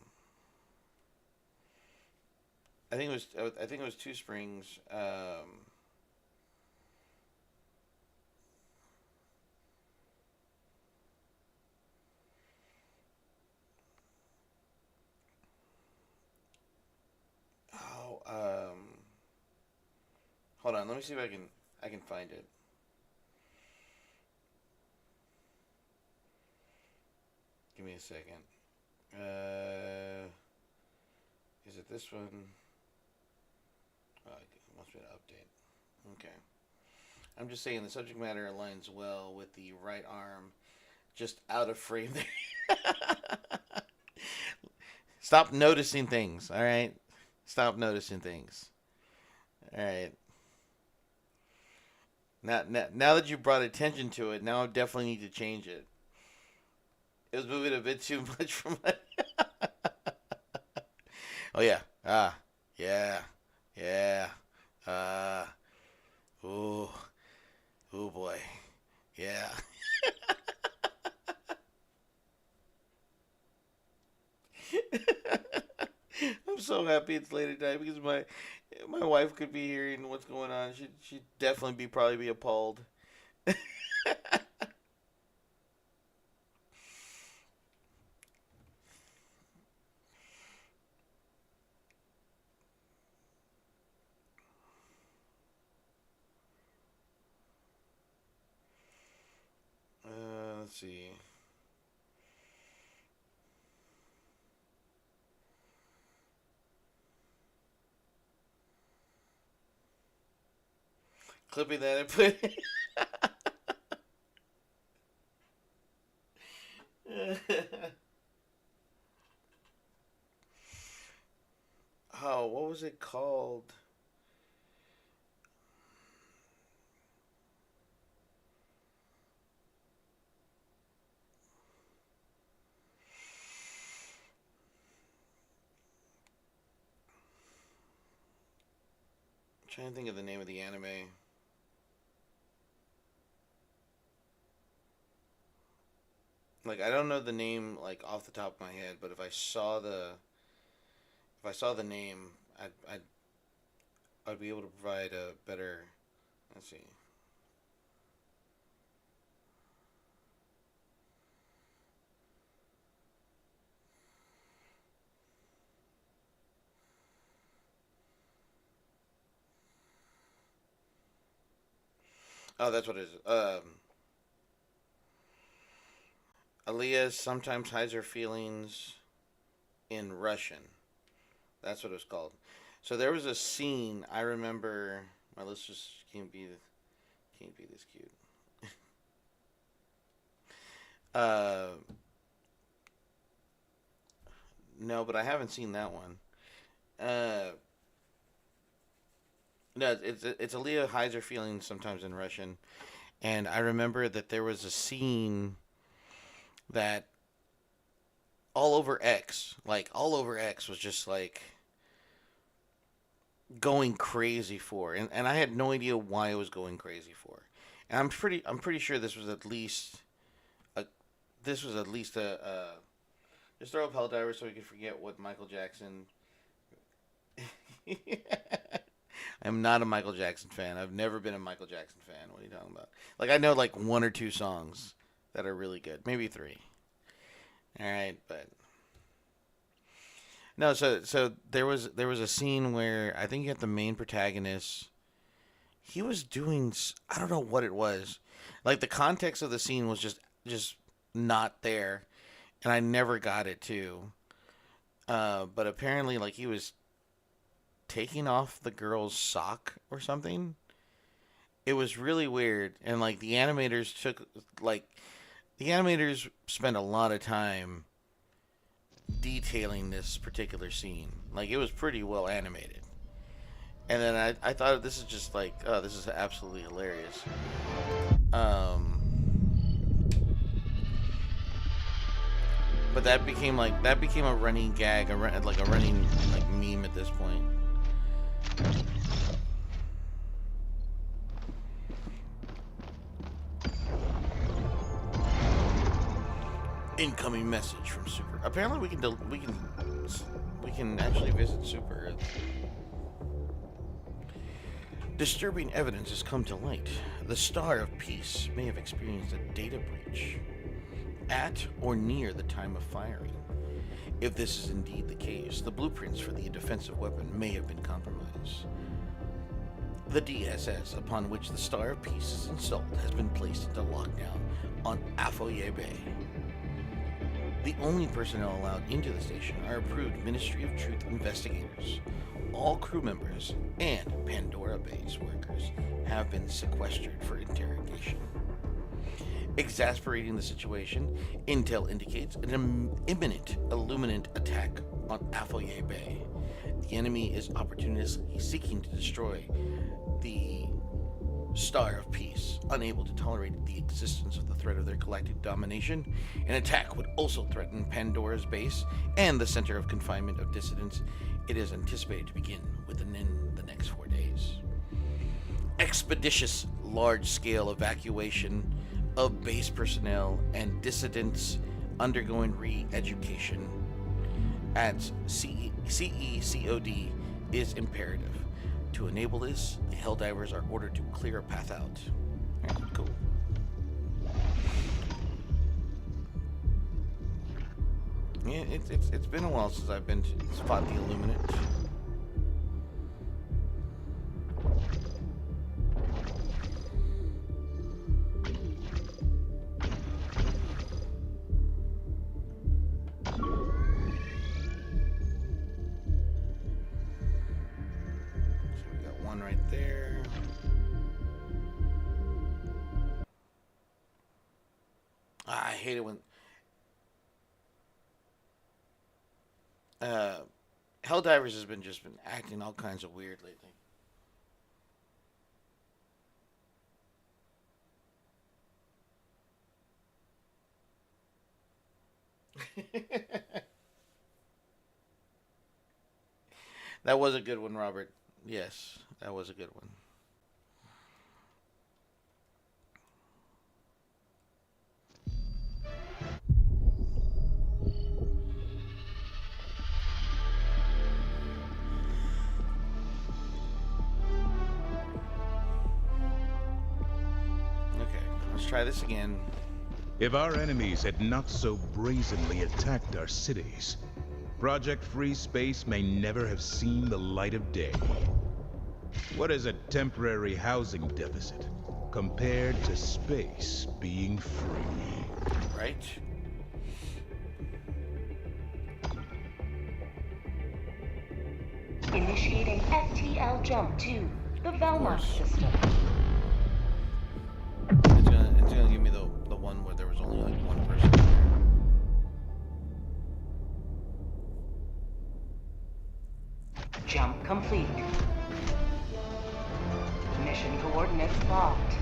S1: I think it was 2 springs. Oh, hold on. Let me see if I can find it. Give me a second. Uh, is it this one? Oh, it must be an update. Okay. I'm just saying the subject matter aligns well with the right arm just out of frame there. Stop noticing things, all right? Stop noticing things. All right. Now that you brought attention to it, now I definitely need to change it. It was moving a bit too much from my. Oh yeah. Yeah. Yeah. Uh. Ooh. Ooh boy. Yeah. I'm so happy it's late at night because my wife could be hearing what's going on. She'd definitely probably be appalled. Let's see. clipping that and put. Oh, what was it called? I'm trying to think of the name of the anime. Like I don't know the name like off the top of my head, but if I saw the name, I'd be able to provide a better. Let's see. Oh, that's what it is. Aliyah sometimes hides her feelings in Russian. That's what it was called. So there was a scene I remember. My list just can't be this cute. Uh, no, but I haven't seen that one. Uh, no, it's Aaliyah hides her feelings sometimes in Russian, and I remember that there was a scene that all over X was just like going crazy for, and I had no idea why it was going crazy for. And I'm pretty sure a this was at least just throw up Helldiver so we can forget what Michael Jackson. I'm not a Michael Jackson fan. I've never been a Michael Jackson fan. What are you talking about? Like I know like one or two songs that are really good, maybe three. All right, but no. So there was a scene where I think you had the main protagonist. He was doing I don't know what it was. Like the context of the scene was just not there, and I never got it too. But apparently, like he was taking off the girl's sock or something. It was really weird, and like like the animators spent a lot of time detailing this particular scene. Like it was pretty well animated. And then I thought this is just like, oh, this is absolutely hilarious. Um, but that became a running gag, like a running like meme at this point. Incoming message from Super. Apparently, we can actually visit Super Earth. Disturbing evidence has come to light. The Star of Peace may have experienced a data breach at or near the time of firing. If this is indeed the case, the blueprints for the defensive weapon may have been compromised. The DSS upon which the Star of Peace is installed has been placed into lockdown on Afoye Bay. The only personnel allowed into the station are approved Ministry of Truth investigators. All crew members and Pandora Bay's workers have been sequestered for interrogation. Exasperating the situation, intel indicates an imminent Illuminant attack on Afoye Bay. The enemy is opportunistically seeking to destroy the Star of Peace, unable to tolerate the existence of the threat of their collective domination. An attack would also threaten Pandora's base and the center of confinement of dissidents. It is anticipated to begin within the next 4 days. Expeditious large-scale evacuation of base personnel and dissidents undergoing re-education at CECOD is imperative. To enable this, the Helldivers are ordered to clear a path out. Alright, cool. Yeah, it's been a while since I've been to spot the Illuminate. So we got one right there. I hate it when uh, Helldivers has been acting all kinds of weird lately. That was a good one, Robert. Yes, that was a good one. Okay, let's try this again.
S2: If our enemies had not so brazenly attacked our cities, Project Free Space may never have seen the light of day. What is a temporary housing deficit compared to space being free?
S1: Right?
S3: Initiating FTL jump to the Velmont system.
S1: It's gonna give me the one where there was only like one person there.
S3: Jump complete. Mission coordinates locked.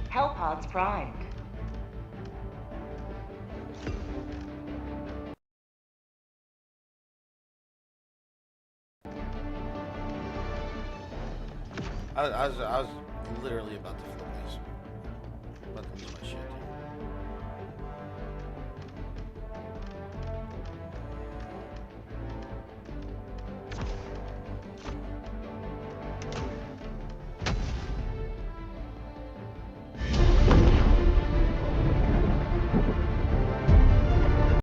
S3: Hellpods primed.
S1: I was literally about to flip this. About to lose my shit.